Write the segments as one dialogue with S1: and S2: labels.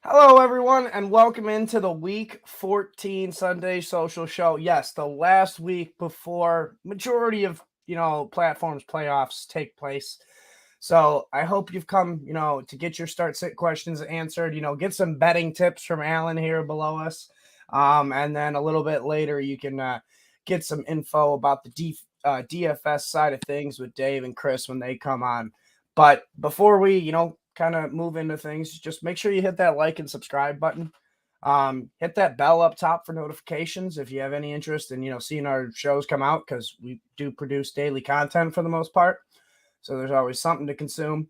S1: Hello, everyone, and welcome into the Week 14 Sunday Social Show. Yes, the last week before majority of platforms playoffs take place. So I hope you've come, to get your start sit questions answered. Get some betting tips from Alan here below us, and then a little bit later you can get some info about the DFS side of things with Dave and Chris when they come on. But before we, kind of move into things, just make sure you hit that like and subscribe button. Hit that bell up top for notifications if you have any interest in, seeing our shows come out, because we do produce daily content for the most part. So there's always something to consume.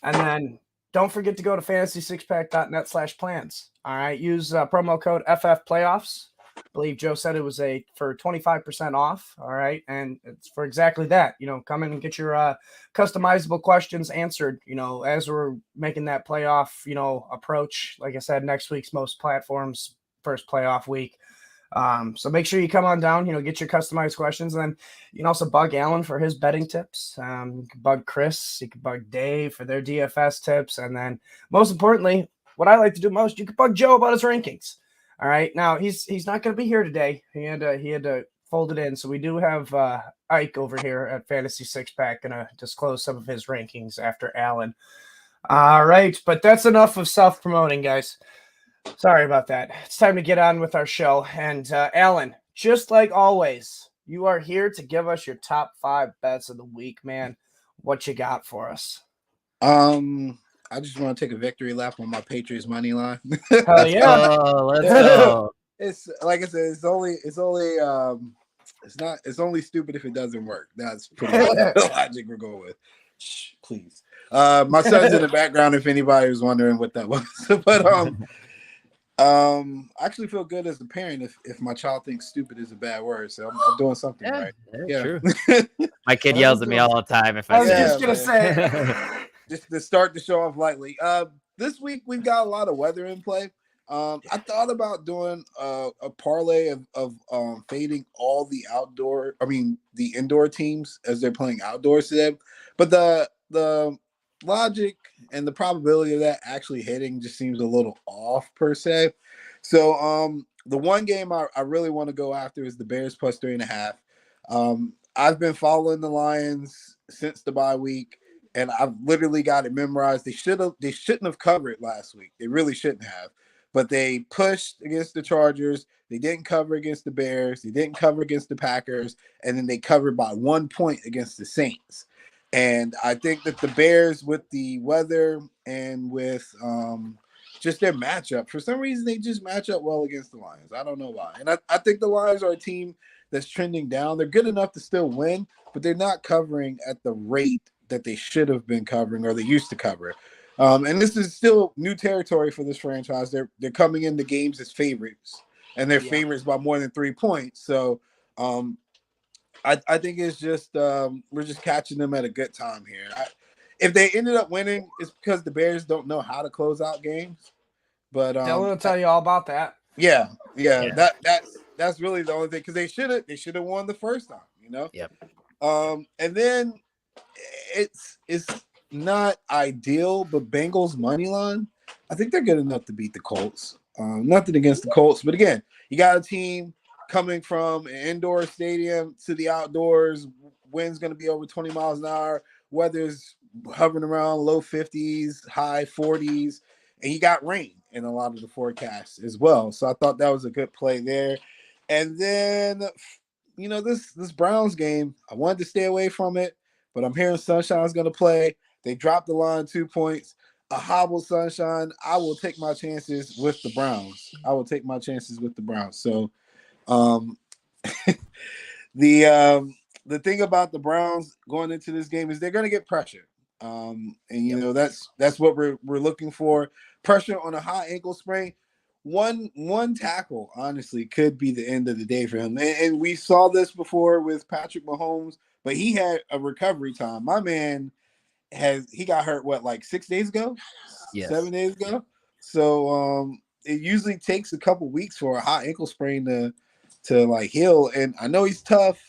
S1: And then don't forget to go to fantasy6pack.net/plans. All right. Use promo code FF Playoffs. I believe Joe said it was for 25% off. All right. And it's for exactly that. Come in and get your customizable questions answered, as we're making that playoff, approach. Like I said, next week's most platforms, first playoff week. So make sure you come on down, get your customized questions. And then you can also bug Alan for his betting tips. You can bug Chris, you can bug Dave for their DFS tips. And then most importantly, what I like to do most, you can bug Joe about his rankings. All right. Now he's not going to be here today. He had to fold it in. So we do have Ike over here at Fantasy Six Pack going to disclose some of his rankings after Alan. All right. But that's enough of self-promoting, guys. Sorry about that. It's time to get on with our show. And Alan, just like always, you are here to give us your top 5 bets of the week, man. What you got for us?
S2: I just want to take a victory lap on my Patriots money line.
S1: Hell yeah!
S3: Let's go.
S2: It's like I said, it's only stupid if it doesn't work. That's pretty much the logic we're going with. Shh, please. My son's in the background if anybody was wondering what that was. But I actually feel good as a parent if my child thinks stupid is a bad word. So I'm doing something right. Yeah.
S3: True. My kid yells at me all the time if
S1: I was just gonna say.
S2: Just to start the show off lightly. This week we've got a lot of weather in play. I thought about doing a parlay of fading all the indoor teams as they're playing outdoors today. But the logic and the probability of that actually hitting just seems a little off per se. So the one game I really want to go after is the Bears plus 3.5. I've been following the Lions since the bye week, and I've literally got it memorized. They shouldn't have covered last week. They really shouldn't have. But they pushed against the Chargers. They didn't cover against the Bears. They didn't cover against the Packers. And then they covered by 1 point against the Saints. And I think that the Bears, with the weather and with just their matchup, for some reason, they just match up well against the Lions. I don't know why. And I think the Lions are a team that's trending down. They're good enough to still win, but they're not covering at the rate that they should have been covering or they used to cover. And this is still new territory for this franchise. They're coming into games as favorites, and they're favorites by more than 3 points. So I think it's just we're just catching them at a good time here. If they ended up winning, it's because the Bears don't know how to close out games. But
S1: Dylan will tell you all about that.
S2: Yeah. That's really the only thing, because they should have won the first time,
S3: Yep.
S2: And then it's not ideal, but Bengals money line, I think they're good enough to beat the Colts. Nothing against the Colts, but again, you got a team coming from an indoor stadium to the outdoors. Wind's going to be over 20 miles an hour. Weather's hovering around low 50s, high 40s, and you got rain in a lot of the forecasts as well. So I thought that was a good play there. And then, this Browns game, I wanted to stay away from it, but I'm hearing Sunshine's going to play. They dropped the line 2 points. A hobble Sunshine. I will take my chances with the Browns. So the thing about the Browns going into this game is they're going to get pressure. That's what we're looking for. Pressure on a high ankle sprain. One tackle, honestly, could be the end of the day for him. And we saw this before with Patrick Mahomes, but he had a recovery time. My man he got hurt like 6 days ago?
S3: Yes.
S2: 7 days ago. So it usually takes a couple weeks for a high ankle sprain to like heal. And I know he's tough.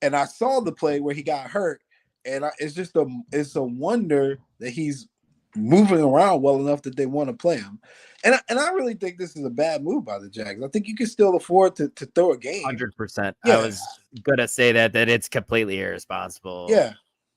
S2: And I saw the play where he got hurt, and it's a wonder that he's moving around well enough that they want to play him. And I really think this is a bad move by the Jags. I think you can still afford to throw a game.
S3: 100%.
S2: Yeah.
S3: I was gonna say that it's completely irresponsible.
S2: Yeah.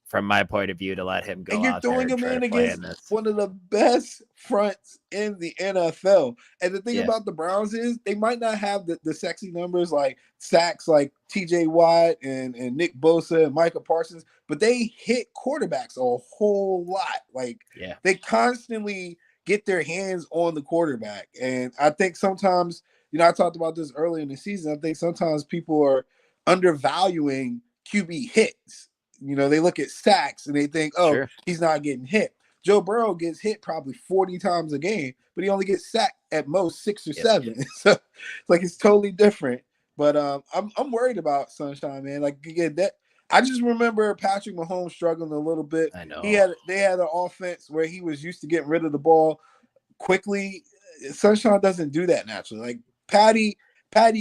S3: From my point of view, to let him go
S2: And you're
S3: out there
S2: throwing
S3: and
S2: him
S3: try
S2: in
S3: to play
S2: against
S3: in this.
S2: one of the best fronts in the NFL. And the thing
S3: Yeah.
S2: about the Browns is they might not have the sexy numbers like sacks like TJ Watt and Nick Bosa and Micah Parsons, but they hit quarterbacks a whole lot. Like
S3: Yeah.
S2: they constantly get their hands on the quarterback. And I think sometimes, I talked about this early in the season. I think sometimes people are undervaluing QB hits. They look at sacks and they think, oh,
S3: Sure.
S2: he's not getting hit. Joe Burrow gets hit probably 40 times a game, but he only gets sacked at most 6 or 7. So it's like it's totally different. But I'm worried about Sunshine, man. Like again, that I just remember Patrick Mahomes struggling a little bit.
S3: I know.
S2: They had an offense where he was used to getting rid of the ball quickly. Sunshine doesn't do that naturally. Like Patty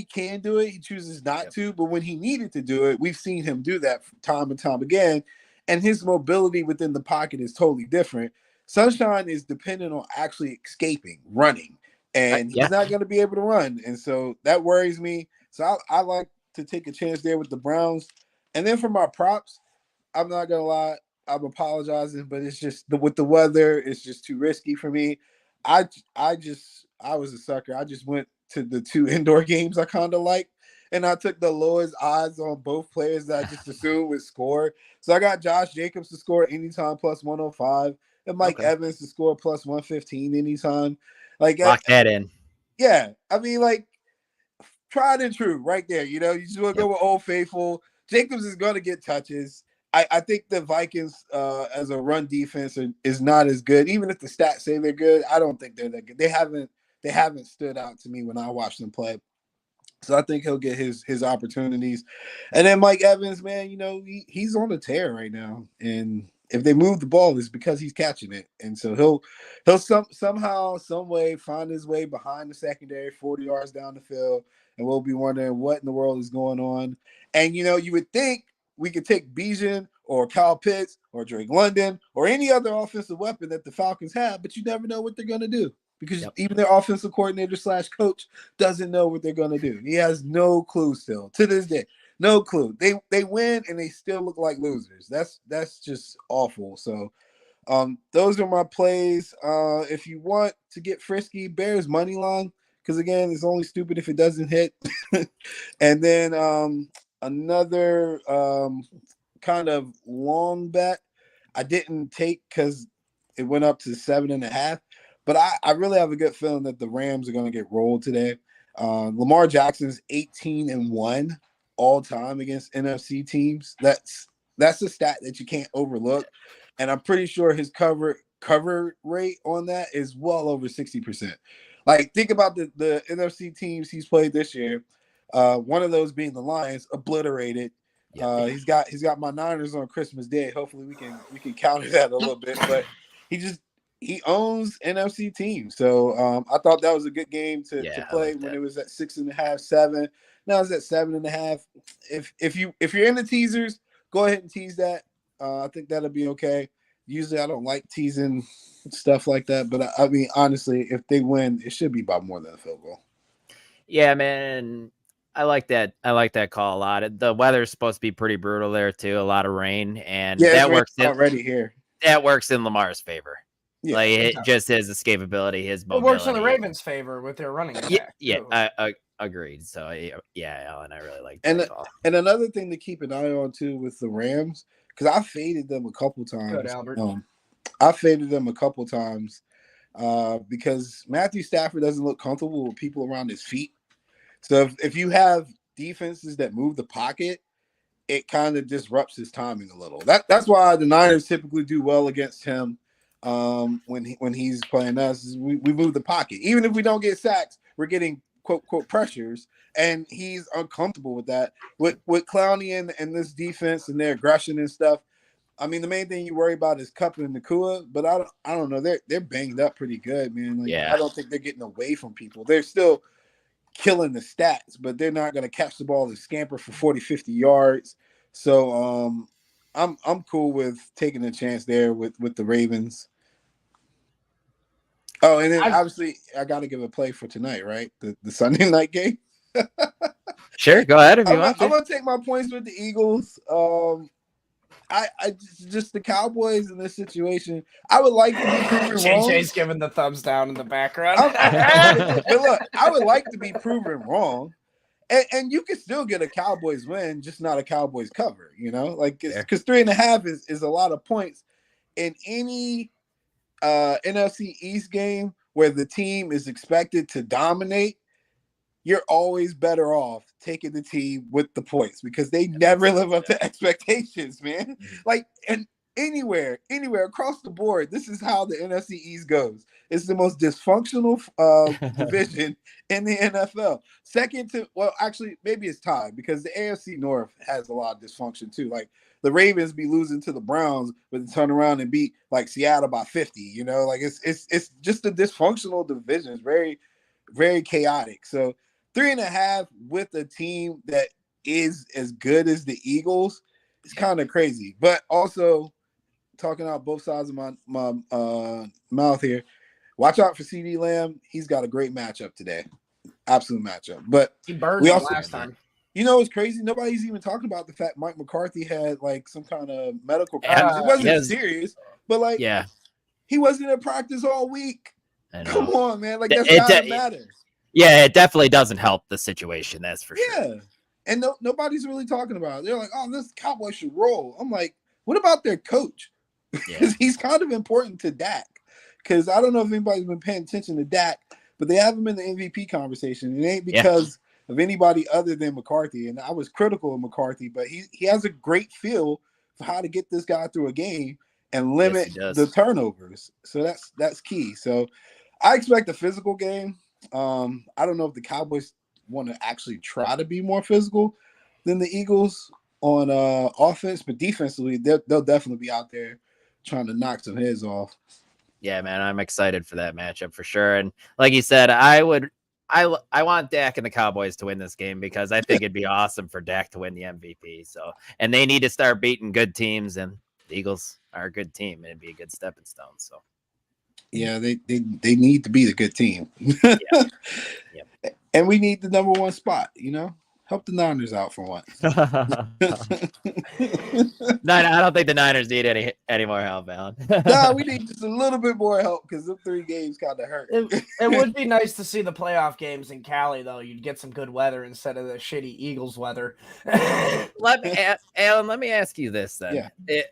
S2: can do it. He chooses not to, but when he needed to do it, we've seen him do that time and time again. And his mobility within the pocket is totally different. Sunshine is dependent on actually escaping, running, and he's not going to be able to run. And so that worries me. So I like to take a chance there with the Browns. And then for my props, I'm not going to lie, I'm apologizing, but it's just with the weather, it's just too risky for me. I was a sucker. I just went to the 2 indoor games I kind of like, and I took the lowest odds on both players that I just assumed would score. So I got Josh Jacobs to score anytime plus 105, and Mike Evans to score plus 115 anytime. Like
S3: lock that in.
S2: Yeah, I mean, like tried and true right there. You just want to go with Old Faithful. Jacobs is going to get touches. I think the Vikings as a run defense is not as good. Even if the stats say they're good, I don't think they're that good. They haven't stood out to me when I watched them play. So I think he'll get his opportunities. And then Mike Evans, man, he's on a tear right now. And if they move the ball, it's because he's catching it. And so he'll somehow, some way find his way behind the secondary, 40 yards down the field, and we'll be wondering what in the world is going on. And you would think we could take Bijan or Kyle Pitts or Drake London or any other offensive weapon that the Falcons have, but you never know what they're going to do. Because even their offensive coordinator / coach doesn't know what they're going to do. He has no clue still to this day. No clue. They win and they still look like losers. That's just awful. So those are my plays. If you want to get frisky, Bears money line, because again, it's only stupid if it doesn't hit. And then another kind of long bet I didn't take because it went up to 7.5. But I really have a good feeling that the Rams are going to get rolled today. Lamar Jackson's 18-1 all time against NFC teams. That's a stat that you can't overlook. And I'm pretty sure his cover rate on that is well over 60%. Like, think about the NFC teams he's played this year. One of those being the Lions, obliterated. He's got my Niners on Christmas Day. Hopefully we can counter that a little bit. But he owns NFC teams. So I thought that was a good game to play when it was at 6.5, 7. Now it's at 7.5. If you're in the teasers, go ahead and tease that. I think that'll be okay. Usually I don't like teasing stuff like that, but I mean, honestly, if they win, it should be by more than a field goal.
S3: Yeah, man. I like that. I like that call a lot. The weather's supposed to be pretty brutal there too. A lot of rain, and that works
S2: already here.
S3: That works in Lamar's favor.
S2: Yeah,
S3: like it just his escapability, his mobility.
S1: It works in the Ravens' favor with their running attack.
S3: I agreed. So Alan, I really like
S2: that.
S3: Call.
S2: And another thing to keep an eye on too with the Rams, because I faded them a couple times.
S1: Good, Albert.
S2: I faded them a couple times because Matthew Stafford doesn't look comfortable with people around his feet. So if you have defenses that move the pocket, it kind of disrupts his timing a little. That's why the Niners typically do well against him when he's playing us. We move the pocket. Even if we don't get sacks, we're getting quote pressures, and he's uncomfortable with that. With Clowney and this defense and their aggression and stuff, I mean, the main thing you worry about is Kupp and Nakua, but I don't know. They're banged up pretty good, man. I don't think they're getting away from people. They're still killing the stats, but they're not going to catch the ball and scamper for 40, 50 yards. So I'm cool with taking a chance there with the Ravens. Oh, and then obviously I got to give a play for tonight, right? The Sunday night game.
S3: Sure, go ahead if you want to.
S2: I'm gonna take my points with the Eagles. I just the Cowboys in this situation. I would like to be proven wrong.
S1: JJ's giving the thumbs down in the background.
S2: But look, I would like to be proven wrong. And you can still get a Cowboys win, just not a Cowboys cover, like because 3.5 is a lot of points in any NFC East game where the team is expected to dominate. You're always better off taking the team with the points because they never live up to expectations, man. Like, and anywhere across the board, this is how the NFC East goes. It's the most dysfunctional division in the NFL. Second to, well, actually, maybe it's tied because the AFC North has a lot of dysfunction too. Like the Ravens be losing to the Browns, but they turn around and beat like Seattle by 50. Like it's just a dysfunctional division. It's very, very chaotic. So 3.5 with a team that is as good as the Eagles is kind of crazy. But also talking out both sides of my mouth here. Watch out for CD Lamb. He's got a great matchup today. Absolute matchup. But
S1: he burned him last time.
S2: It's crazy. Nobody's even talking about the fact Mike McCarthy had like some kind of medical problems. It wasn't serious, but like he wasn't in practice all week. Come on, man. Like that's gotta matter.
S3: Yeah, it definitely doesn't help the situation. That's for sure.
S2: Yeah. And nobody's really talking about it. They're like, oh, this Cowboys should roll. I'm like, what about their coach? Because he's kind of important to Dak. Because I don't know if anybody's been paying attention to Dak, but they have him in the MVP conversation. It ain't because of anybody other than McCarthy. And I was critical of McCarthy, but he has a great feel for how to get this guy through a game and limit the turnovers. So that's key. So I expect a physical game. I don't know if the Cowboys want to actually try to be more physical than the Eagles on offense, but defensively, they'll definitely be out there trying to knock some heads off.
S3: Yeah, man, I'm excited for that matchup for sure. And like you said, I want Dak and the Cowboys to win this game because I think it'd be awesome for Dak to win the MVP. So, and they need to start beating good teams, and the Eagles are a good team, and it'd be a good stepping stone. So,
S2: yeah, they need to be the good team. And we need the number one spot, Help the Niners out for once.
S3: I don't think the Niners need any more help, Alan.
S2: No, we need just a little bit more help because the 3 games kind of hurt.
S1: It would be nice to see the playoff games in Cali, though. You'd get some good weather instead of the shitty Eagles weather.
S3: Alan, let me ask you this then. Yeah.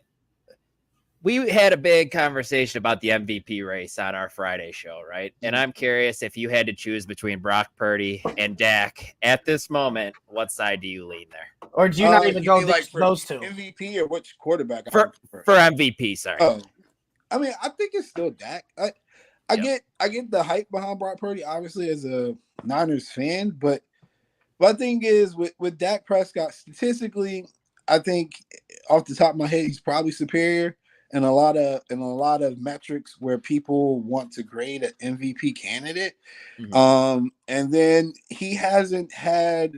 S3: We had a big conversation about the MVP race on our Friday show, right? And I'm curious if you had to choose between Brock Purdy and Dak at this moment, what side do you lean there?
S1: Or do you not even go those two?
S2: MVP or which quarterback?
S3: For MVP, sorry.
S2: Oh, I mean, I think it's still Dak. I get the hype behind Brock Purdy, obviously, as a Niners fan, but my thing is with Dak Prescott, statistically, I think off the top of my head, he's probably superior. In a lot of metrics where people want to grade an MVP candidate. Mm-hmm. And then he hasn't had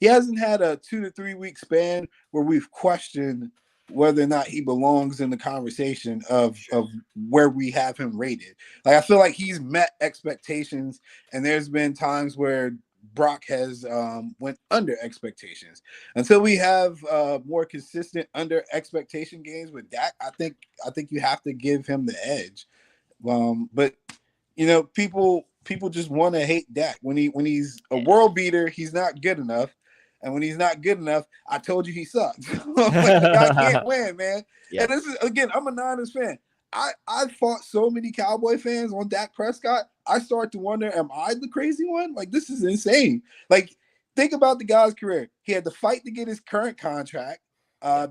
S2: a 2 to 3 week span where we've questioned whether or not he belongs in the conversation of where we have him rated. Like, I feel like he's met expectations, and there's been times where Brock has went under expectations. Until we have more consistent under expectation games with Dak, I think you have to give him the edge. But people just want to hate Dak when he's a world beater. He's not good enough, and when he's not good enough, I told you he sucks. I can't win, man. Yeah. And this is, again, I'm a Niners fan. I fought so many Cowboy fans on Dak Prescott. I start to wonder, am I the crazy one? Like, this is insane. Like, think about the guy's career. He had to fight to get his current contract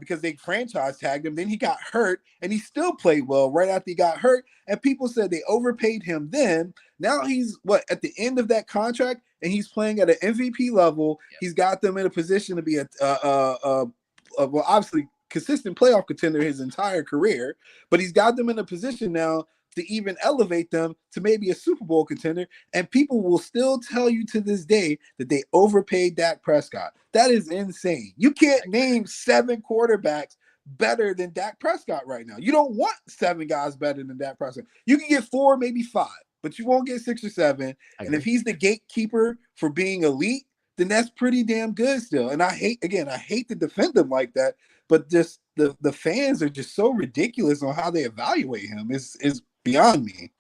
S2: because they franchise tagged him. Then he got hurt, and he still played well right after he got hurt. And people said they overpaid him then. Now he's, at the end of that contract, and he's playing at an MVP level. Yep. He's got them in a position to be well, obviously, consistent playoff contender his entire career, but he's got them in a position now to even elevate them to maybe a Super Bowl contender, and people will still tell you to this day that they overpaid Dak Prescott. That is insane. You can't name 7 quarterbacks better than Dak Prescott right now. You don't want 7 guys better than Dak Prescott. You can get 4, maybe 5. but you won't get 6 or 7. And if he's the gatekeeper for being elite, then that's pretty damn good still. And I hate to defend him like that, but just the fans are just so ridiculous on how they evaluate him. Is beyond me.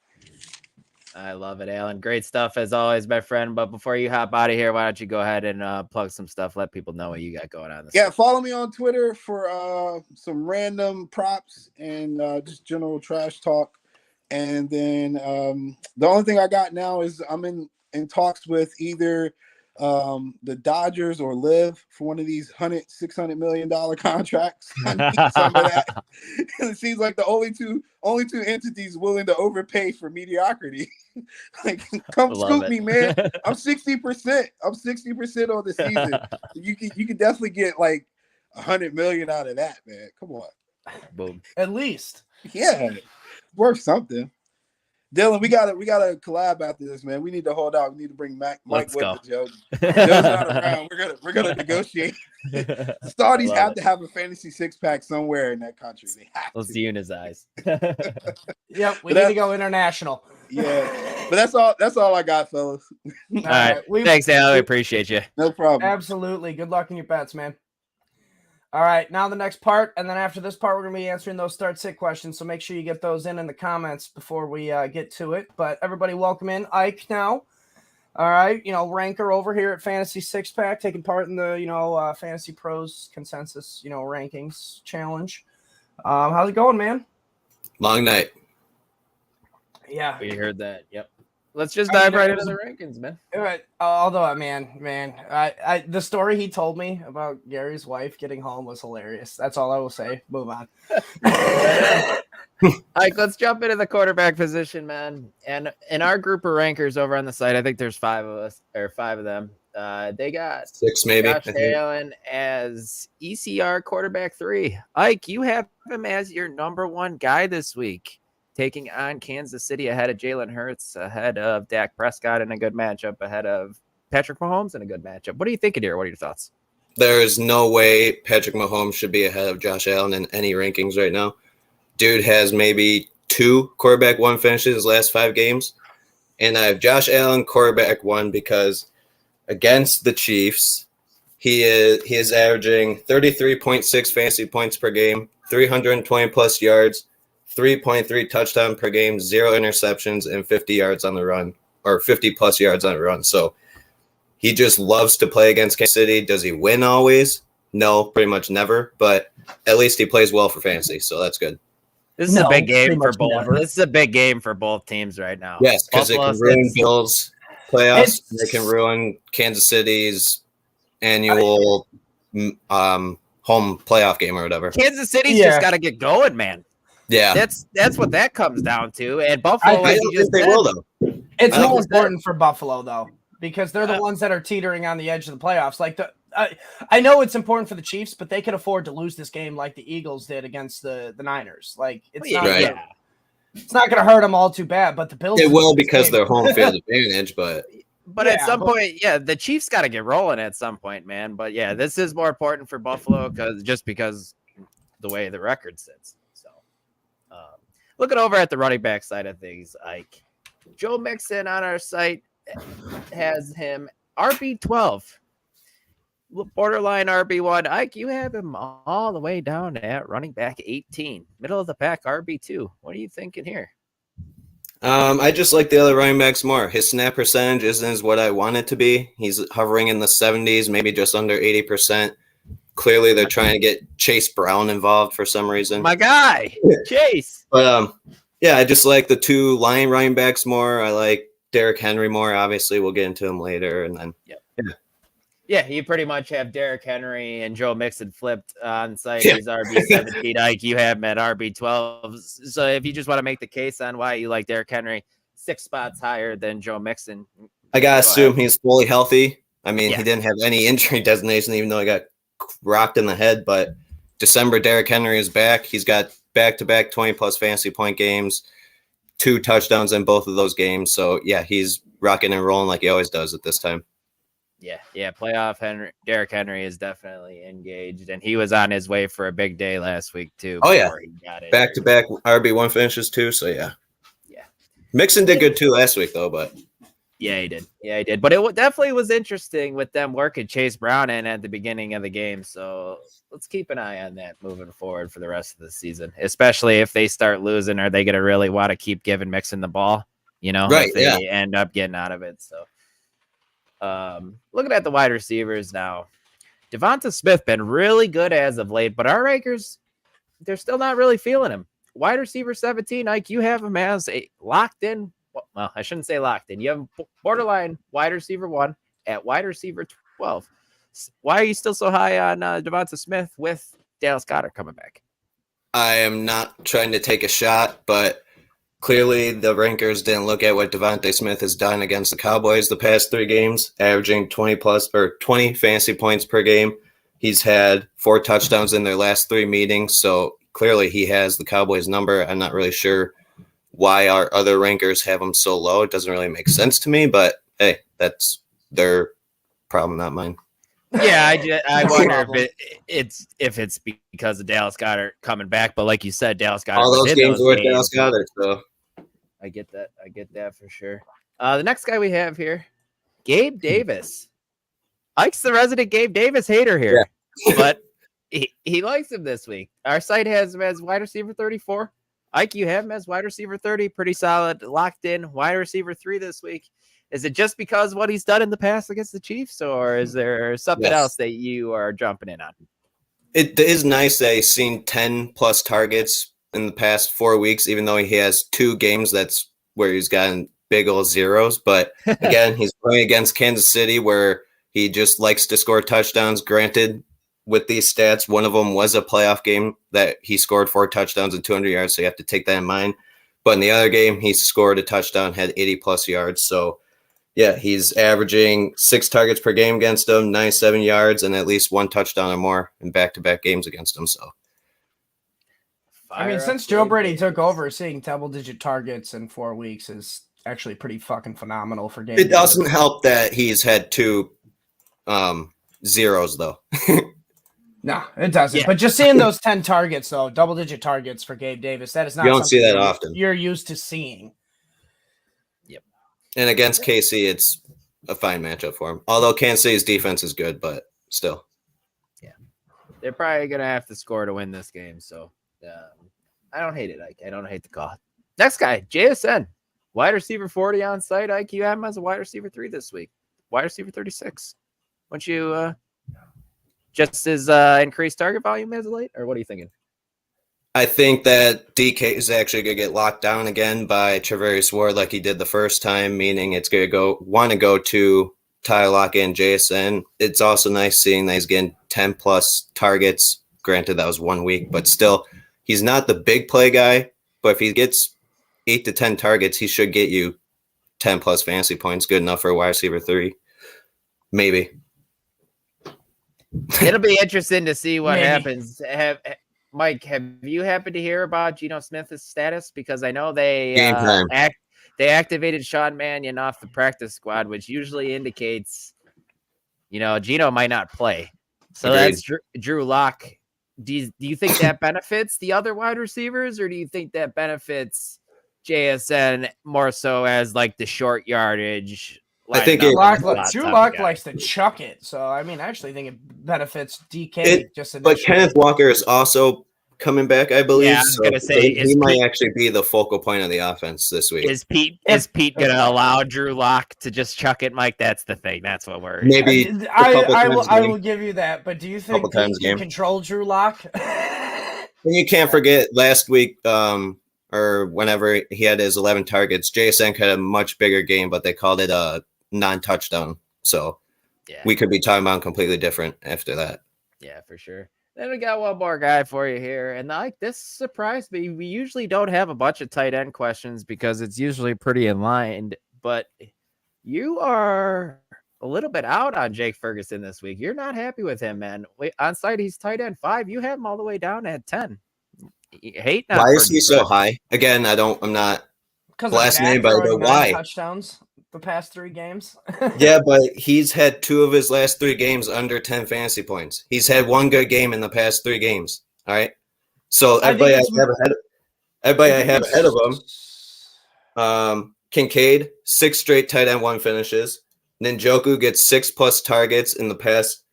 S3: I love it, Alan. Great stuff as always, my friend. But before you hop out of here, why don't you go ahead and plug some stuff? Let people know what you got going on.
S2: Follow me on Twitter for some random props and just general trash talk. And then the only thing I got now is I'm in talks with either the Dodgers or Live for one of these $600 million contracts. I need some of that. It seems like the only two entities willing to overpay for mediocrity. Like, come scoop me, man. I'm 60%. I'm 60% on the season. You can definitely get like $100 million out of that, man. Come on.
S3: Boom.
S1: At least.
S2: Yeah. Worth something. Dylan, we gotta collab after this, man. We need to hold out. We need to bring Mike with the Joe. Joe's not around. We're gonna negotiate. Saudis have to have a fantasy 6-pack somewhere in that country. They have
S3: Let's see you in his eyes.
S1: Yep, we need to go international.
S2: Yeah, but that's all I got, fellas.
S3: All right. Thanks, Al. I appreciate you.
S2: No problem.
S1: Absolutely. Good luck in your bets, man. All right, now the next part, and then after this part, we're going to be answering those start-sit questions, so make sure you get those in the comments before we get to it. But everybody, welcome in Ike now. All right, ranker over here at Fantasy Six Pack, taking part in the, Fantasy Pros Consensus, Rankings Challenge. How's it going, man?
S4: Long night.
S1: Yeah.
S3: We heard that, yep. Let's just dive right into the rankings, man.
S1: All right. Although, man, I the story he told me about Gary's wife getting home was hilarious. That's all I will say. Move on.
S3: All right, let's jump into the quarterback position, man. And in our group of rankers over on the site, I think there's 5 of them. They got
S4: 6 maybe.
S3: Josh Allen as ECR quarterback 3. Ike, you have him as your number 1 guy this week, taking on Kansas City ahead of Jalen Hurts, ahead of Dak Prescott in a good matchup, ahead of Patrick Mahomes in a good matchup. What are you thinking here? What are your thoughts?
S4: There's no way Patrick Mahomes should be ahead of Josh Allen in any rankings right now. Dude has maybe 2 quarterback 1 finishes his last 5 games. And I have Josh Allen quarterback 1 because against the Chiefs, he is averaging 33.6 fantasy points per game, 320 plus yards, 3.3 touchdown per game, 0 interceptions, and 50 yards on the run, or 50 plus yards on the run. So he just loves to play against Kansas City. Does he win always? No, pretty much never. But at least he plays well for fantasy, so that's good.
S3: This is a big game for both. This is a big game for both teams right now.
S4: Yes, because it can ruin Bills playoffs. It can ruin Kansas City's annual home playoff game or whatever.
S3: Kansas City's just got to get going, man.
S4: Yeah,
S3: that's what that comes down to. And Buffalo,
S4: I don't think they will though.
S1: It's more important for Buffalo though, because they're the ones that are teetering on the edge of the playoffs. Like I know it's important for the Chiefs, but they can afford to lose this game like the Eagles did against the Niners. Like it's not going to hurt them all too bad. But the Bills,
S4: it will because they're home field advantage. But
S3: at some point, the Chiefs got to get rolling at some point, man. But this is more important for Buffalo because the way the record sits. Looking over at the running back side of things, Ike, Joe Mixon on our site has him RB12, borderline RB1. Ike, you have him all the way down at running back 18, middle of the pack RB2. What are you thinking here?
S4: I just like the other running backs more. His snap percentage isn't what I want it to be. He's hovering in the 70s, maybe just under 80%. Clearly, they're trying to get Chase Brown involved for some reason.
S3: My guy, Chase.
S4: But, I just like the 2 Lion running backs more. I like Derrick Henry more. Obviously, we'll get into him later. And then,
S3: you pretty much have Derrick Henry and Joe Mixon flipped on site. He's RB17. Ike, you have him at RB12. So if you just want to make the case on why you like Derrick Henry 6 spots higher than Joe Mixon,
S4: I got to assume he's fully healthy. I mean, he didn't have any injury designation, even though he got rocked in the head. But December, Derrick Henry is back. He's got back-to-back 20-plus fantasy point games, 2 touchdowns in both of those games. So, he's rocking and rolling like he always does at this time. Playoff Derrick Henry is definitely engaged, and he was on his way for a big day last week, too. Oh, yeah. Back-to-back RB1 finishes, too, so, Mixon did good too last week, though, but
S3: Yeah, he did. Yeah, he did. But it definitely was interesting with them working Chase Brown in at the beginning of the game. So let's keep an eye on that moving forward for the rest of the season, especially if they start losing. Are they going to really want to keep giving Mixon the ball?
S4: Right,
S3: if they end up getting out of it. So looking at the wide receivers now, Devonta Smith been really good as of late, but our rankers, they're still not really feeling him. Wide receiver 17, Ike, you have him as a locked in. Well, I shouldn't say locked in. You have borderline wide receiver 1 at wide receiver 12. Why are you still so high on Devonta Smith with Dallas Goedert coming back?
S4: I am not trying to take a shot, but clearly the rankers didn't look at what Devonta Smith has done against the Cowboys the past 3 games, averaging 20 fantasy points per game. He's had 4 touchdowns in their last 3 meetings, so clearly he has the Cowboys number. I'm not really sure why our other rankers have him so low. It doesn't really make sense to me, but hey, that's their problem, not mine.
S3: Yeah, I wonder if it's because of Dallas Goedert coming back. But like you said, Dallas Goedert
S4: all those games were Dallas Goedert, so
S3: I get that for sure. The next guy we have here, Gabe Davis. Ike's the resident Gabe Davis hater here, but he likes him this week. Our site has him as wide receiver 34. Ike, you have him as wide receiver 30, pretty solid, locked in, wide receiver 3 this week. Is it just because what he's done in the past against the Chiefs, or is there something else that you are jumping in on?
S4: It is nice that he's seen 10 plus targets in the past 4 weeks, even though he has 2 games that's where he's gotten big old zeros. But again, he's playing against Kansas City where he just likes to score touchdowns. Granted, with these stats, one of them was a playoff game that he scored 4 touchdowns and 200 yards, so you have to take that in mind. But in the other game, he scored a touchdown, had 80-plus yards. So, yeah, he's averaging 6 targets per game against them, 97 yards, and at least 1 touchdown or more in back-to-back games against them. So,
S1: since Joe Brady took over, seeing double-digit targets in 4 weeks is actually pretty fucking phenomenal for Gabe.
S4: It doesn't help that he's had 2 zeros, though.
S1: No, it doesn't. Yeah. But just seeing those 10 targets, though, double-digit targets for Gabe Davis, that is not
S4: you don't see that often.
S1: You're used to seeing.
S3: Yep.
S4: And against KC, it's a fine matchup for him. Although Kansas City's defense is good, but still.
S3: Yeah. They're probably going to have to score to win this game. So I don't hate it, Ike. I don't hate the call. Next guy, JSN. Wide receiver 40 on site. Ike, you have him as a wide receiver 3 this week. Wide receiver 36. Once you just his increased target volume as of late, or what are you thinking?
S4: I think that DK is actually going to get locked down again by Travarius Ward like he did the first time, meaning it's going to go to Tyler Lockett and JSN. It's also nice seeing that he's getting 10-plus targets. Granted, that was 1 week, but still, he's not the big play guy, but if he gets 8 to 10 targets, he should get you 10-plus fantasy points, good enough for a wide receiver 3. Maybe.
S3: It'll be interesting to see what happens. Mike, have you happened to hear about Geno Smith's status? Because I know they activated Sean Mannion off the practice squad, which usually indicates, Geno might not play. So
S4: Agreed.
S3: That's Drew Lock. Do you think that benefits the other wide receivers, or do you think that benefits JSN more so as like the short yardage?
S4: I think
S1: Drew Lock likes to chuck it, so I actually think it benefits DK.
S4: But Kenneth Walker is also coming back, I believe.
S3: Yeah, I was gonna say
S4: he might actually be the focal point of the offense this week.
S3: Is Pete gonna allow Drew Lock to just chuck it, Mike? That's the thing. That's what we're
S4: maybe.
S1: I will give you that, but do you think you can control Drew Lock?
S4: And you can't forget last week, or whenever he had his 11 targets, JSN had a much bigger game, but they called it a non-touchdown. So we could be talking about completely different after that.
S3: Yeah, for sure. Then we got one more guy for you here. And this surprised me. We usually don't have a bunch of tight end questions because it's usually pretty in line. But you are a little bit out on Jake Ferguson this week. You're not happy with him, man. On site, he's tight end 5. You have him all the way down at 10.
S4: Why is he so high? Again, I'm not blasting anybody, but why?
S1: Touchdowns the past 3 games.
S4: Yeah, but he's had 2 of his last 3 games under 10 fantasy points. He's had 1 good game in the past 3 games. All right. So everybody I have ahead of him. Kincaid, 6 straight tight end 1 finishes. Njoku gets 6+ targets in the past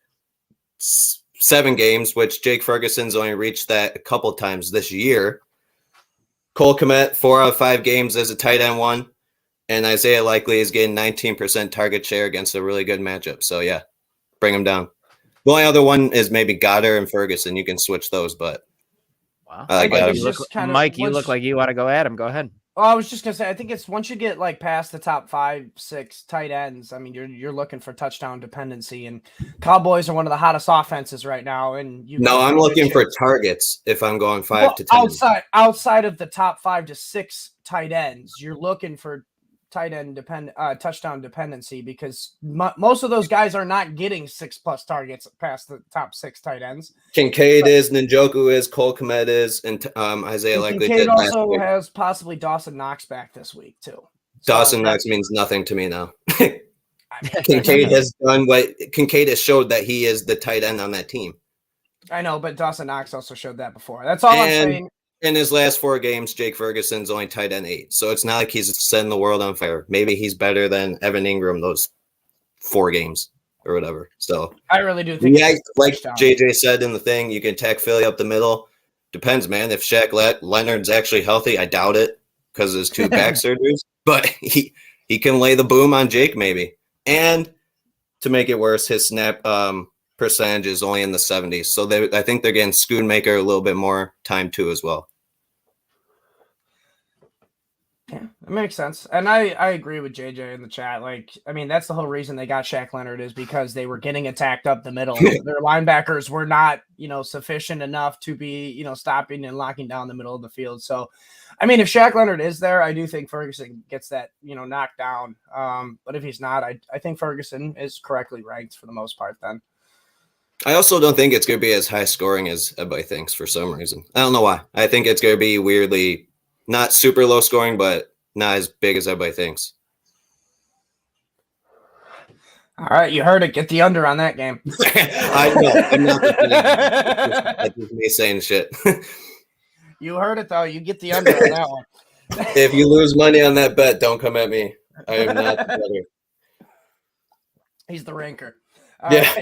S4: 7 games, which Jake Ferguson's only reached that a couple times this year. Cole Kmet, 4 out of 5 games as a tight end 1. And Isaiah Likely is getting 19% target share against a really good matchup. So, yeah, bring him down. The only other one is maybe Goddard and Ferguson. You can switch those, but
S3: Wow.
S4: I got him.
S3: Mike, you look like you want to go at him. Go ahead.
S1: Well, I was just gonna say, I think it's once you get like past the top 5, 6 tight ends. I mean, you're looking for touchdown dependency, and Cowboys are one of the hottest offenses right now. And
S4: I'm looking for targets. If I'm going 5 to 10,
S1: outside of the top 5 to 6 tight ends, you're looking for tight end touchdown dependency, because most of those guys are not getting 6+ targets past the top 6 tight ends.
S4: Kincaid is, Njoku is, Cole Kmet is, and Isaiah Likely.
S1: Kincaid also has possibly Dawson Knox back this week too.
S4: Dawson Knox means nothing to me now. Kincaid has showed that he is the tight end on that team.
S1: I know, but Dawson Knox also showed that before. That's all I'm saying.
S4: In his last 4 games, Jake Ferguson's only tight end 8. So it's not like he's setting the world on fire. Maybe he's better than Evan Ingram those 4 games or whatever. So
S1: I really do think,
S4: like JJ said in the thing, you can attack Philly up the middle. Depends, man. If Shaq Leonard's actually healthy, I doubt it because of his 2 back surgeries. But he can lay the boom on Jake maybe. And to make it worse, his snap percentage is only in the 70s. So I think they're getting Schoonmaker a little bit more time too as well.
S1: Yeah, it makes sense. And I agree with JJ in the chat. Like, I mean, that's the whole reason they got Shaq Leonard, is because they were getting attacked up the middle. Their linebackers were not, sufficient enough to be, stopping and locking down the middle of the field. So, I mean, if Shaq Leonard is there, I do think Ferguson gets that, knocked down. But if he's not, I think Ferguson is correctly ranked for the most part then.
S4: I also don't think it's going to be as high scoring as everybody thinks for some reason. I don't know why. I think it's going to be weirdly not super low scoring, but not as big as everybody thinks.
S1: All right, you heard it. Get the under on that game.
S4: I know. I'm not that's just me saying shit.
S1: You heard it, though. You get the under on that one.
S4: If you lose money on that bet, don't come at me. I am not the better.
S1: He's the ranker.
S4: Yeah.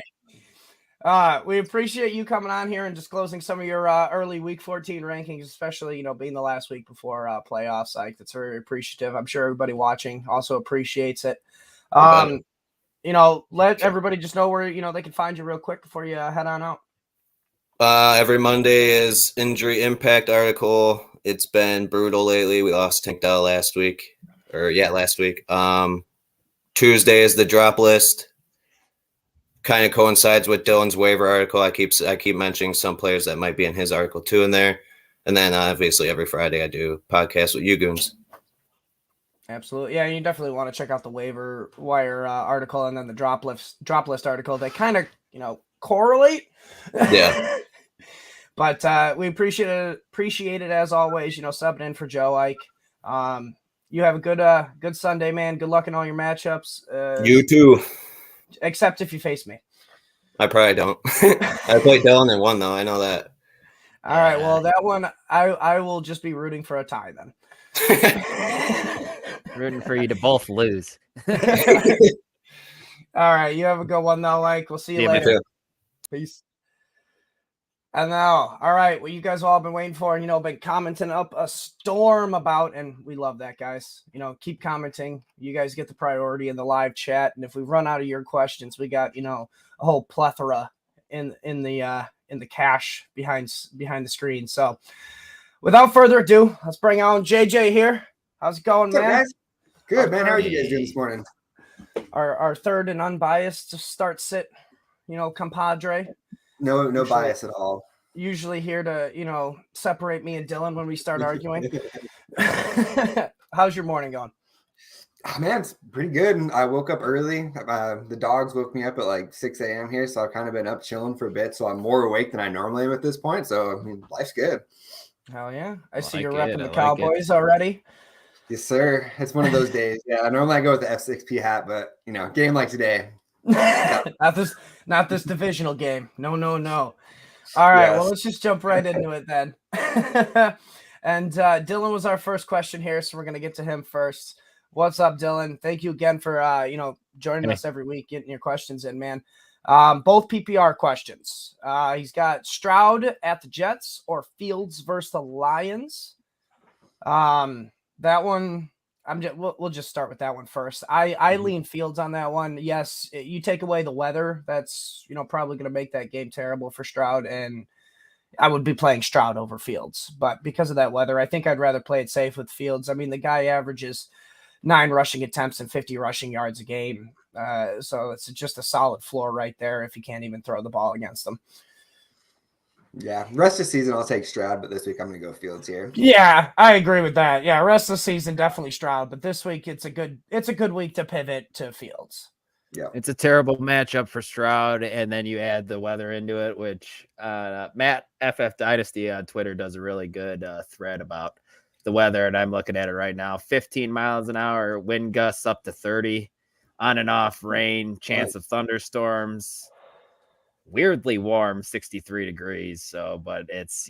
S1: We appreciate you coming on here and disclosing some of your early Week 14 rankings, especially, being the last week before playoffs. Like, that's very appreciative. I'm sure everybody watching also appreciates it. Let everybody just know where, they can find you real quick before you head on out.
S4: Every Monday is Injury Impact article. It's been brutal lately. We lost Tank Dell last week. Tuesday is the drop list. Kind of coincides with Dylan's waiver article. I keep mentioning some players that might be in his article too in there. And then obviously every Friday I do podcasts with you goons.
S1: Absolutely. Yeah, you definitely want to check out the waiver wire article and then the drop list article. They kind of, correlate.
S4: Yeah.
S1: But we appreciate it as always, subbing in for Joe Ike. You have a good Sunday, man. Good luck in all your matchups.
S4: You too.
S1: Except if you face me.
S4: I probably don't. I played Dylan and won, though. I know that.
S1: All right. Well, that one, I will just be rooting for a tie then.
S3: Rooting for you to both lose.
S1: All right. You have a good one, though, Mike. We'll see you later. Peace. And now, all right, what you guys all been waiting for, and, been commenting up a storm about, and we love that, guys. Keep commenting. You guys get the priority in the live chat, and if we run out of your questions, we got, a whole plethora in the cache behind the screen. So, without further ado, let's bring on JJ here. How's it going, man?
S5: Guys? Good, man. How are you guys doing this morning?
S1: Our third and unbiased to start sit, compadre.
S5: No bias at all.
S1: Usually here to, separate me and Dylan when we start arguing. How's your morning going?
S5: Oh, man, it's pretty good. I woke up early. The dogs woke me up at like 6 a.m. here, so I've kind of been up chilling for a bit. So I'm more awake than I normally am at this point. So, I mean, life's good.
S1: Hell yeah. I see you're repping the Cowboys already.
S5: Yes, sir. It's one of those days. Yeah, normally I go with the F6P hat, but, game like today.
S1: Not this divisional game. No. All right, Well, let's just jump right into it then. And Dylan was our first question here, so we're going to get to him first. What's up, Dylan? Thank you again for joining us every week, getting your questions in, man. Both PPR questions. He's got Stroud at the Jets or Fields versus the Lions. That one, we'll just start with that one first. I lean Fields on that one. Yes, you take away the weather, that's probably going to make that game terrible for Stroud, and I would be playing Stroud over Fields. But because of that weather, I think I'd rather play it safe with Fields. I mean, the guy averages 9 rushing attempts and 50 rushing yards a game. So it's just a solid floor right there if you can't even throw the ball against them.
S5: Yeah, rest of the season I'll take Stroud, but this week I'm going to go Fields here.
S1: Yeah, I agree with that. Yeah, rest of the season definitely Stroud, but this week it's a good week to pivot to Fields.
S5: Yeah,
S3: it's a terrible matchup for Stroud, and then you add the weather into it, which Matt FF Dynasty on Twitter does a really good thread about the weather, and I'm looking at it right now. 15 miles an hour, wind gusts up to 30, on and off rain, chance of thunderstorms. Weirdly warm, 63 degrees. So, but it's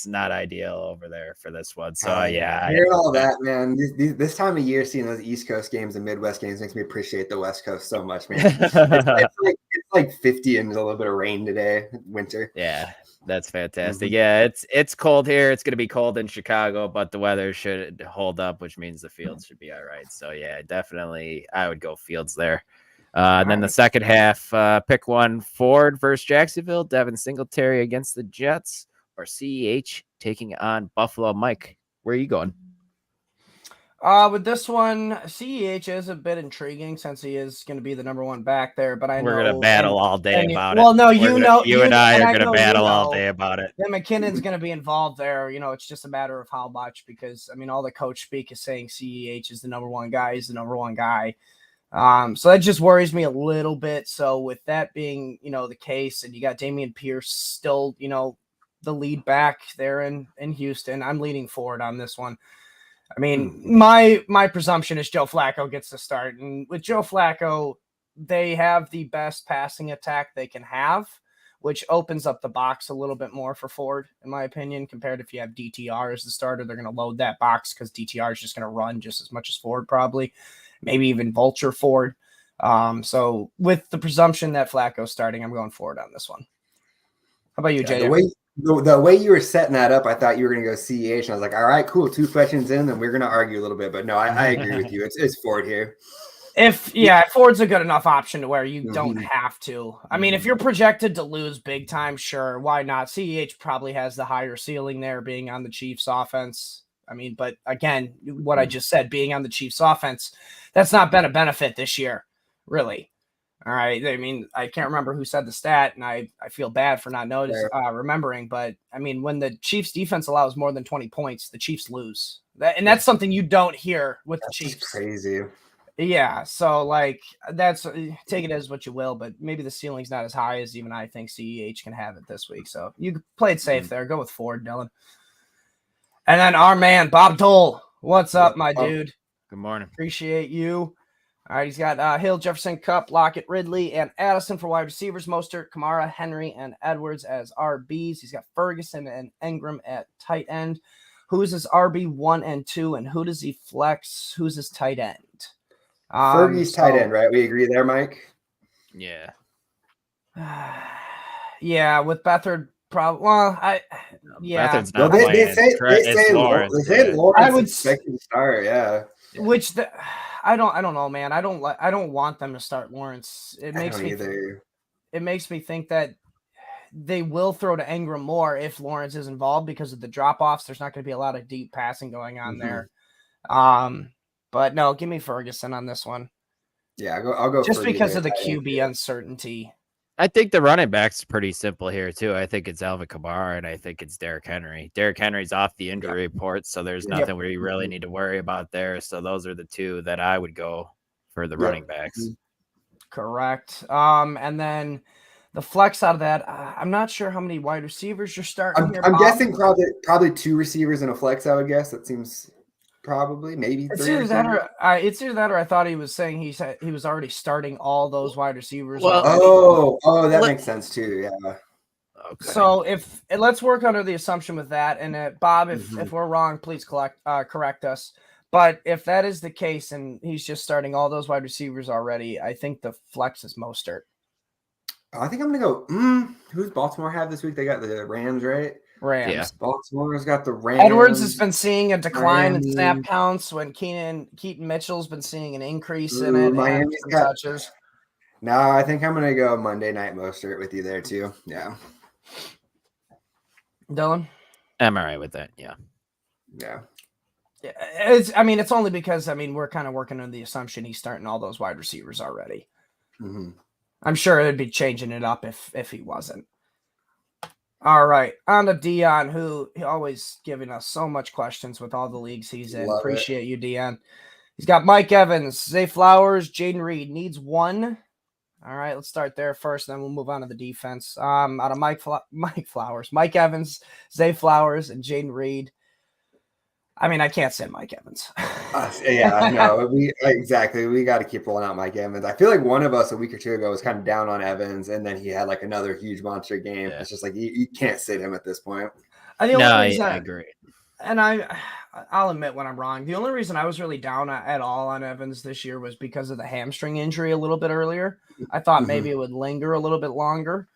S3: not ideal over there for this one. So
S5: hearing all that, man. This time of year, seeing those East Coast games and Midwest games makes me appreciate the West Coast so much, man. it's like 50 and a little bit of rain today, winter.
S3: Yeah, that's fantastic. Yeah, it's cold here. It's going to be cold in Chicago, but the weather should hold up, which means the fields should be all right. So yeah, definitely, I would go Fields there. And then the second half, pick one: Ford versus Jacksonville, Devin Singletary against the Jets, or CEH taking on Buffalo. Mike, where are you going?
S1: With this one, CEH is a bit intriguing since he is going to be the number one back there. But
S3: we're going to battle all day about it.
S1: Well, no,
S3: you and I are going to battle all day about it.
S1: Then McKinnon's going to be involved there. It's just a matter of how much, because I mean, all the coach speak is saying CEH is the number one guy. He's the number one guy. So that just worries me a little bit. So with that being, the case, and you got Dameon Pierce still, the lead back there in Houston, I'm leaning forward on this one. I mean, my presumption is Joe Flacco gets the start, and with Joe Flacco, they have the best passing attack they can have, which opens up the box a little bit more for Ford, in my opinion, compared if you have DTR as the starter. They're going to load that box because DTR is just going to run just as much as Ford probably. Maybe even vulture Ford. So with the presumption that Flacco's starting, I'm going forward on this one. How about you, Jay?
S5: The way you were setting that up, I thought you were going to go CEH, and I was like, all right, cool. 2 questions in, then we're going to argue a little bit. But no, I agree with you. It's Ford here.
S1: If Ford's a good enough option to where you don't have to. I mean, if you're projected to lose big time, sure, why not? CEH probably has the higher ceiling there, being on the Chiefs offense. I mean, but again, what I just said, being on the Chiefs offense, that's not been a benefit this year, really. All right. I mean, I can't remember who said the stat, and I feel bad for not remembering. But I mean, when the Chiefs defense allows more than 20 points, the Chiefs lose. That's something you don't hear with the Chiefs.
S5: Crazy.
S1: Yeah. So that's take it as what you will, but maybe the ceiling's not as high as even I think CEH can have it this week. So you play it safe there. Go with Ford, Dylan. And then our man, Bob Dole. What's up, my dude?
S3: Good morning.
S1: Appreciate you. All right, he's got Hill, Jefferson, Kupp, Lockett, Ridley, and Addison for wide receivers. Mostert, Kamara, Henry, and Edwards as RBs. He's got Ferguson and Ingram at tight end. Who's his RB 1 and 2, and who does he flex? Who's his tight end?
S5: Fergie's tight end, right? We agree there, Mike?
S3: Yeah.
S1: Yeah, with Beathard.
S3: Beathard's not
S5: they
S3: playing.
S5: say Lawrence
S1: I would
S5: expect him to start. Yeah,
S1: which I don't know, man. I don't want them to start Lawrence. It makes me think that they will throw to Ingram more if Lawrence is involved because of the drop offs. There's not going to be a lot of deep passing going on there. But no, give me Ferguson on this one.
S5: Yeah, I'll go
S1: just because of the QB uncertainty.
S3: I think the running back's pretty simple here, too. I think it's Alvin Kamara, and I think it's Derrick Henry. Derrick Henry's off the injury report, so there's nothing we really need to worry about there. So those are the two that I would go for the running backs.
S1: Correct. And then the flex out of that, I'm not sure how many wide receivers you're starting here.
S5: I'm guessing probably 2 receivers and a flex, I would guess. That seems probably maybe 3.
S1: It's either that or I thought he was saying he was already starting all those wide receivers.
S5: Well, that makes sense too. Yeah.
S3: Okay.
S1: So let's work under the assumption with that, and Bob, if
S5: Mhm.
S1: we're wrong, please correct us. But if that is the case, and he's just starting all those wide receivers already, I think the flex is Mostert.
S5: I think I'm gonna go. Who's Baltimore have this week? They got the Rams, right?
S1: Rams.
S3: Yeah.
S5: Baltimore's got the Rams.
S1: Edwards has been seeing a decline in snap
S5: Miami.
S1: counts when Keaton Mitchell's been seeing an increase in it and
S5: Miami's
S1: some
S5: got
S1: touches.
S5: No, I think I'm gonna go Monday Night Mostert with you there too. Yeah.
S1: Dylan?
S3: I'm all right with that. Yeah.
S5: Yeah.
S1: It's only because we're kind of working on the assumption he's starting all those wide receivers already.
S5: Mm-hmm.
S1: I'm sure it'd be changing it up if he wasn't. All right, on to Dion, who always giving us so much questions with all the leagues he's in.
S5: Love
S1: Appreciate you, Dion. He's got Mike Evans, Zay Flowers, Jaden Reed. Needs one. All right, let's start there first, then we'll move on to the defense. Out of Mike Evans, Zay Flowers, and Jaden Reed. I can't say Mike Evans.
S5: Yeah, no, exactly. We got to keep rolling out Mike Evans. I feel like one of us a week or two ago was kind of down on Evans, and then he had like another huge monster game.
S3: Yeah.
S5: It's just like you can't sit him at this point.
S3: I agree.
S1: And I'll admit when I'm wrong. The only reason I was really down at all on Evans this year was because of the hamstring injury a little bit earlier. I thought maybe it would linger a little bit longer.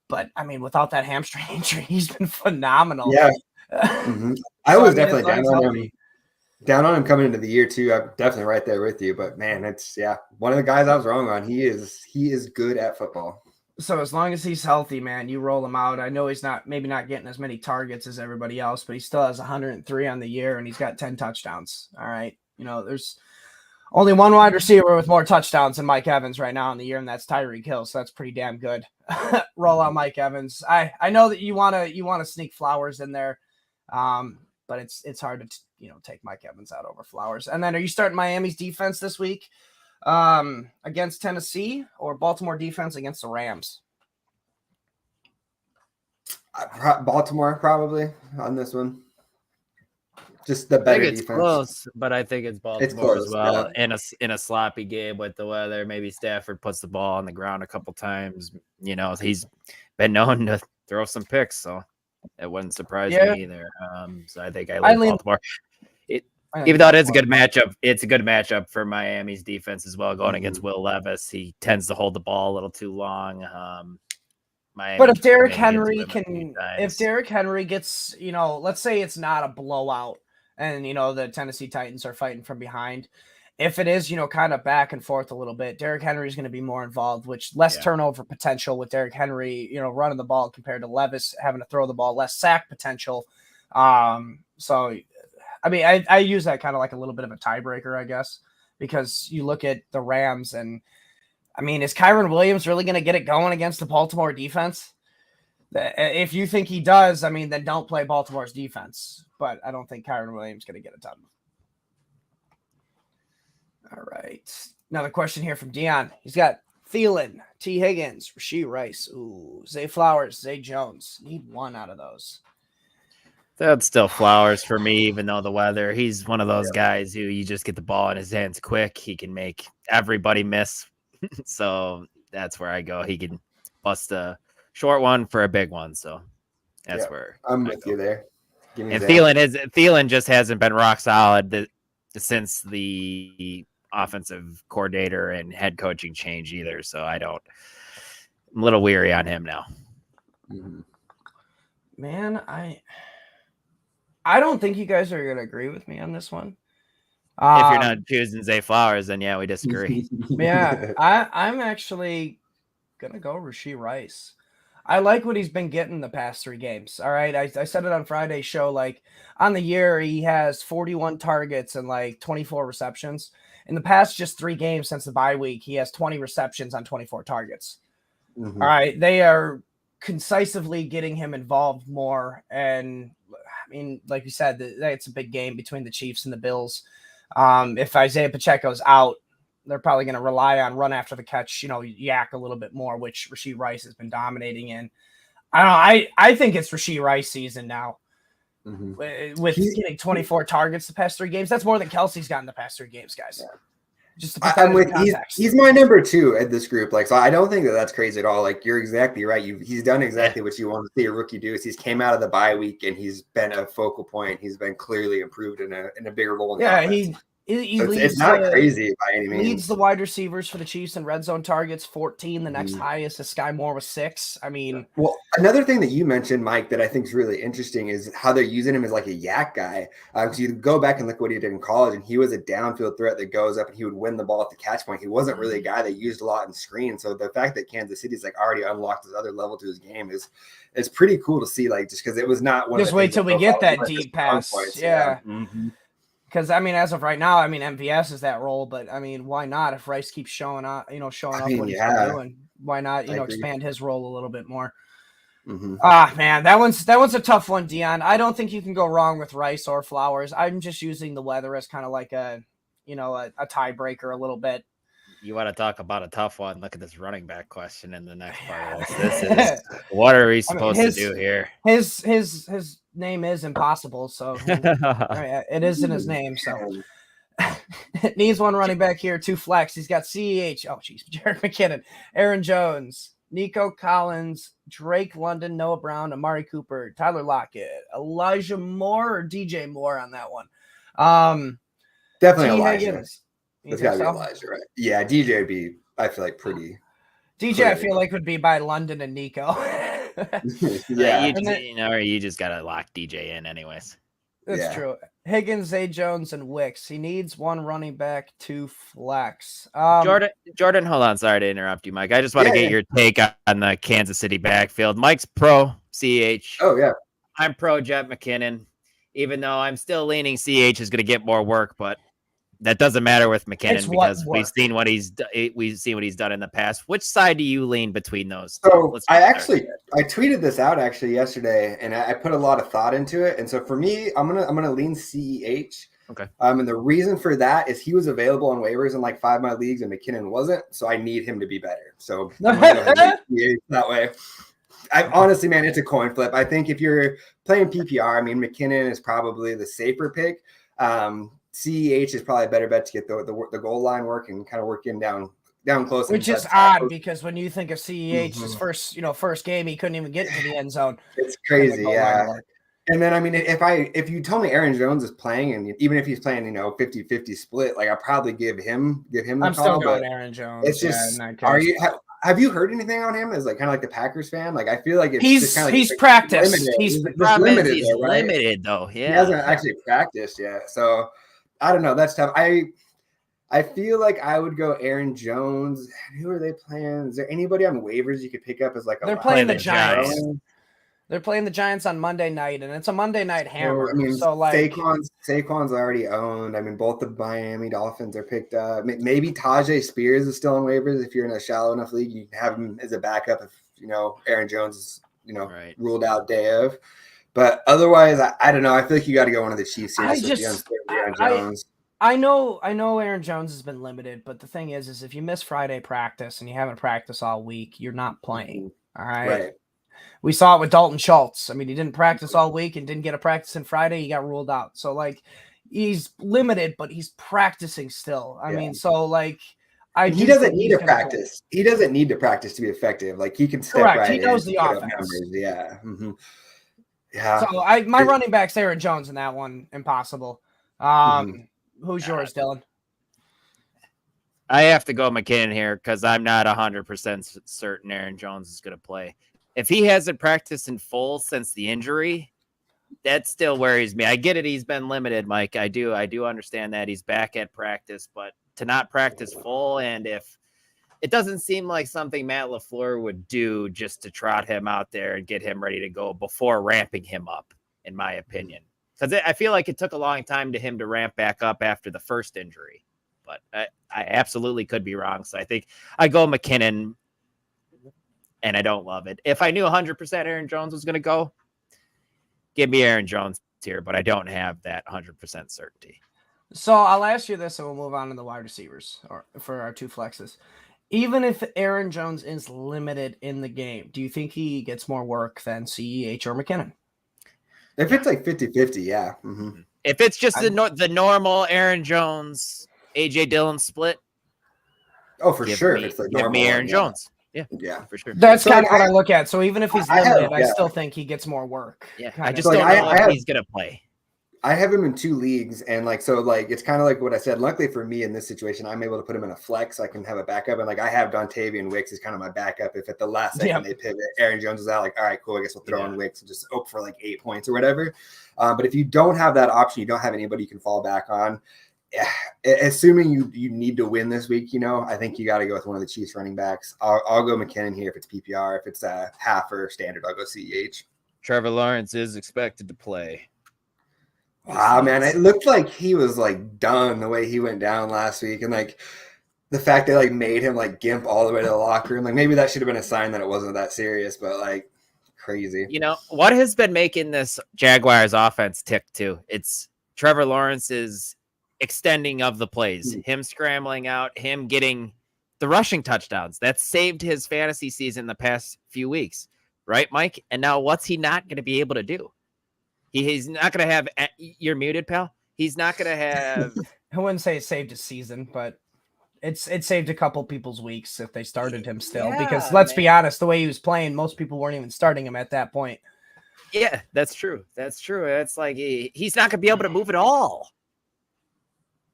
S1: But, without that hamstring injury, he's been phenomenal.
S5: Yeah. I was definitely down on him coming into the year too. I'm definitely right there with you. But man, it's one of the guys I was wrong on. He is good at football.
S1: So as long as he's healthy, man, you roll him out. I know he's maybe not getting as many targets as everybody else, but he still has 103 on the year and he's got 10 touchdowns. All right. There's only one wide receiver with more touchdowns than Mike Evans right now in the year, and that's Tyreek Hill. So that's pretty damn good. Roll out Mike Evans. I know that you want to sneak Flowers in there. But it's hard to take Mike Evans out over Flowers. And then are you starting Miami's defense this week against Tennessee or Baltimore defense against the Rams?
S5: Baltimore probably on this one. Just the better defense.
S3: Close, but I think it's Baltimore
S5: close,
S3: as well. Yeah. In a sloppy game with the weather, maybe Stafford puts the ball on the ground a couple times. He's been known to throw some picks, so it wouldn't surprise me either. So I think I lean Baltimore. Even though it's a good matchup, it's a good matchup for Miami's defense as well. Going against Will Levis, he tends to hold the ball a little too long.
S1: But if Derrick Henry gets, let's say it's not a blowout, and the Tennessee Titans are fighting from behind. If it is, kind of back and forth a little bit, Derrick Henry is going to be more involved, which less turnover potential with Derrick Henry, running the ball compared to Levis having to throw the ball, less sack potential. So, I use that kind of like a little bit of a tiebreaker, I guess, because you look at the Rams and, is Kyron Williams really going to get it going against the Baltimore defense? If you think he does, then don't play Baltimore's defense. But I don't think Kyron Williams is going to get it done. All right. Another question here from Dion. He's got Thielen, T. Higgins, Rashee Rice, Zay Flowers, Zay Jones. Need one out of those.
S3: That's still Flowers for me, even though the weather. He's one of those guys who you just get the ball in his hands quick. He can make everybody miss. So that's where I go. He can bust a short one for a big one. So that's where
S5: I'm with you there.
S3: And Thielen just hasn't been rock solid since the offensive coordinator and head coaching change either. So I'm a little weary on him now.
S1: Man, I don't think you guys are going to agree with me on this one.
S3: If you're not choosing Zay Flowers, then we disagree.
S1: I'm actually going to go Rashee Rice. I like what he's been getting the past 3 games. All right. I said it on Friday's show, like on the year, he has 41 targets and like 24 receptions. In the past just 3 games since the bye week, he has 20 receptions on 24 targets. All right. They are concisively getting him involved more. And like you said, it's a big game between the Chiefs and the Bills. If Isaiah Pacheco's out, they're probably going to rely on run after the catch, yak a little bit more, which Rashee Rice has been dominating in. I think it's Rashee Rice season now. With getting 24 targets the past 3 games. That's more than Kelsey's gotten the past 3 games, guys. Just to put that
S5: I'm
S1: in
S5: with
S1: context.
S5: he's my number 2 at this group. Like, so I don't think that's crazy at all. Like, you're exactly right. He's done exactly what you want to see a rookie do. Is he's came out of the bye week and he's been a focal point. He's been clearly improved in a bigger role. In the offense.
S1: He
S5: So
S1: leads
S5: it's not crazy by any means.
S1: Leads the wide receivers for the Chiefs in red zone targets, 14. The next highest is Sky Moore with 6. I mean,
S5: well, another thing that you mentioned, Mike, that I think is really interesting is how they're using him as like a yak guy. Because you go back and look what he did in college, and he was a downfield threat that goes up and he would win the ball at the catch point. He wasn't really a guy that used a lot in screen. So the fact that Kansas City's like already unlocked this other level to his game is pretty cool to see. Like, just because it was not one.
S1: Just wait till we get that deep pass. Yeah. Because I mean, as of right now, I mean, MVS is that role, but I mean, why not? If Rice keeps showing up what he's been doing, why not? Expand his role a little bit more. Man, that one's a tough one, Dion. I don't think you can go wrong with Rice or Flowers. I'm just using the weather as kind of like a tiebreaker a little bit.
S3: You want to talk about a tough one? Look at this running back question in the next part of this. This is what are we supposed to do here?
S1: His name is impossible, so it is in his name. So it needs one running back here, 2 flex. He's got CEH. Oh, geez, Jared McKinnon, Aaron Jones, Nico Collins, Drake London, Noah Brown, Amari Cooper, Tyler Lockett, Elijah Moore, or DJ Moore on that one.
S5: Definitely Elijah. It's got to be Elijah, right? Yeah, DJ would be, I feel like, pretty.
S1: DJ, I feel like, would be by London and Nico.
S3: You just got to lock DJ in anyways.
S1: That's true. Higgins, Zay Jones, and Wicks. He needs 1 running back, 2 flex.
S3: Jordan, hold on. Sorry to interrupt you, Mike. I just want to get your take on the Kansas City backfield. Mike's pro CH.
S5: Oh, yeah.
S3: I'm pro Jet McKinnon, even though I'm still leaning CH is going to get more work, but that doesn't matter with McKinnon because we've seen what he's done in the past. Which side do you lean between those?
S5: So I tweeted this out yesterday, and I put a lot of thought into it. And so for me, I'm gonna lean CEH.
S3: Okay.
S5: And the reason for that is he was available on waivers in like 5 of my leagues, and McKinnon wasn't. So I need him to be better. So I'm gonna go ahead and CEH that way. Honestly, man, it's a coin flip. I think if you're playing PPR, I mean, McKinnon is probably the safer pick. CEH is probably a better bet to get the goal line work and kind of working down close.
S1: Which is odd because when you think of CEH's first game, he couldn't even get into the end zone.
S5: It's crazy, yeah. And then I mean, if you told me Aaron Jones is playing, and even if he's playing 50-50 split, like I'll probably give him the
S1: I'm
S5: call.
S1: Still going Aaron Jones.
S5: It's just have you heard anything on him as like kind of like the Packers fan? Like I feel like it's
S1: he's
S5: just kind of
S1: he's practiced.
S5: Limited.
S3: He's limited though. Yeah,
S5: he hasn't actually practiced yet. So I don't know. That's tough. I feel like I would go Aaron Jones. Who are they playing? Is there anybody on waivers you could pick up as like
S1: they're playing the Giants? They're playing the Giants on Monday night, and it's a Monday night hammer. So like
S5: Saquon's already owned. I mean, both the Miami Dolphins are picked up. Maybe Tajay Spears is still on waivers. If you're in a shallow enough league, you can have him as a backup if Aaron Jones is ruled out day of. But otherwise, I don't know. I feel like you got to go one of the Chiefs here.
S1: I know Aaron Jones has been limited, but the thing is if you miss Friday practice and you haven't practiced all week, you're not playing. All right. We saw it with Dalton Schultz. I mean, he didn't practice all week and didn't get a practice on Friday. He got ruled out. So like, he's limited, but he's practicing still. I mean, so like,
S5: he doesn't need to practice. He doesn't need to practice to be effective. Like he can step right in.
S1: He knows the offense.
S5: Yeah. Yeah.
S1: So my running back's Aaron Jones in that one. Impossible. Who's yours, Dylan?
S3: I have to go McKinnon here because I'm not 100% certain Aaron Jones is going to play. If he hasn't practiced in full since the injury, that still worries me. I get it. He's been limited, Mike. I do understand that he's back at practice, but to not practice full, and if it doesn't seem like something Matt LaFleur would do just to trot him out there and get him ready to go before ramping him up, in my opinion. Because I feel like it took a long time to him to ramp back up after the first injury. But I absolutely could be wrong. So I think I go McKinnon, and I don't love it. If I knew 100% Aaron Jones was going to go, give me Aaron Jones here, but I don't have that 100% certainty.
S1: So I'll ask you this, and we'll move on to the wide receivers for our 2 flexes. Even if Aaron Jones is limited in the game, do you think he gets more work than CEH or McKinnon?
S5: If it's like 50-50, yeah.
S3: If it's just the normal Aaron Jones, AJ Dillon split,
S5: Oh, for
S3: give
S5: sure.
S3: me,
S5: If it's the
S3: give me
S5: normal
S3: Aaron
S5: one,
S3: Jones. Yeah,
S5: yeah.
S3: for sure.
S1: That's
S5: So,
S1: kind
S5: like,
S1: of what I look at. So even if he's
S5: I have-
S1: limited, I
S5: yeah.
S1: still think he gets more work.
S3: Yeah,
S1: kind
S3: I
S1: of.
S3: just
S5: So, like,
S3: don't know
S5: I
S3: if
S5: have-
S3: he's gonna play.
S5: I have him in 2 leagues, and like so, like it's kind of like what I said. Luckily for me in this situation, I'm able to put him in a flex. I can have a backup, and like I have Dontavian Wicks is kind of my backup. If at the last second they pivot, Aaron Jones is out, like all right, cool. I guess we'll throw in Wicks and just hope for like 8 points or whatever. But if you don't have that option, you don't have anybody you can fall back on. Assuming you need to win this week, I think you got to go with one of the Chiefs running backs. I'll go McKinnon here if it's PPR. If it's half or standard, I'll go CEH.
S3: Trevor Lawrence is expected to play.
S5: Wow, man, it looked like he was like done the way he went down last week, and like the fact they like made him like gimp all the way to the locker room, like maybe that should have been a sign that it wasn't that serious, but like crazy.
S3: What has been making this Jaguars offense tick too? It's Trevor Lawrence's extending of the plays, him scrambling out, him getting the rushing touchdowns. That saved his fantasy season the past few weeks, right, Mike? And now what's he not going to be able to do? He's not going to have. You're muted, pal. He's not going to have.
S1: I wouldn't say it saved his season, but it saved a couple people's weeks if they started him still. Because let's be honest, the way he was playing, most people weren't even starting him at that point.
S3: Yeah, that's true. That's true. It's like he's not going to be able to move at all.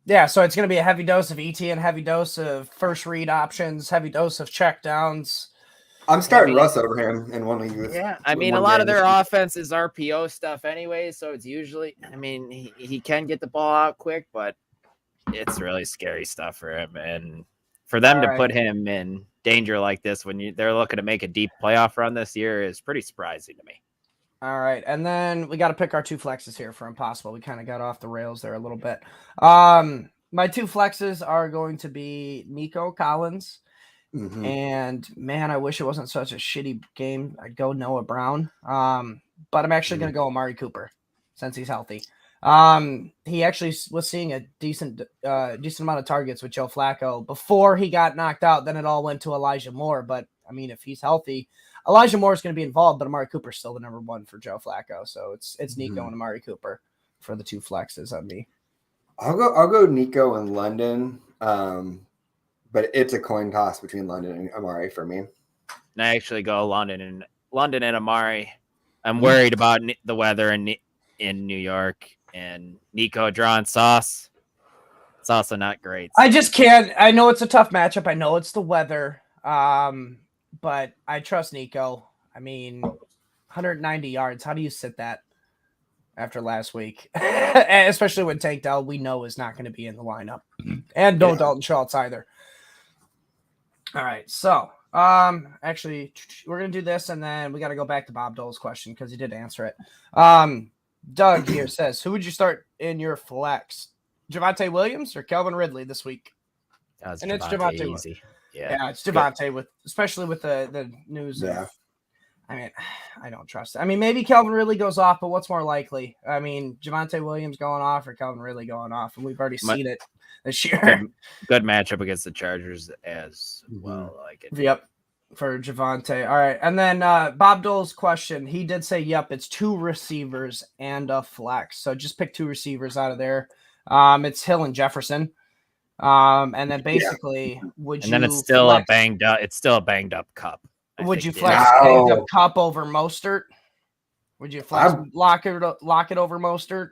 S1: Yeah, so it's going to be a heavy dose of ETN, heavy dose of first read options, heavy dose of check downs.
S5: I'm starting Russ over him in one league.
S3: Yeah, I mean, a lot of their offense is RPO stuff anyway, so it's usually, I mean, he can get the ball out quick, but it's really scary stuff for him. And for them to put him in danger like this when they're looking to make a deep playoff run this year is pretty surprising to me.
S1: All right, and then we got to pick our 2 flexes here for Impossible. We kind of got off the rails there a little bit. My 2 flexes are going to be Nico Collins.
S5: Mm-hmm.
S1: And man, I wish it wasn't such a shitty game. I'd go Noah Brown. But I'm actually going to go Amari Cooper since he's healthy. He actually was seeing a decent amount of targets with Joe Flacco before he got knocked out. Then it all went to Elijah Moore. But I mean, if he's healthy, Elijah Moore is going to be involved, but Amari Cooper's still the number 1 for Joe Flacco. So it's Nico and Amari Cooper for the 2 flexes on me.
S5: I'll go Nico in London. But it's a coin toss between London and Amari for me.
S3: And I actually go London and Amari. I'm worried about the weather in New York, and Nico drawing sauce. It's also not great.
S1: I just can't. I know it's a tough matchup. I know it's the weather. But I trust Nico. I mean, 190 yards. How do you sit that after last week? Especially when Tank Dell, we know, is not going to be in the lineup. And Dalton Schultz either. All right, so actually, we're gonna do this, and then we got to go back to Bob Dole's question because he did answer it. Doug here says, "Who would you start in your flex? Javonte Williams or Calvin Ridley this week?"
S3: And it's Javonte easy.
S1: Yeah, it's Javonte especially with the news.
S5: Yeah.
S1: I mean, I don't trust it. I mean, maybe Calvin Ridley goes off, but what's more likely? I mean, Javonte Williams going off or Calvin Ridley going off, and we've already seen it this year.
S3: Good matchup against the Chargers as well. Like it.
S1: Yep, for Javonte. All right, and then Bob Dole's question. He did say, "Yep, it's 2 receivers and a flex." So just pick 2 receivers out of there. It's Hill and Jefferson. And then basically, would you?
S3: And then it's still a banged up. It's still a banged up Cup.
S1: Would you flex banged up Cup over Mostert? Would you flex lock it over Mostert?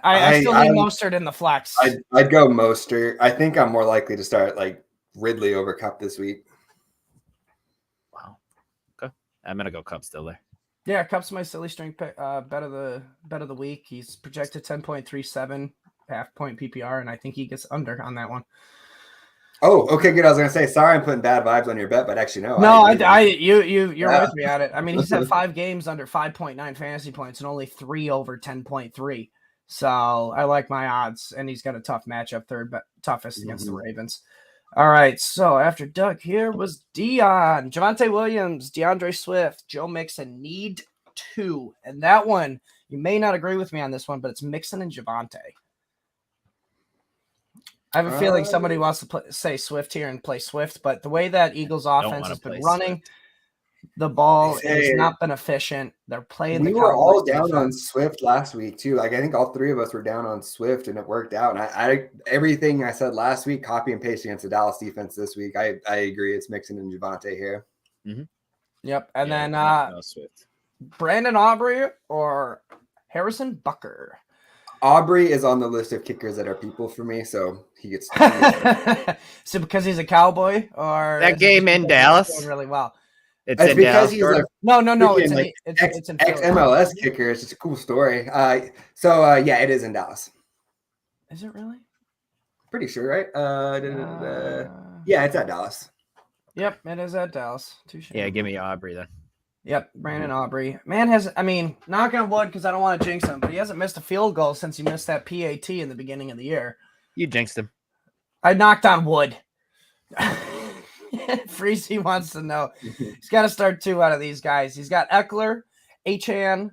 S1: I still need Mostert in the flex.
S5: I'd go Mostert. I think I'm more likely to start like Ridley over Cup this week.
S3: Wow. Okay. I'm gonna go Cup still there.
S1: Yeah, Cup's my silly string pick, bet of the week. He's projected 10.37 half point PPR, and I think he gets under on that one.
S5: Oh, okay, good. I was gonna say, sorry, I'm putting bad vibes on your bet, but actually no.
S1: You're with me at it. I mean, he's had 5 games under 5.9 fantasy points and only 3 over 10.3. So I like my odds, and he's got a tough matchup, toughest against the Ravens. All right, so after Doug here was Dion, Javonte Williams, DeAndre Swift, Joe Mixon, need 2. And that one, you may not agree with me on this one, but it's Mixon and Javonte. I have a feeling somebody wants to say Swift here and play Swift, but the way that Eagles offense has been running, the ball.
S5: Say,
S1: It has not been efficient. They're playing
S5: we
S1: the
S5: were all
S1: Cowboys
S5: down on
S1: defense.
S5: Swift last week too. Like I think all three of us were down on Swift, and it worked out. And I everything I said last week, copy and paste against the Dallas defense this week. I agree. It's Mixon and Javonte here.
S1: Yep. And then
S3: no Swift.
S1: Brandon Aubrey or Harrison Bucker.
S5: Aubrey is on the list of kickers that are people for me, so he gets.
S1: So because he's a Cowboy, or
S3: That game in Dallas?
S1: doing really well.
S3: It's
S5: It's
S3: in
S5: because
S3: Dallas,
S5: he's
S3: Jordan?
S5: a
S1: No. It's
S5: freaking,
S1: it's in
S5: ex
S1: Philly.
S5: MLS kicker. It's just a cool story. Yeah, it is in Dallas.
S1: Is it really?
S5: Pretty sure, right? Yeah, it's at Dallas.
S1: Yep, it is at Dallas. Touche.
S3: Yeah, give me Aubrey then.
S1: Yep, Brandon Aubrey. Man has, I mean, knock on wood because I don't want to jinx him, but he hasn't missed a field goal since he missed that PAT in the beginning of the year.
S3: You jinxed him.
S1: I knocked on wood. Freezy wants to know. He's got to start 2 out of these guys. He's got Eckler, Achane,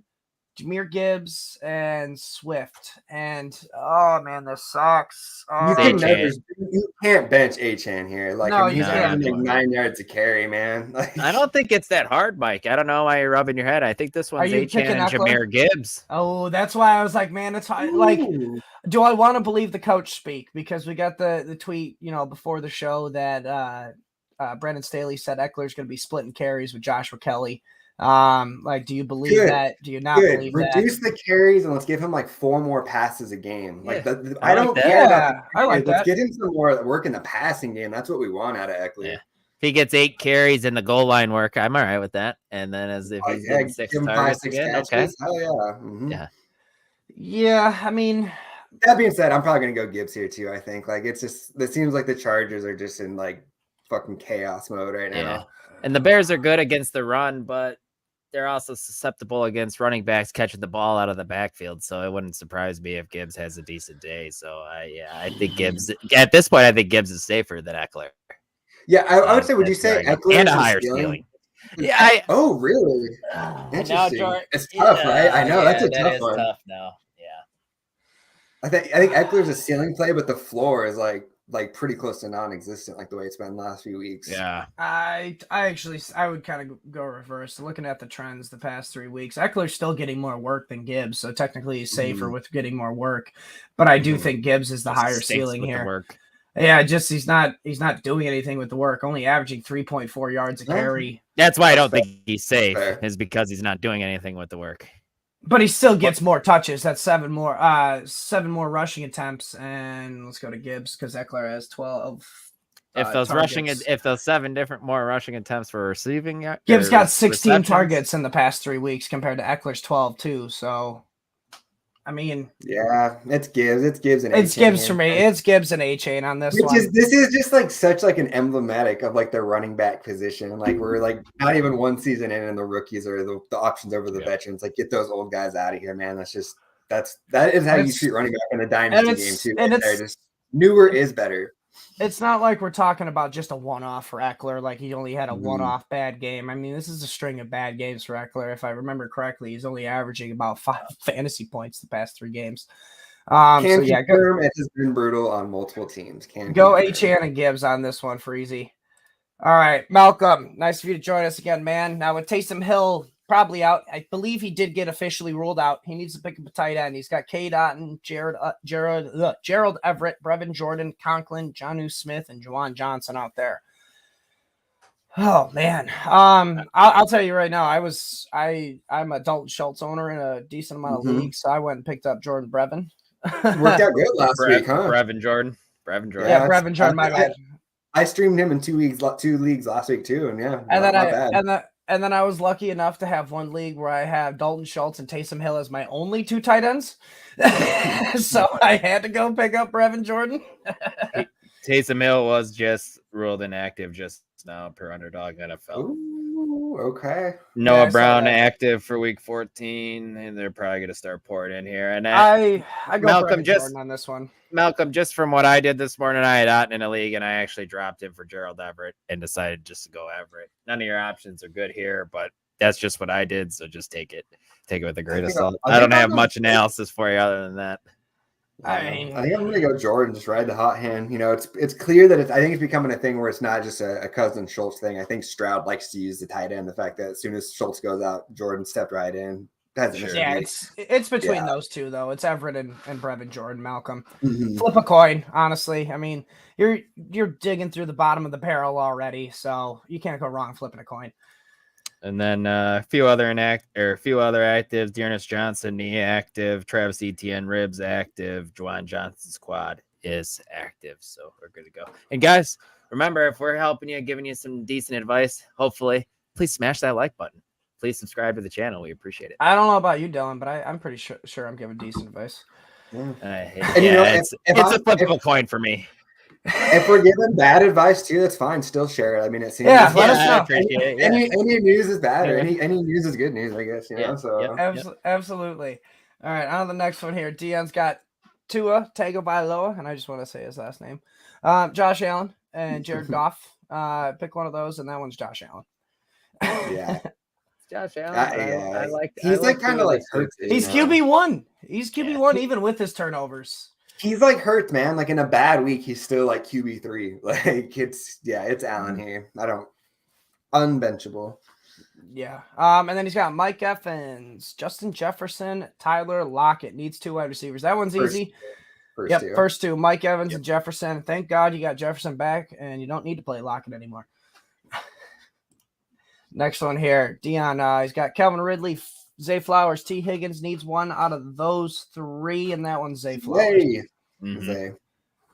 S1: Jahmyr Gibbs, and Swift. And oh man, this sucks.
S5: You can't bench Achane here. Like,
S1: No,
S5: he's
S1: you
S5: having
S1: can't.
S5: like 9 yards to carry, man. Like,
S3: I don't think it's that hard, Mike. I don't know why you're rubbing your head. I think this one's
S1: you
S3: Achane
S1: picking
S3: and
S1: Eckler?
S3: Jahmyr Gibbs.
S1: Oh, that's why I was like, man, it's hard. Like, do I want to believe the coach speak? Because we got the tweet, before the show that Brandon Staley said Eckler's going to be splitting carries with Joshua Kelly. Like, do you believe that? Do you not believe that?
S5: Reduce the carries and let's give him like 4 more passes a game. Like,
S3: I
S5: I don't
S3: like
S5: care
S1: that.
S5: about
S1: I like
S5: let's
S1: that.
S5: get him some more work in the passing game. That's what we want out of Eckler.
S3: Yeah. If he gets 8 carries in the goal line work, I'm all right with that. And then as if he's getting 6
S5: give him 5,
S3: targets
S5: 6
S3: again,
S5: catches.
S3: okay.
S5: Hell yeah. Mhm.
S3: Yeah.
S1: Yeah, I mean,
S5: That being said, I'm probably gonna go Gibbs here too. I think like it seems like the Chargers are just in like fucking chaos mode right now.
S3: Yeah. And the Bears are good against the run, but they're also susceptible against running backs catching the ball out of the backfield. So it wouldn't surprise me if Gibbs has a decent day. So I think Gibbs at this point, I think Gibbs is safer than Eckler.
S5: Yeah, I would say. Would you say Eckler
S3: and
S5: is
S3: a higher
S5: ceiling?
S3: Yeah.
S5: Oh, really? Interesting. It's tough, right? I know that's a tough one.
S3: Tough now. Yeah.
S5: I think Eckler's a ceiling play, but the floor is like pretty close to non-existent, like the way it's been the last few weeks.
S3: Yeah.
S1: I would kind of go reverse. Looking at the trends the past 3 weeks, Eckler's still getting more work than Gibbs, so technically he's safer with getting more work. But I do think Gibbs is the higher ceiling here. Yeah, just he's not doing anything with the work, only averaging 3.4 yards a carry.
S3: That's why I don't think he's safe, is because he's not doing anything with the work.
S1: But he still gets more touches. That's 7 more rushing attempts. And let's go to Gibbs because Eckler has 12.
S3: If those 7 different more rushing attempts for receiving,
S1: Gibbs got 16 targets in the past 3 weeks compared to Eckler's 12 too. So, I mean,
S5: yeah, it's Gibbs. It's Gibbs and
S1: it's Gibbs for me. It's Gibbs and A-Chain on this one.
S5: This is just like such like an emblematic of like the running back position. Like we're like not even one season in, and the rookies are the options over the veterans. Like get those old guys out of here, man. That is how you treat running back in a dynasty game too. And it's just newer is better.
S1: It's not like we're talking about just a one-off for Eckler, like he only had a one-off bad game. I mean, this is a string of bad games for Eckler. If I remember correctly, he's only averaging about 5 fantasy points the past 3 games.
S5: Confirm it has been brutal on multiple teams.
S1: Go Achane and Gibbs on this one for easy. All right, Malcolm, nice of you to join us again, man. Now with Taysom Hill probably out, I believe he did get officially ruled out. He needs to pick up a tight end. He's got Cade Otton, Gerald Everett, Brevin Jordan, Conklin, Jonnu Smith, and Juwan Johnson out there. Oh man, I'll tell you right now. I'm a Dalton Schultz owner in a decent amount of leagues, so I went and picked up Jordan Brevin.
S5: Worked out good last week, huh?
S3: Brevin Jordan.
S1: Yeah, Brevin Jordan. My bad.
S5: I streamed him in 2 leagues last week too, and yeah,
S1: and then I was lucky enough to have one league where I have Dalton Schultz and Taysom Hill as my only 2 tight ends. So I had to go pick up Brevin Jordan.
S3: Taysom Hill was just ruled inactive just now per Underdog NFL.
S5: Ooh, okay.
S3: Noah Brown active for week 14, and they're probably going to start pouring in here. And I go Malcolm
S1: Jordan on this one.
S3: Malcolm, just from what I did this morning, I had Otton in a league, and I actually dropped him for Gerald Everett and decided just to go Everett. None of your options are good here, but that's just what I did. So just take it with a grain of salt. I don't have much analysis for you other than that.
S5: I think I'm going to go Jordan, just ride the hot hand. You know, it's clear that I think it's becoming a thing where it's not just a Cousin Schultz thing. I think Stroud likes to use the tight end. The fact that as soon as Schultz goes out, Jordan stepped right in.
S1: Yeah, it's between those two though. It's Everett and Brevin Jordan, Malcolm.
S5: Mm-hmm.
S1: Flip a coin, honestly. I mean, you're digging through the bottom of the barrel already, so you can't go wrong flipping a coin.
S3: And then a few other actives. Dearness Johnson, knee active. Travis Etienne, ribs active. Juwan Johnson's quad is active. So we're good to go. And guys, remember, if we're helping you, giving you some decent advice, hopefully, please smash that like button. Please subscribe to the channel. We appreciate it.
S1: I don't know about you, Dylan, but I'm pretty sure I'm giving decent advice.
S3: It's a flip of a coin for me.
S5: If we're giving bad advice too, that's fine. Still share it. I mean, it seems
S1: let us know.
S3: I appreciate it. Yeah.
S5: Any news is bad, or any news is good news, I guess. You know, so
S1: Absolutely. All right, on to the next one here. Dion's got Tua Tagovailoa, and I just want to say his last name. Josh Allen and Jared Goff. Pick one of those, and that one's Josh Allen.
S5: Yeah.
S3: Josh Allen.
S5: I
S3: like.
S5: He's kind of like hurt.
S1: He's QB1. He's QB1 even with his turnovers.
S5: He's like hurt, man. Like in a bad week, he's still like QB3. Like it's Allen here. Unbenchable.
S1: Yeah. And then he's got Mike Evans, Justin Jefferson, Tyler Lockett. Needs 2 wide receivers. That one's easy. First two. Mike Evans and Jefferson. Thank God you got Jefferson back, and you don't need to play Lockett anymore. Next one here, Dion. He's got Calvin Ridley, Zay Flowers, T. Higgins. Needs 1 out of those 3, and that one's Zay Flowers.
S5: Zay.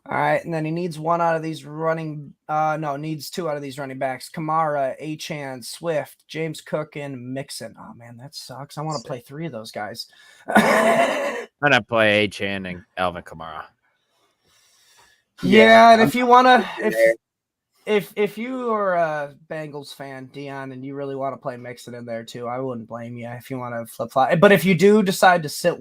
S1: All right, and then he needs 1 out of these needs 2 out of these running backs. Kamara, Achane, Swift, James Cook, and Mixon. Oh man, that sucks. I want to play 3 of those guys.
S3: I'm gonna play Achane and Alvin Kamara.
S1: Yeah, and if you wanna, if you are a Bengals fan, Dion, and you really want to play Mixon in there too, I wouldn't blame you if you want to flip flop. But if you do decide to sit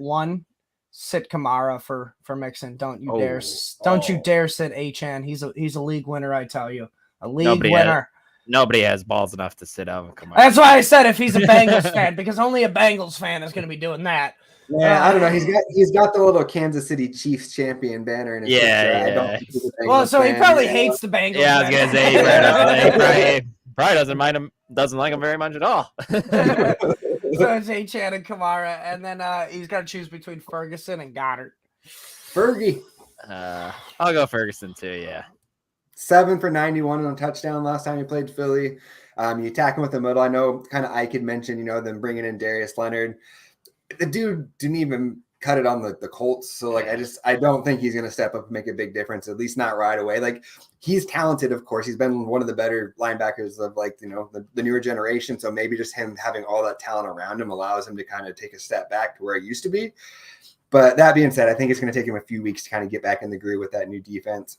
S1: Kamara for Mixon. Don't you dare sit Achane. He's a league winner, I tell you. A league winner.
S3: Nobody has balls enough to sit Alvin Kamara.
S1: That's why I said if he's a Bengals fan, because only a Bengals fan is going to be doing that.
S5: Yeah, I don't know. He's got the little Kansas City Chiefs champion banner in his picture.
S1: So he probably hates the Bengals.
S3: Yeah, I was gonna say he probably doesn't mind him, doesn't like him very much at all.
S1: So it's Achane and Kamara, and then he's got to choose between Ferguson and Goddard.
S5: Fergie.
S3: I'll go Ferguson too. Yeah.
S5: 7 for 91 on a touchdown last time he played Philly. You attack him with the middle. I know, kind of Ike had mentioned, them bringing in Darius Leonard. The dude didn't even cut it on the Colts. So I don't think he's going to step up and make a big difference, at least not right away. Like, he's talented, of course. He's been one of the better linebackers of the newer generation. So maybe just him having all that talent around him allows him to kind of take a step back to where he used to be. But that being said, I think it's going to take him a few weeks to kind of get back in the groove with that new defense.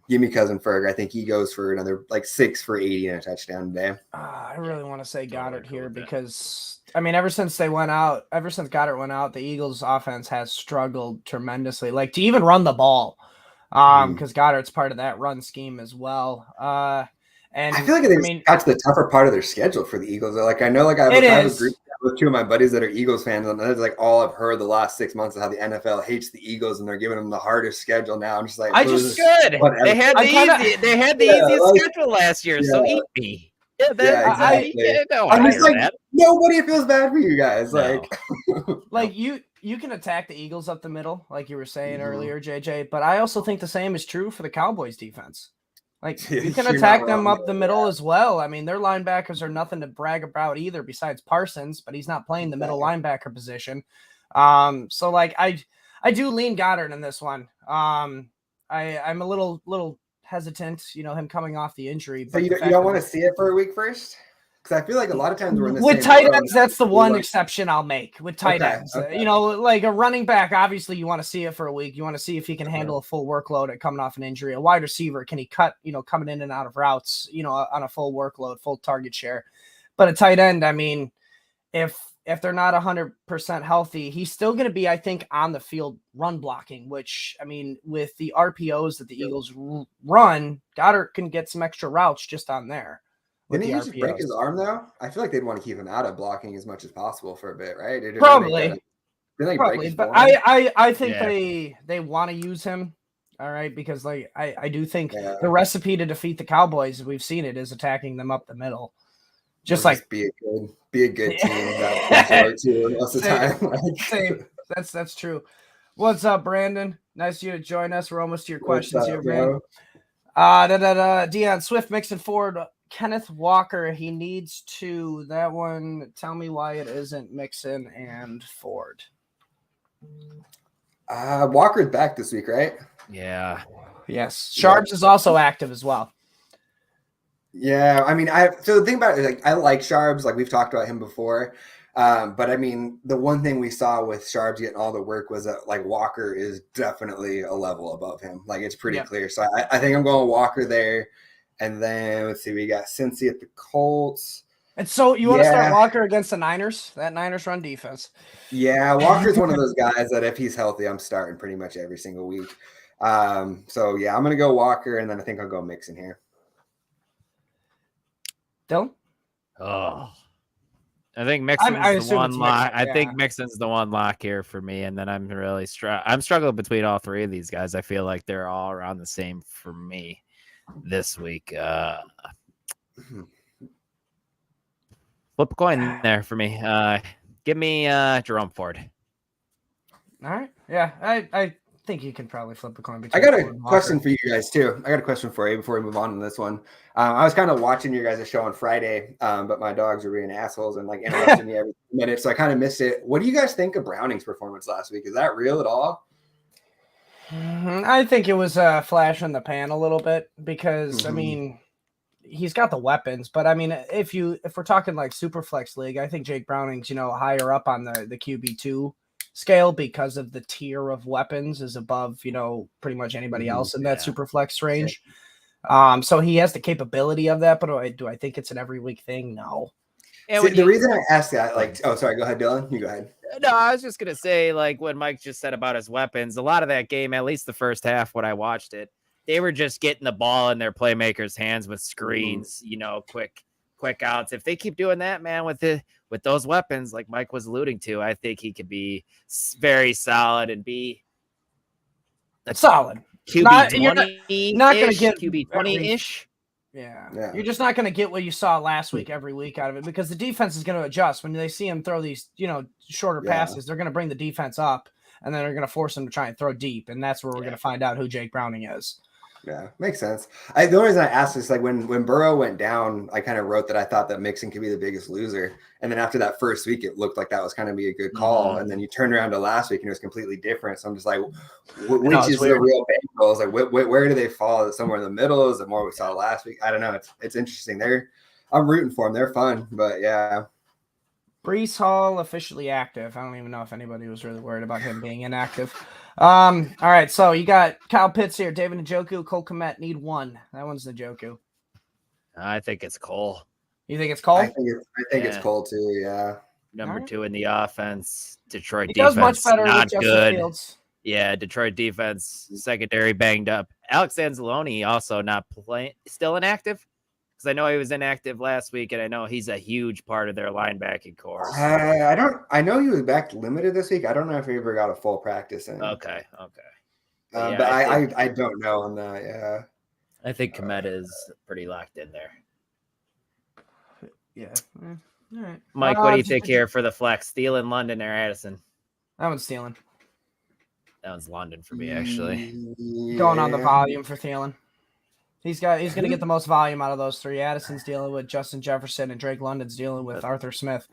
S5: Give me Cousin Ferg. I think he goes for another 6 for 80 and a touchdown today.
S1: I really want to say Goddard here because, ever since Goddard went out, the Eagles' offense has struggled tremendously. Like, to even run the ball, because Goddard's part of that run scheme as well. And
S5: I feel like they got to the tougher part of their schedule for the Eagles. I know, I have a group with 2 of my buddies that are Eagles fans, and that's all I've heard the last 6 months of how the NFL hates the Eagles and they're giving them the hardest schedule now. I'm just like,
S3: good.
S5: Whatever.
S3: They had the easiest schedule last year, so eat me. Yeah,
S5: exactly. I'm just nobody feels bad for you guys.
S3: No.
S1: You can attack the Eagles up the middle, like you were saying earlier, JJ. But I also think the same is true for the Cowboys defense. You can attack them up the middle as well. Their linebackers are nothing to brag about either, besides Parsons, but he's not playing the middle linebacker position. So I do lean Goddard in this one. I'm a little hesitant, him coming off the injury. But
S5: so you don't want to see it for a week first? Because I feel like a lot of times we're in
S1: with tight ends. That's the one exception I'll make with tight ends.
S5: Okay.
S1: Like a running back, obviously you want to see it for a week. You want to see if he can handle a full workload at coming off an injury. A wide receiver, can he cut, coming in and out of routes, on a full workload, full target share. But a tight end, if they're not 100% healthy, he's still going to be, I think, on the field run blocking, which, with the RPOs that the Eagles run, Goddard can get some extra routes just on there.
S5: Didn't he just break his arm, though? I feel like they'd want to keep him out of blocking as much as possible for a bit, right?
S1: Probably.
S5: Didn't break
S1: Probably,
S5: his
S1: but
S5: forearm?
S1: I think
S3: Yeah.
S1: they want to use him. All right, because like I do think
S5: Yeah.
S1: the recipe to defeat the Cowboys, we've seen it, is attacking them up the middle. Just
S5: Or
S1: like
S5: be a good team. That's for sure too. Most of the
S1: Same.
S5: time. Like,
S1: same. That's true. What's up, Brandon? Nice of you to join us. We're almost to your
S5: what's
S1: questions
S5: up,
S1: here, man.
S5: bro?
S1: Dion Swift, Mixon, Ford, Kenneth Walker. He needs to. That one. Tell me why it isn't Mixon and Ford.
S5: Walker's back this week, right?
S3: Yeah.
S1: Yes. Sharps is also active as well.
S5: Yeah, I mean, so the thing about it is, like, I like Sharps, like we've talked about him before. But I mean, the one thing we saw with Sharps getting all the work was that like Walker is definitely a level above him. Like it's pretty clear. So I think I'm going Walker there. And then let's see, we got Cincy at the Colts.
S1: And so you want to start Walker against the Niners? That Niners run defense.
S5: Yeah, Walker's one of those guys that if he's healthy, I'm starting pretty much every single week. So yeah, I'm gonna go Walker, and then I think I'll go Mixon here.
S1: Dylan?
S3: Oh, I think Mixon's the one lock. I think Mixon's the one lock here for me, and then I'm really I'm struggling between all three of these guys. I feel like they're all around the same for me this week. Flip a coin there for me. Give me Jerome Ford.
S1: All right. Yeah, I think you can probably flip a coin.
S5: I got a question for you guys too. I got a question for you before we move on to this one. I was kind of watching your guys' show on Friday, but my dogs were being assholes and like interrupting me every minute, so I kind of missed it. What do you guys think of Browning's performance last week? Is that real at all?
S1: I think it was a flash in the pan a little bit because I mean, he's got the weapons, but I mean, if we're talking like Superflex League, I think Jake Browning's higher up on the QB2 scale because of the tier of weapons is above pretty much anybody else in that Superflex range. So he has the capability of that, but do I think it's an every week thing? No.
S5: See, the reason I asked that, like, oh, sorry, go ahead, Dylan. You go ahead.
S3: No, I was just gonna say, like what Mike just said about his weapons. A lot of that game, at least the first half, when I watched it, they were just getting the ball in their playmakers' hands with screens, quick outs. If they keep doing that, man, with those weapons, like Mike was alluding to, I think he could be very solid and be
S1: solid.
S3: QB 20,
S1: not going to get
S3: QB 20-ish.
S1: Yeah. You're just not going to get what you saw last week every week out of it because the defense is going to adjust when they see him throw these, shorter passes. They're going to bring the defense up, and then they're going to force him to try and throw deep, and that's where we're going to find out who Jake Browning is.
S5: Yeah, makes sense. The only reason I asked is like when Burrow went down, I kind of wrote that I thought that Mixon could be the biggest loser. And then after that first week, it looked like that was kind of be a good call. And then you turned around to last week and it was completely different. So I'm just like, which is the real Bengals? Like, where do they fall? Is it somewhere in the middle? Is it more we saw last week? I don't know. It's interesting. I'm rooting for them. They're fun, but yeah.
S1: Breece Hall officially active. I don't even know if anybody was really worried about him being inactive. All right, so you got Kyle Pitts here, David Njoku, Cole Kmet, need one. That one's Njoku.
S3: I think it's Cole.
S1: You think it's Cole?
S5: I think it's Cole too, yeah.
S3: Number 2 in the offense. Detroit
S1: defense
S3: does
S1: much better
S3: not
S1: with
S3: good.
S1: Fields.
S3: Yeah, Detroit defense, secondary banged up. Alex Anzalone also not playing, still inactive? Because I know he was inactive last week, and I know he's a huge part of their linebacking core.
S5: I know he was back limited this week. I don't know if he ever got a full practice in.
S3: Okay.
S5: But I don't know on that. Yeah,
S3: I think Kmet is pretty locked in there.
S1: Yeah. All right,
S3: Mike. What do you think here for the flex? Thielen, London, or Addison?
S1: That one's Thielen.
S3: That one's London for me, actually.
S1: Going on the volume for Thielen. He's going to get the most volume out of those three. Addison's dealing with Justin Jefferson, and Drake London's dealing with Arthur Smith.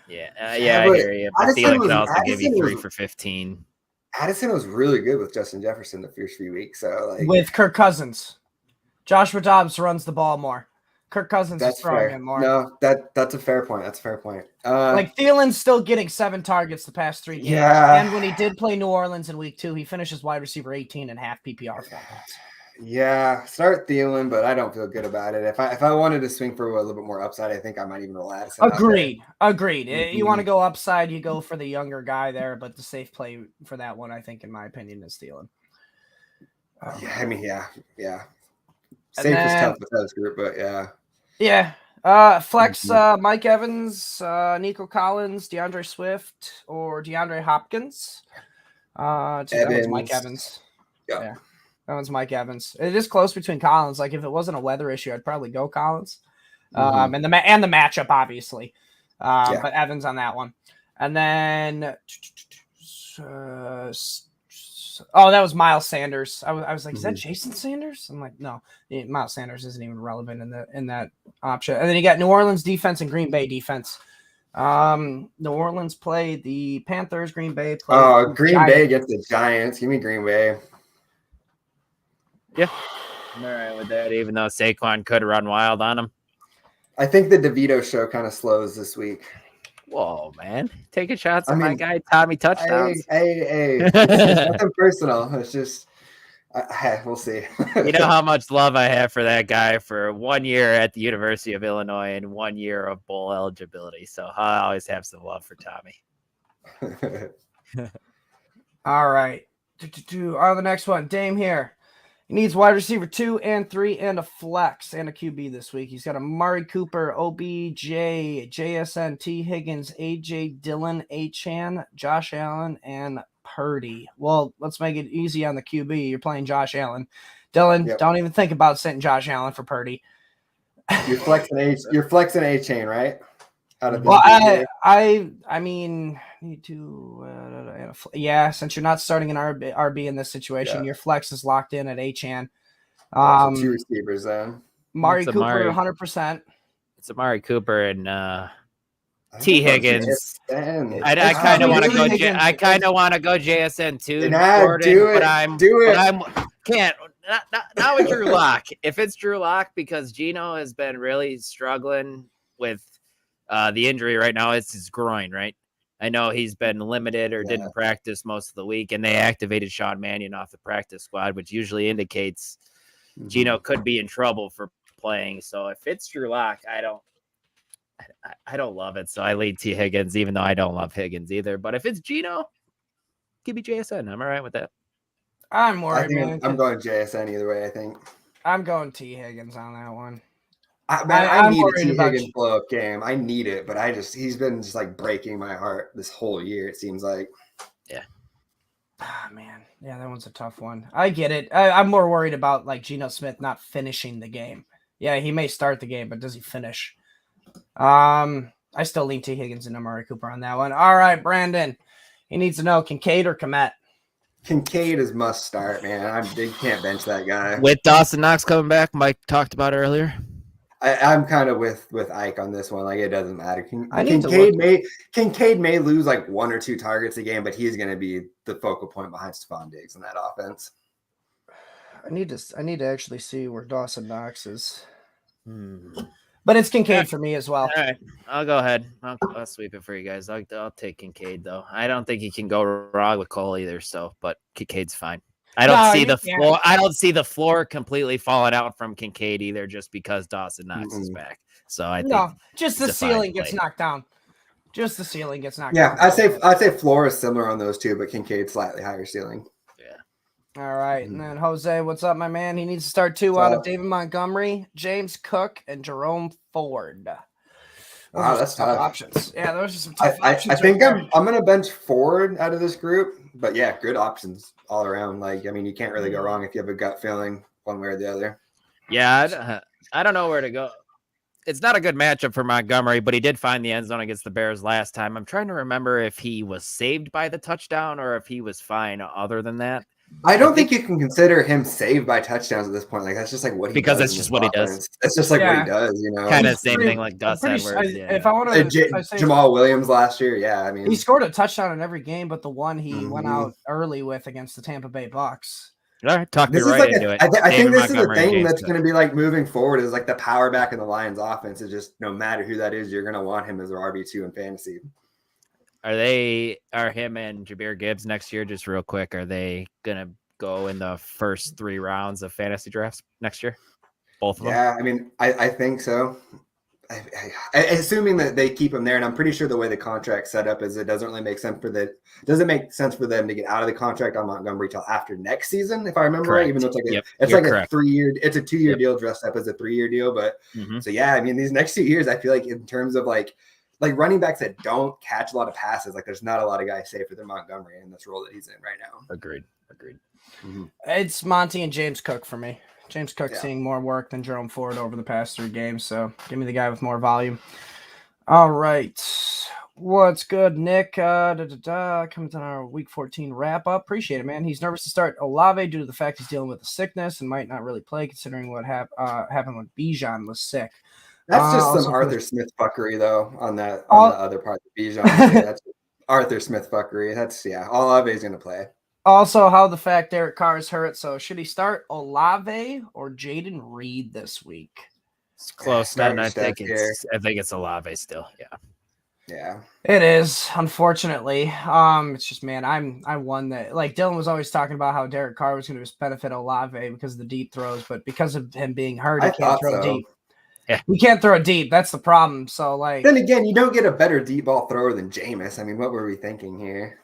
S3: Yeah, I hear you. But Thielen can also give you 3 for 15.
S5: Addison was really good with Justin Jefferson the first few weeks. So
S1: with Kirk Cousins, Joshua Dobbs runs the ball more. Kirk Cousins is throwing him more.
S5: No, that's a fair point. That's a fair point.
S1: Like Thielen's still getting 7 targets the past 3 games.
S5: Yeah.
S1: And when he did play New Orleans in week 2, he finishes wide receiver 18 and half PPR formats.
S5: Yeah, start Thielen, but I don't feel good about it. If I wanted to swing for a little bit more upside, I think I might even roll Addison.
S1: Agreed. Mm-hmm. You want to go upside, you go for the younger guy there, but the safe play for that one, I think, in my opinion, is Thielen.
S5: Yeah. Safe is tough with this group, but yeah.
S1: Yeah. Flex Mike Evans, Nico Collins, DeAndre Swift, or DeAndre Hopkins. That one's Mike Evans. Yeah, that one's Mike Evans. It is close between Collins. Like if it wasn't a weather issue, I'd probably go Collins. And the matchup, obviously. But Evans on that one. And then, that was Miles Sanders. I was like, is that Jason Sanders? I'm like, no, Miles Sanders isn't even relevant in that option. And then you got New Orleans defense and Green Bay defense. New Orleans played the Panthers. Green Bay played
S5: Green Bay against the Giants. Give me Green Bay.
S3: Yeah, I'm all right with that. Even though Saquon could run wild on him.
S5: I think the DeVito show kind of slows this week.
S3: Whoa, man. Taking shots at my guy, Tommy touchdowns.
S5: Hey. It's nothing personal. It's just, we'll see.
S3: You know how much love I have for that guy for 1 year at the University of Illinois and 1 year of bowl eligibility. So I always have some love for Tommy.
S1: All right. On the next one, Dame here. He needs wide receiver 2 and 3 and a flex and a QB this week. He's got Amari Cooper, OBJ, JSN, T. Higgins, AJ Dillon, Achane, Josh Allen, and Purdy. Well, let's make it easy on the QB. You're playing Josh Allen. Dylan, don't even think about sitting Josh Allen for Purdy.
S5: You're flexing Achane, right?
S1: I mean, need to, since you're not starting an RB in this situation, your flex is locked in at Achane.
S5: So 2 receivers then.
S1: Cooper, 100%.
S3: It's Amari Cooper and T. Higgins.
S5: I
S3: kind of want to go. I kind of want to go JSN too, Jordan,
S5: do it.
S3: But I can't. Not with Drew Lock. If it's Drew Lock, because Geno has been really struggling with the injury right now. It's his groin, right? I know he's been limited or didn't practice most of the week, and they activated Sean Mannion off the practice squad, which usually indicates Geno could be in trouble for playing. So if it's Drew Lock, I don't love it. So I lead T. Higgins, even though I don't love Higgins either. But if it's Geno, give me JSN. I'm all right with that.
S1: I'm worried.
S5: I'm going JSN either way, I think.
S1: I'm going T. Higgins on that one.
S5: I need a T. Higgins blow-up game. I need it, but he's been just like breaking my heart this whole year, it seems like.
S3: Yeah.
S1: Man. Yeah, that one's a tough one. I get it. I'm more worried about like Geno Smith not finishing the game. Yeah, he may start the game, but does he finish? I still lean T. Higgins and Amari Cooper on that one. All right, Brandon. He needs to know Kincaid or Kmet.
S5: Kincaid is must start, man. You can't bench that guy.
S3: With Dawson Knox coming back, Mike talked about earlier.
S5: I'm kind of with Ike on this one. Like, it doesn't matter. Kincaid may lose like 1 or 2 targets a game, but he's going to be the focal point behind Stephon Diggs in that offense.
S1: I need to actually see where Dawson Knox is. But it's Kincaid for me as well.
S3: All right, I'll go ahead. I'll sweep it for you guys. I'll take Kincaid though. I don't think he can go wrong with Cole either. So, but Kincaid's fine. I don't see the floor. I don't see the floor completely falling out from Kincaid either, just because Dawson Knox is back. So I think
S1: just the ceiling gets knocked down. Just the ceiling gets knocked
S5: down.
S1: Yeah,
S5: I'd say floor is similar on those two, but Kincaid slightly higher ceiling.
S3: Yeah.
S1: All right, and then Jose, what's up, my man? He needs to start 2 out of David Montgomery, James Cook, and Jerome Ford.
S5: Wow, that's tough
S1: options. Yeah, those are some tough options.
S5: I think I'm going to bench Ford out of this group, but yeah, good options all around. Like, I mean, you can't really go wrong if you have a gut feeling one way or the other.
S3: Yeah, I don't know where to go. It's not a good matchup for Montgomery, but he did find the end zone against the Bears last time. I'm trying to remember if he was saved by the touchdown or if he was fine other than that.
S5: I don't think you can consider him saved by touchdowns at this point. Like, that's just like what he
S3: because
S5: does.
S3: That's just what he does.
S5: It's just like what he does, you know.
S3: Kind of same thing like Gus Edwards.
S1: If I want to say
S5: Jamal Williams last year, I mean,
S1: he scored a touchdown in every game, but the one he went out early with against the Tampa Bay Bucks.
S3: All right, talk me right into it.
S5: I think this is the thing that's going to be like moving forward is like the power back in the Lions offense is just no matter who that is, you're going to want him as an RB2 in fantasy.
S3: Are him and Jahmyr Gibbs next year? Just real quick, are they going to go in the first 3 rounds of fantasy drafts next year? Both of them?
S5: Yeah, I mean, I think so. assuming that they keep him there, and I'm pretty sure the way the contract's set up is it doesn't really make sense for them to get out of the contract on Montgomery till after next season, if I remember right. Even though it's like a 3-year, it's a 2-year deal dressed up as a 3-year deal. But so yeah, I mean, these next 2 years, I feel like in terms of like running backs that don't catch a lot of passes, like there's not a lot of guys safer than Montgomery in this role that he's in right now.
S3: Agreed.
S1: It's Monty and James Cook for me. James Cook seeing more work than Jerome Ford over the past 3 games, so give me the guy with more volume. All right. What's good, Nick? Coming to our Week 14 wrap-up. Appreciate it, man. He's nervous to start Olave due to the fact he's dealing with a sickness and might not really play considering what happened when Bijan was sick.
S5: That's just some Arthur Smith fuckery, though, on the other part of Bijan. That's Arthur Smith fuckery. That's, Olave's going to play.
S1: Also, how the fact Derek Carr is hurt. So, should he start Olave or Jaden Reed this week?
S3: It's close. I think it's Olave still.
S5: Yeah,
S1: it is. Unfortunately, it's just man, I'm one that like Dylan was always talking about how Derek Carr was going to benefit Olave because of the deep throws, but because of him being hurt, he can't throw deep. Yeah, we can't throw deep. That's the problem. So, like,
S5: then again, you don't get a better deep ball thrower than Jameis. I mean, what were we thinking here?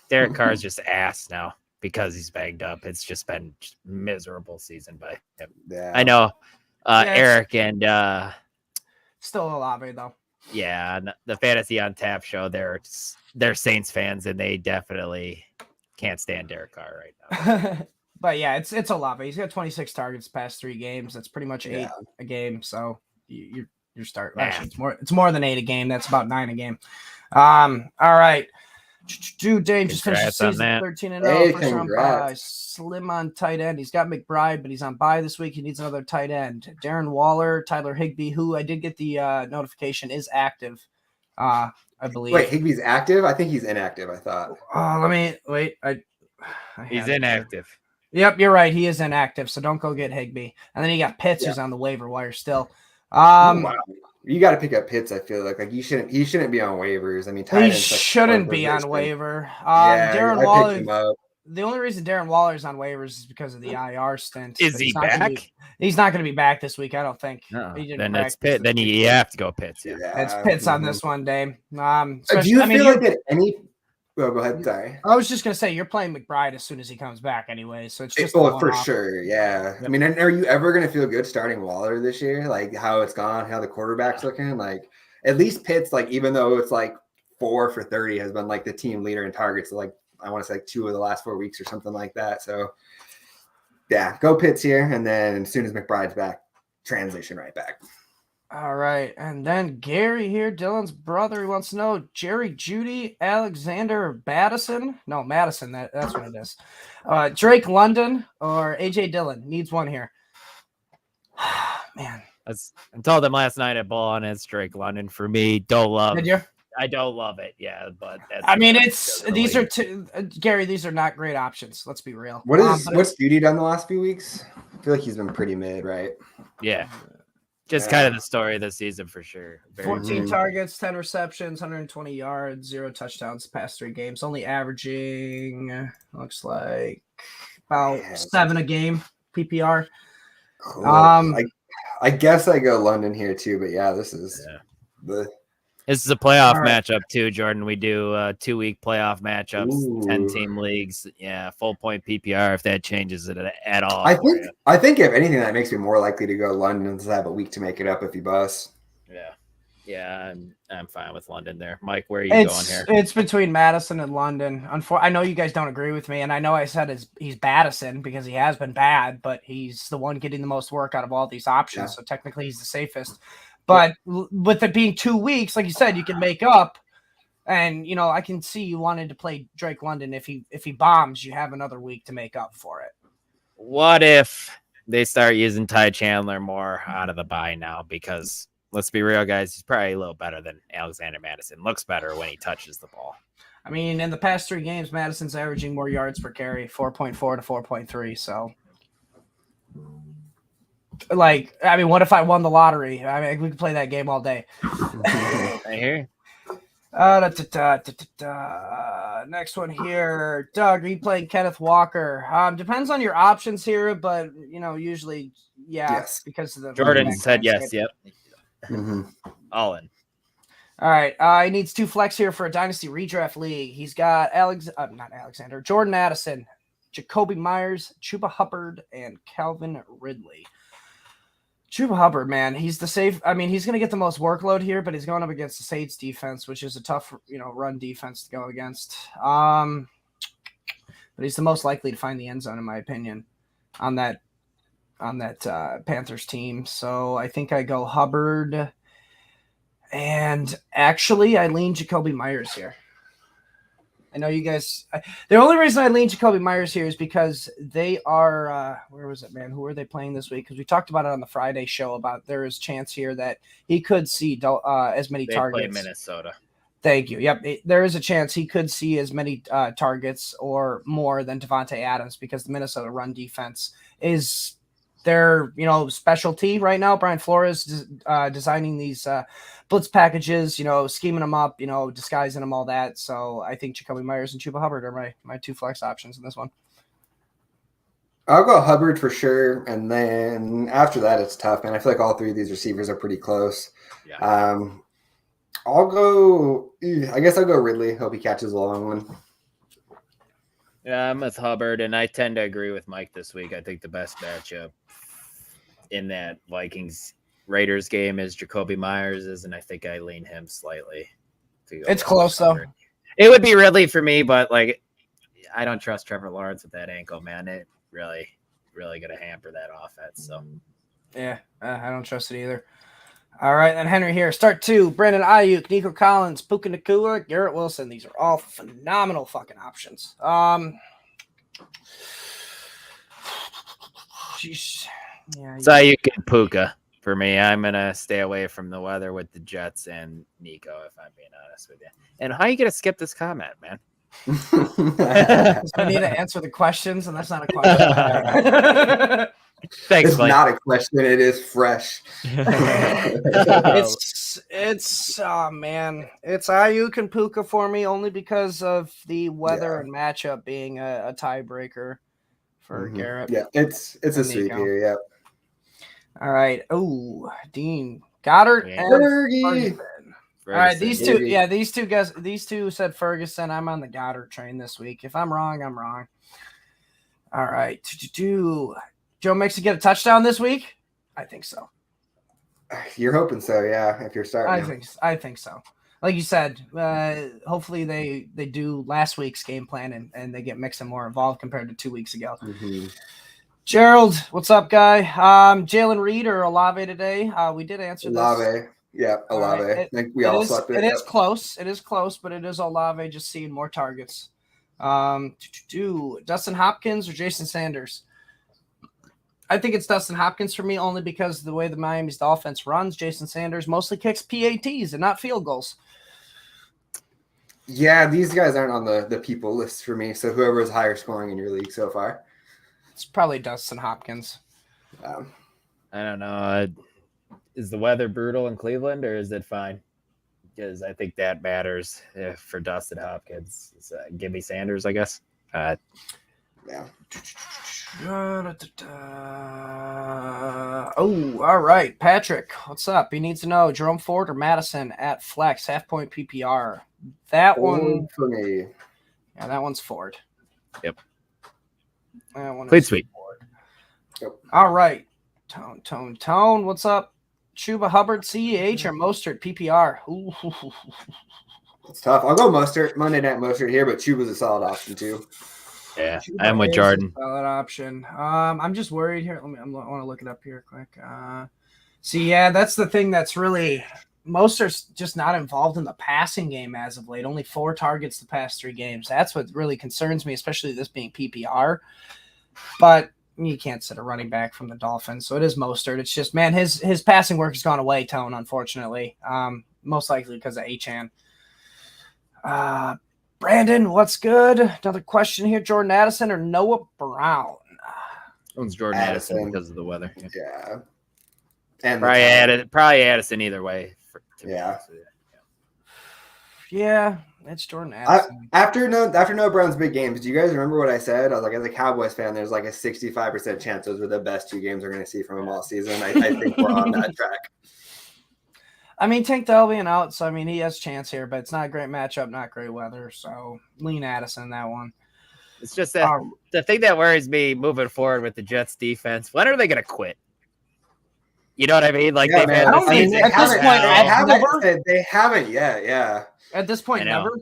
S3: Derek Carr is just ass now because he's banged up. It's just been miserable season by him. Yeah. I know Eric and
S1: still Olave though.
S3: Yeah, the Fantasy on Tap show, they're Saints fans and they definitely can't stand Derek Carr right now.
S1: But yeah, it's Olave. He's got 26 targets past 3 games. That's pretty much 8 a game. So you're starting. Actually, it's more than 8 a game. That's about 9 a game. All right. Drew Dane just finished the season 13-0. First round bye. Slim on tight end. He's got McBride, but he's on bye this week. He needs another tight end. Darren Waller, Tyler Higbee, who I did get the notification is active. I believe.
S5: Wait, Higbee's active? I think he's inactive. I thought.
S1: Let me wait.
S3: He's inactive.
S1: Yep, you're right. He is inactive, so don't go get Higbee. And then you got Pitts, who's on the waiver wire still.
S5: Wow. You got to pick up Pitts. I feel like he shouldn't be on waivers. I mean,
S1: he shouldn't be on waiver. Darren Waller. The only reason Darren Waller is on waivers is because of the IR stint.
S3: Is he back?
S1: He's not going to be back this week. I don't think.
S3: No. Then it's Pitt. Then you have to go Pitts. Yeah,
S1: it's Pitts on this one, Dave.
S5: Do you feel like at any? Oh, go ahead. Sorry.
S1: I was just going to say you're playing McBride as soon as he comes back, anyway. So it's just
S5: for sure. Yeah. Yep. I mean, are you ever going to feel good starting Waller this year? Like how it's gone, how the quarterback's looking. Like at least Pitts, like even though it's like 4 for 30, has been like the team leader in targets. Like I want to say like 2 of the last 4 weeks or something like that. So yeah, go Pitts here, and then as soon as McBride's back, transition right back.
S1: All right, and then Gary here, Dylan's brother, he wants to know Jerry Jeudy, Alexander Madison. No, Madison, that's what it is. Drake London or AJ Dillon needs one here. Man.
S3: I told them last night at Ball, and it's Drake London for me. I don't love it, but
S1: these are two Gary. These are not great options. Let's be real.
S5: What's Jeudy done the last few weeks? I feel like he's been pretty mid, right?
S3: Yeah. Just kind of the story of the season for sure.
S1: 14 targets, 10 receptions, 120 yards, 0 touchdowns past 3 games. Only averaging, looks like about 7 a game PPR.
S5: Cool. I guess I go London here too, but yeah, this is
S3: This is a playoff matchup too, Jordan. We do 2-week playoff matchups, 10-team leagues. Yeah, full point PPR if that changes it at all.
S5: I think if anything, that makes me more likely to go London to have a week to make it up if he busts.
S3: Yeah, I'm fine with London there. Mike, where are you going here?
S1: It's between Madison and London. I know you guys don't agree with me, and I know I said he's Madison because he has been bad, but he's the one getting the most work out of all these options, so technically he's the safest. But with it being 2 weeks, like you said, you can make up. And, I can see you wanted to play Drake London. If he bombs, you have another week to make up for it.
S3: What if they start using Ty Chandler more out of the bye now? Because let's be real, guys, he's probably a little better than Alexander Madison. Looks better when he touches the ball.
S1: I mean, in the past 3 games, Madison's averaging more yards per carry, 4.4 to 4.3. So. What if I won the lottery? I mean, we could play that game all day.
S3: I hear.
S1: Next one here. Doug, are you playing Kenneth Walker? Depends on your options here, but, usually, yes. Because of the
S3: Jordan said yes, yep. All in.
S1: All right. He needs 2 flex here for a dynasty redraft league. He's got Jordan Addison, Jacoby Myers, Chuba Hubbard, and Calvin Ridley. Chuba Hubbard, man, he's the safe. I mean, he's going to get the most workload here, but he's going up against the Saints defense, which is a tough, run defense to go against. But he's the most likely to find the end zone, in my opinion, on that Panthers team. So I think I go Hubbard, and actually I lean Jacoby Myers here. I know you guys. The only reason I lean Jacoby Myers here is because they are. Where was it, man? Who are they playing this week? Because we talked about it on the Friday show about there is chance here that he could see as many targets.
S3: They play Minnesota.
S1: Thank you. Yep, there is a chance he could see as many targets or more than Devontae Adams because the Minnesota run defense is their specialty right now. Brian Flores designing these blitz packages, scheming them up, disguising them, all that. So I think Jacoby Myers and Chuba Hubbard are my 2 flex options in this one.
S5: I'll go Hubbard for sure, and then after that it's tough, man. I feel like all 3 of these receivers are pretty close.
S3: Yeah.
S5: I'll go Ridley. Hope he catches a long one.
S3: Yeah, I'm with Hubbard, and I tend to agree with Mike this week. I think the best matchup in that Vikings-Raiders game is Jacoby Myers, and I think I lean him slightly.
S1: It's close, though.
S3: It would be Ridley for me, but, I don't trust Trevor Lawrence with that ankle, man. It really, really going to hamper that offense. So,
S1: yeah, I don't trust it either. All right, and Henry here. Start 2, Brandon Ayuk, Nico Collins, Puka Nacua, Garrett Wilson. These are all phenomenal fucking options. Jeez. Yeah,
S3: it's Ayuk and Puka for me. I'm going to stay away from the weather with the Jets and Nico, if I'm being honest with you. And how are you going to skip this comment, man?
S1: I need to answer the questions, and that's not a question.
S3: Thanks,
S5: it's
S3: Mike.
S5: not a question. It is fresh.
S1: It's man. It's Ayuk and Puka for me only because of the weather and matchup being a tiebreaker for Garrett.
S5: Yeah, it's a sweep here. Yeah.
S1: All right. Oh, Dean Goddard and Ferguson. All right, these two. Yeah, these two guys. These two said Ferguson. I'm on the Goddard train this week. If I'm wrong, I'm wrong. All right. Joe Mixon get a touchdown this week? I think so.
S5: You're hoping so, yeah. If you're starting,
S1: I think so. Like you said, hopefully they do last week's game plan and they get Mixon more involved compared to 2 weeks ago. Gerald, what's up, guy? Jalen Reed or Olave today? We did answer this.
S5: Olave. Yeah, Olave.
S1: Right.
S5: I think we all slept it.
S1: It is close. It is close, but it is Olave just seeing more targets. Dustin Hopkins or Jason Sanders? I think it's Dustin Hopkins for me only because of the way the Miami's offense runs. Jason Sanders mostly kicks PATs and not field goals.
S5: Yeah, these guys aren't on the people list for me. So whoever is higher scoring in your league so far.
S1: It's probably Dustin Hopkins.
S3: I don't know. Is the weather brutal in Cleveland or is it fine? Because I think that matters for Dustin Hopkins. Give me Sanders, I guess.
S5: Yeah.
S1: Oh, all right. Patrick, what's up? He needs to know Jerome Ford or Madison at flex, half point PPR. That one
S5: for me.
S1: Yeah, that one's Ford.
S3: Yep.
S1: That one
S3: Played sweet.
S1: Ford. Yep. All right. Tone. What's up? Chuba Hubbard, CEH or Mostert PPR? Ooh.
S5: It's tough. I'll go Mostert. Monday Night Mostert here, but Chuba's a solid option too.
S3: Yeah, I'm with Jordan.
S1: Solid option. I'm just worried here. I want to look it up here quick. That's the thing that's really Mostert's just not involved in the passing game as of late. Only 4 targets the past 3 games. That's what really concerns me, especially this being PPR. But you can't sit a running back from the Dolphins, so it is Mostert. It's just, man, his passing work has gone away, Tone, unfortunately. Most likely because of Achane. Brandon, what's good? Another question here. Jordan Addison or Noah Brown?
S3: One's Jordan Addison because of the weather.
S5: Yeah. And
S3: probably Addison either way.
S1: Yeah, it's Jordan Addison.
S5: After Noah Brown's big games, do you guys remember what I said? I was like, as a Cowboys fan, there's like a 65% chance those were the best 2 games we're going to see from him all season. I think we're on that track.
S1: I mean, Tank Dell being out, so I mean he has a chance here, but it's not a great matchup, not great weather. So lean Addison that one.
S3: It's just that the thing that worries me moving forward with the Jets defense. When are they going to quit? You know what I mean? Like
S5: Yeah,
S3: they've
S5: man.
S3: had
S1: I don't
S3: this
S1: think
S3: season.
S1: at this point
S5: They haven't yet. Yeah.
S1: At this point, never.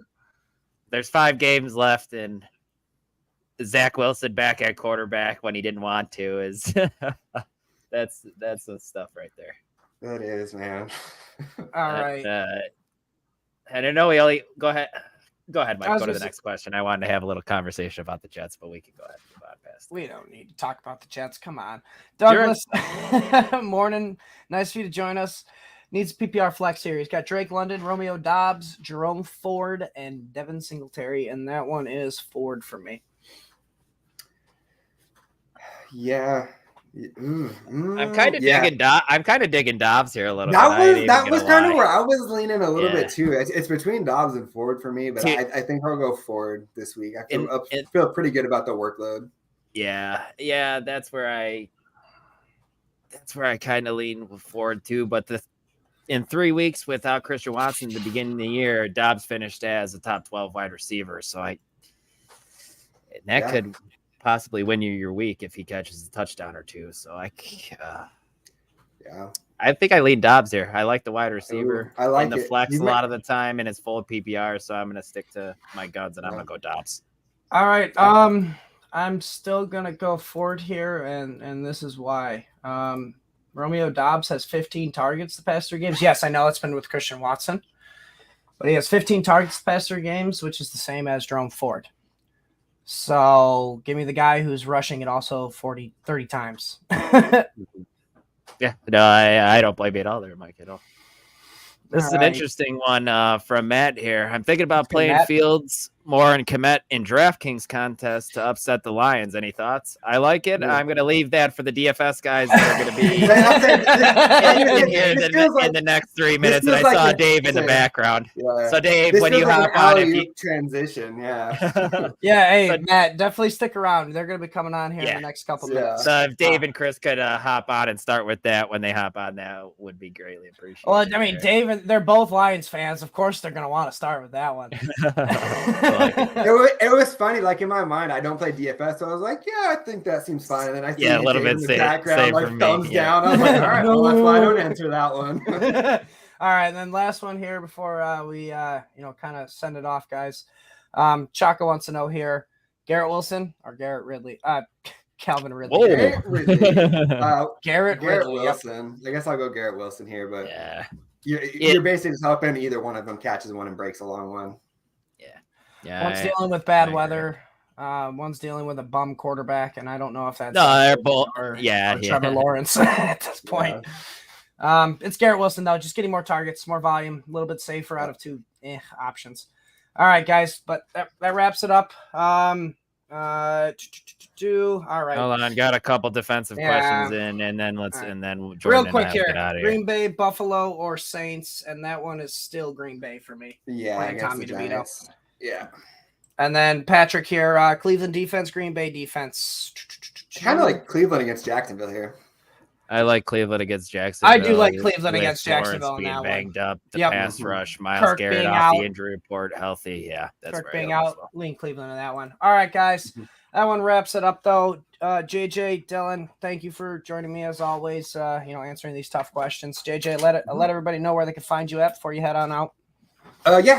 S3: There's 5 games left, and Zach Wilson back at quarterback when he didn't want to is that's the stuff right there.
S5: That is, man.
S1: All right.
S3: I don't know. We only go ahead, Mike. Go to the next question. I wanted to have a little conversation about the Jets, but we can go ahead and move on past.
S1: We don't need to talk about the Jets. Come on, Douglas. Morning. Nice for you to join us. Needs PPR flex here. He's got Drake London, Romeo Doubs, Jerome Ford, and Devin Singletary, and that one is Ford for me.
S5: Yeah.
S3: I'm kind of digging. I'm kind of digging Dobbs here a little bit.
S5: That was kind of where I was leaning a little bit too. It's between Dobbs and Ford for me, but I think I'll go Ford this week. I feel pretty good about the workload.
S3: Yeah, that's where I kind of lean with Ford too. But in 3 weeks without Christian Watson at the beginning of the year, Dobbs finished as a top 12 wide receiver. So could possibly win you your week if he catches a touchdown or two. So I think I lean Dobbs here. I like the wide receiver.
S5: I like
S3: the flex a lot of the time, and it's full of PPR. So I'm going to stick to my guns, and I'm going to go Dobbs.
S1: All right. I'm still going to go Ford here, and this is why. Romeo Doubs has 15 targets the past 3 games. Yes, I know it's been with Christian Watson, but he has 15 targets the past 3 games, which is the same as Jerome Ford. So give me the guy who's rushing it also 30 times.
S3: Yeah, no, I don't blame you at all there, Mike, at all. This is an interesting one from Matt here. I'm thinking about playing Fields more and Kmet in DraftKings contest to upset the Lions. Any thoughts? I like it. I'm going to leave that for the DFS guys that are going to be in the next 3 minutes. And I saw Dave in the background. Yeah. So Dave, when you hop on, if you
S5: transition,
S1: Hey, Matt, definitely stick around. They're going to be coming on here in the next couple minutes.
S3: So if Dave and Chris could hop on and start with that when they hop on, that would be greatly appreciated.
S1: Well, I mean, Dave and they're both Lions fans. Of course, they're going to want to start with that one.
S5: It was funny. Like in my mind, I don't play DFS, so I was like, "Yeah, I think that seems fine." And then I see
S3: a little bit
S5: in the background, like thumbs down. I was like, "All right,
S1: well,
S5: that's why I don't answer that one."
S1: All right, and then last one here before we kind of send it off, guys. Chaka wants to know here: Garrett Wilson or Garrett Ridley? Calvin Ridley. Garrett Ridley.
S5: Wilson. Yep. I guess I'll go Garrett Wilson here, but
S3: you're
S5: basically just hoping either one of them catches one and breaks a long one.
S3: Yeah,
S1: one's dealing with bad weather. One's dealing with a bum quarterback, and I don't know if that's
S3: they're both
S1: or Trevor Lawrence at this point. It's Garrett Wilson though, just getting more targets, more volume, a little bit safer out of 2 options. All right, guys, but that wraps it up. All right.
S3: Hold on, got a couple defensive questions in, and then Jordan
S1: real quick here.
S3: Get out of
S1: Green Bay, Buffalo, or Saints, and that one is still Green Bay for me.
S5: Yeah,
S1: playing Tommy DeVito.
S5: Yeah.
S1: And then Patrick here, Cleveland defense, Green Bay defense.
S5: Kind of like Cleveland against Jacksonville here.
S3: I like Cleveland against Jacksonville.
S1: I do like Cleveland against Jacksonville in that
S3: banged
S1: one.
S3: Up, the pass rush, Myles
S1: Kirk
S3: Garrett off the injury report, healthy. Yeah, that's
S1: Kirk
S3: right.
S1: being out, lean Cleveland in that one. All right, guys. That one wraps it up, though. JJ, Dylan, thank you for joining me as always. Answering these tough questions. JJ, let everybody know where they can find you at before you head on out.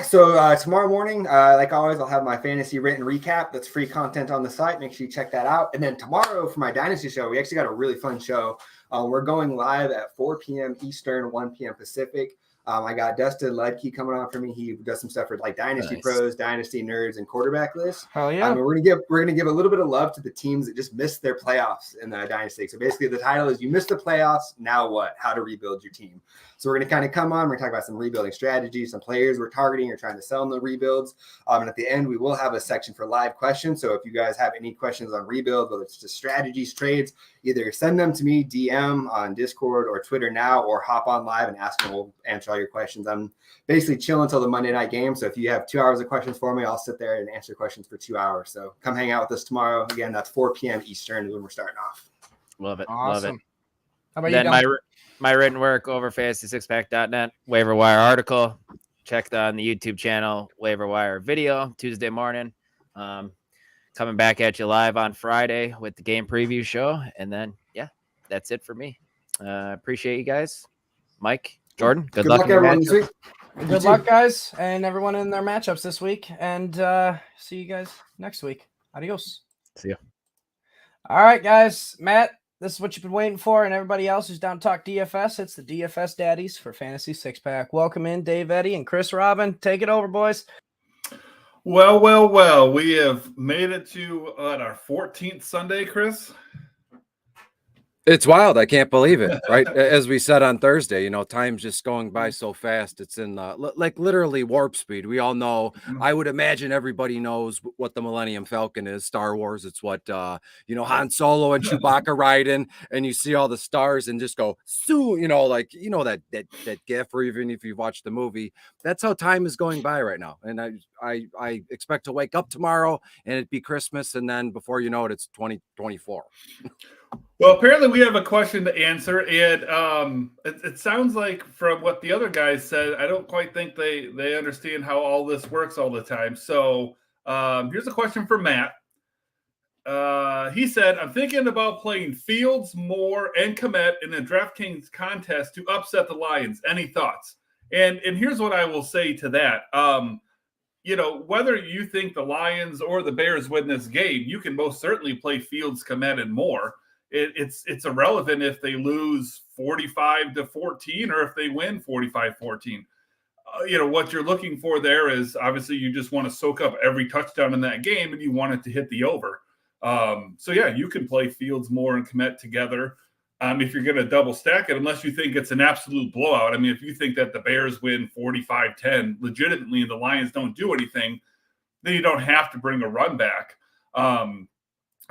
S5: So tomorrow morning, like always, I'll have my fantasy written recap. That's free content on the site. Make sure you check that out. And then tomorrow for my Dynasty show, we actually got a really fun show. We're going live at 4 p.m. Eastern, 1 p.m. Pacific. I got Dustin Ledke coming on for me. He does some stuff for like Dynasty Pros, Dynasty Nerds, and quarterback lists.
S1: Oh yeah!
S5: We're gonna give a little bit of love to the teams that just missed their playoffs in the Dynasty. So basically, the title is "You missed the playoffs. Now what? How to rebuild your team." So we're gonna kind of come on. We're gonna talk about some rebuilding strategies, some players we're targeting or trying to sell in the rebuilds. And at the end, we will have a section for live questions. So if you guys have any questions on rebuild, whether it's just strategies, trades, either send them to me, DM on Discord or Twitter now, or hop on live and ask me. We'll answer all your questions. I'm basically chilling until the Monday night game. So if you have 2 hours of questions for me, I'll sit there and answer questions for 2 hours. So come hang out with us tomorrow. Again, that's 4 p.m. Eastern is when we're starting off.
S3: Love it.
S1: Awesome.
S3: Love it.
S1: How about you,
S3: my written work over fantasy6pack.net, waiver wire article. Check on the YouTube channel, waiver wire video Tuesday morning. Coming back at you live on Friday with the game preview show. And then, yeah, that's it for me. Appreciate you guys. Mike, Jordan, good luck in your
S5: everyone this
S3: matchups.
S5: week.
S1: Good luck, guys, and everyone in their matchups this week. And see you guys next week. Adios.
S3: See ya.
S1: All right, guys. Matt, this is what you've been waiting for, and everybody else who's down to talk DFS. It's the DFS Daddies for Fantasy Six Pack. Welcome in, Dave, Eddy, and Chris Robbin. Take it over, boys.
S6: Well. We have made it to our 14th Sunday, Chris.
S7: It's wild. I can't believe it. Right. As we said on Thursday, time's just going by so fast. It's in like literally warp speed. We all know. I would imagine everybody knows what the Millennium Falcon is. Star Wars. It's what, Han Solo and Chewbacca ride in, and you see all the stars and just go, that GIF, or even if you watch the movie, that's how time is going by right now. And I expect to wake up tomorrow and it'd be Christmas. And then before you know it, it's 2024.
S6: Well, apparently we have a question to answer, and it sounds like from what the other guys said, I don't quite think they understand how all this works all the time. So here's a question for Matt. He said, I'm thinking about playing Fields, Moore, and Kmet in a DraftKings contest to upset the Lions. Any thoughts? And here's what I will say to that. Whether you think the Lions or the Bears win this game, you can most certainly play Fields, Kmet, and Moore. It's irrelevant if they lose 45-14 or if they win 45-14. What you're looking for there is obviously you just want to soak up every touchdown in that game and you want it to hit the over. So yeah, you can play Fields, Moore, and Kmet together if you're going to double stack it, unless you think it's an absolute blowout. I mean, if you think that the Bears win 45-10 legitimately and the Lions don't do anything, then you don't have to bring a run back.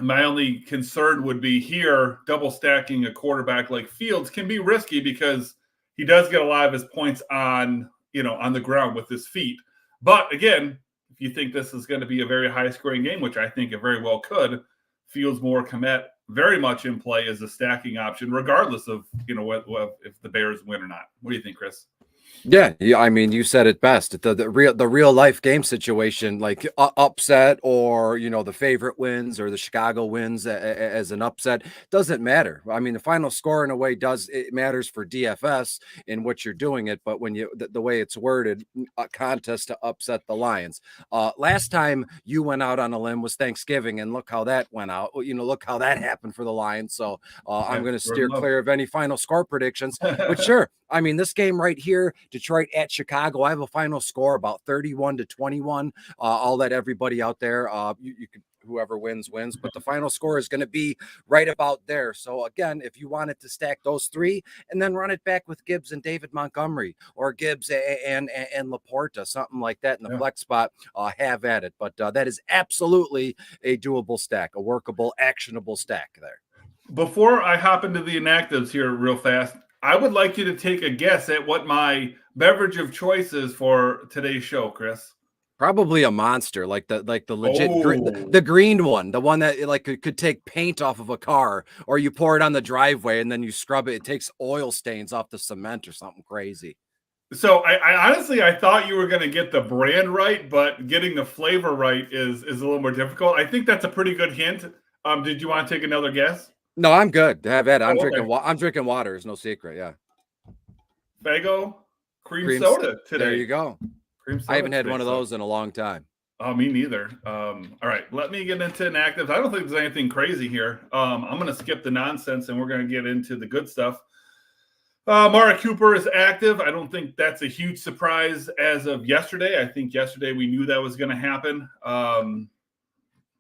S6: My only concern would be here, double stacking a quarterback like Fields can be risky because he does get a lot of his points on the ground with his feet. But again, if you think this is going to be a very high scoring game, which I think it very well could, Fields, Moore, Kmet very much in play as a stacking option, regardless of, if the Bears win or not. What do you think, Chris?
S7: Yeah, I mean, you said it best. The real life game situation, like upset, or the favorite wins or the Chicago wins as an upset, doesn't matter. I mean, the final score in a way it matters for DFS in what you're doing it, but when the way it's worded, a contest to upset the Lions. Last time you went out on a limb was Thanksgiving, and look how that went out. Look how that happened for the Lions. So I'm going to steer clear of any final score predictions. But sure, I mean, this game right here, Detroit at Chicago, I have a final score about 31-21. I'll let everybody out there, you could, whoever wins, but the final score is going to be right about there. So again, if you wanted to stack those three and then run it back with Gibbs and David Montgomery, or Gibbs and Laporta, something like that in the flex spot, have at it. But that is absolutely a doable stack, a workable, actionable stack there.
S6: Before I hop into the inactives here real fast, I would like you to take a guess at what my beverage of choice is for today's show, Chris.
S7: Probably a Monster, like the legit the green one, the one that like could take paint off of a car, or you pour it on the driveway and then you scrub it. It takes oil stains off the cement or something crazy.
S6: So I honestly thought you were going to get the brand right, but getting the flavor right is a little more difficult. I think that's a pretty good hint. Did you want to take another guess?
S7: No, I'm good. Have at it. I'm drinking water. It's no secret. Yeah.
S6: Fago cream soda today.
S7: There you go.
S6: Cream soda.
S7: I haven't had one of those in a long time.
S6: Oh, me neither. All right, let me get into inactives. I don't think there's anything crazy here. I'm going to skip the nonsense and we're going to get into the good stuff. Amari Cooper is active. I don't think that's a huge surprise as of yesterday. I think yesterday we knew that was going to happen.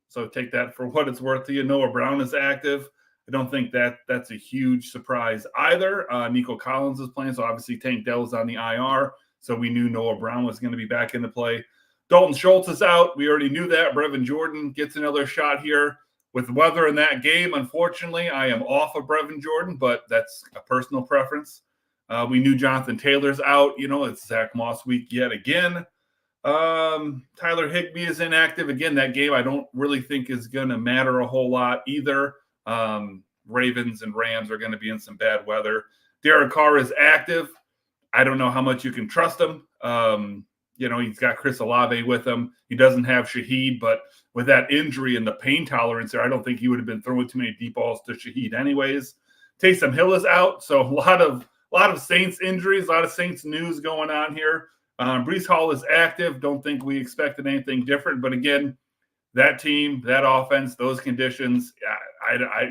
S6: So take that for what it's worth to you. Noah Brown is active. I don't think that's a huge surprise either. Nico Collins is playing, so obviously Tank Dell's on the IR, so we knew Noah Brown was going to be back into play. Dalton Schultz is out. We already knew that. Brevin Jordan gets another shot here. With weather in that game, unfortunately, I am off of Brevin Jordan, but that's a personal preference. We knew Jonathan Taylor's out. It's Zach Moss week yet again. Tyler Higbee is inactive. Again, that game I don't really think is going to matter a whole lot either. Ravens and Rams are going to be in some bad weather. Derek Carr is active. I don't know how much you can trust him. He's got Chris Olave with him. He doesn't have Shaheed, but with that injury and the pain tolerance there, I don't think he would have been throwing too many deep balls to Shaheed anyways. Taysom Hill is out, so a lot of Saints injuries, a lot of Saints news going on here. Breece Hall is active. Don't think we expected anything different, but again, that team, that offense, those conditions,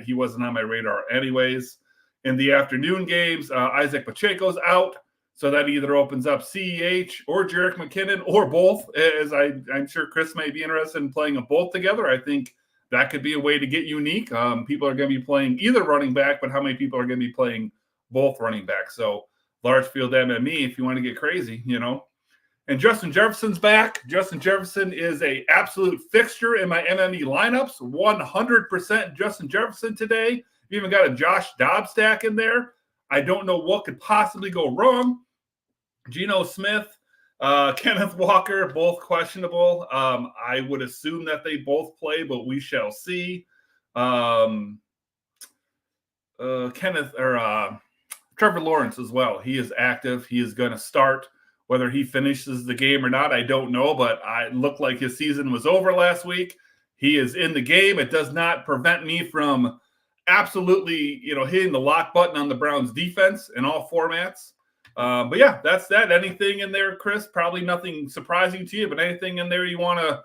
S6: he wasn't on my radar anyways. In the afternoon games, Isaac Pacheco's out. So that either opens up CEH or Jerick McKinnon or both, as I'm sure Chris may be interested in playing them both together. I think that could be a way to get unique. People are going to be playing either running back, but how many people are going to be playing both running backs? So large field MME if you want to get crazy, And Justin Jefferson's back. Justin Jefferson is a absolute fixture in my MME lineups. 100% Justin Jefferson today. You even got a Josh Dobbs stack in there. I don't know what could possibly go wrong. Geno Smith, Kenneth Walker, both questionable. I would assume that they both play, but we shall see. Trevor Lawrence as well. He is active. He is going to start. Whether he finishes the game or not, I don't know, but it looked like his season was over last week. He is in the game. It does not prevent me from absolutely, hitting the lock button on the Browns defense in all formats. But yeah, that's that. Anything in there, Chris? Probably nothing surprising to you, but anything in there you want to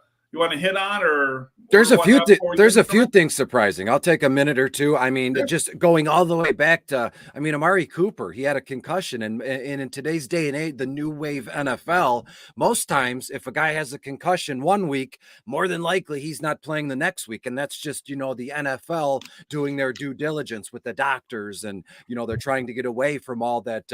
S6: hit on, or
S7: there's a few things surprising. I'll take a minute or two. I mean, just going all the way back to, Amari Cooper, he had a concussion, and in today's day and age, the new wave NFL, most times if a guy has a concussion one week, more than likely he's not playing the next week, and that's just the NFL doing their due diligence with the doctors, and they're trying to get away from all that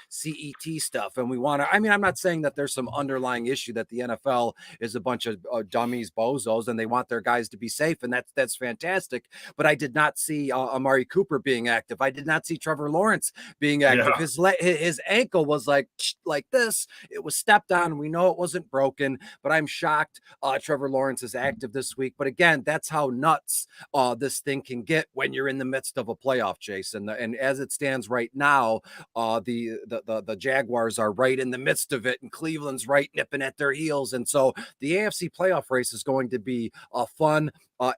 S7: CET stuff, and we want to. I'm not saying that there's some underlying issue that the NFL is a bunch of dummies, bozos, and they want their guys to be safe, and that's fantastic. But I did not see Amari Cooper being active. I did not see Trevor Lawrence being active. Yeah. His ankle was like this. It was stepped on. We know it wasn't broken, but I'm shocked Trevor Lawrence is active this week. But again, that's how nuts this thing can get when you're in the midst of a playoff chase. And as it stands right now, the Jaguars are right in the midst of it, and Cleveland's right nipping at their heels. And so the AFC playoff race is going to be fun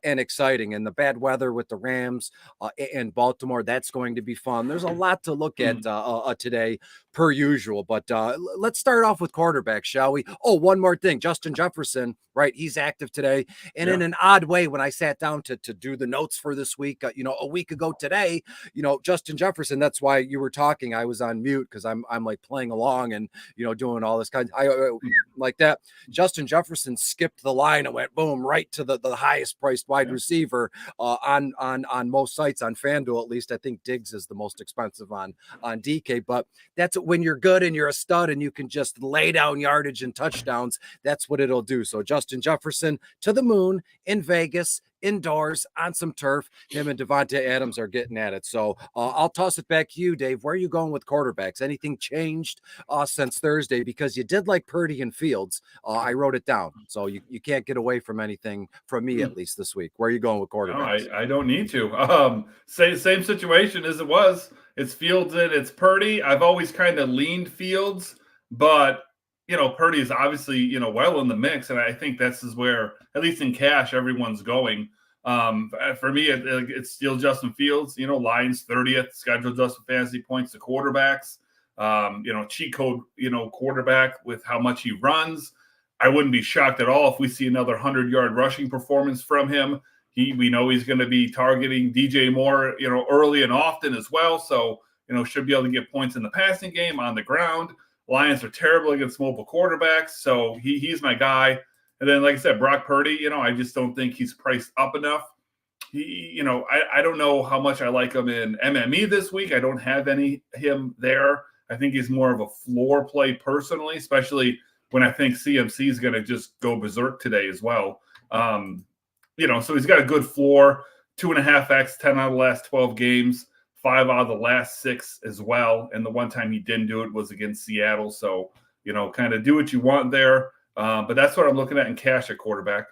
S7: and exciting, and the bad weather with the Rams and Baltimore, that's going to be fun. There's a lot to look at today, per usual, but let's start off with quarterbacks, shall we? Oh, one more thing. Justin Jefferson, right? He's active today, and in an odd way, when I sat down to do the notes for this week, a week ago today, Justin Jefferson, that's why you were talking. I was on mute because I'm like playing along and doing all this kind of like that. Justin Jefferson skipped the line and went boom right to the highest priced wide receiver on most sites, on FanDuel at least. I think Diggs is the most expensive on DK, but that's when you're good and you're a stud and you can just lay down yardage and touchdowns. That's what it'll do. So Justin Jefferson to the moon in Vegas, indoors on some turf. Him and Devontae Adams are getting at it. So I'll toss it back to you, Dave. Where are you going with quarterbacks? Anything changed since Thursday? Because you did like Purdy and Fields. I wrote it down. So you can't get away from anything from me, at least this week. Where are you going with quarterbacks?
S6: No, I don't need to. Same situation as it was. It's Fields and it's Purdy. I've always kind of leaned Fields, but Purdy is obviously, well in the mix. And I think this is where, at least in cash, everyone's going. For me, it's still Justin Fields, Lions 30th scheduled Justin fantasy points to quarterbacks, cheat code, quarterback with how much he runs. I wouldn't be shocked at all if we see another 100-yard rushing performance from him. We know he's going to be targeting DJ Moore, early and often as well. So, should be able to get points in the passing game, on the ground. Lions are terrible against mobile quarterbacks, so he's my guy. And then, like I said, Brock Purdy, I just don't think he's priced up enough. I don't know how much I like him in MME this week. I don't have him there. I think he's more of a floor play personally, especially when I think CMC is going to just go berserk today as well. So he's got a good floor, 2.5x, 10 out of the last 12 games. 5 out of the last 6 as well. And the one time he didn't do it was against Seattle. So, kind of do what you want there. But that's what I'm looking at in cash at quarterback.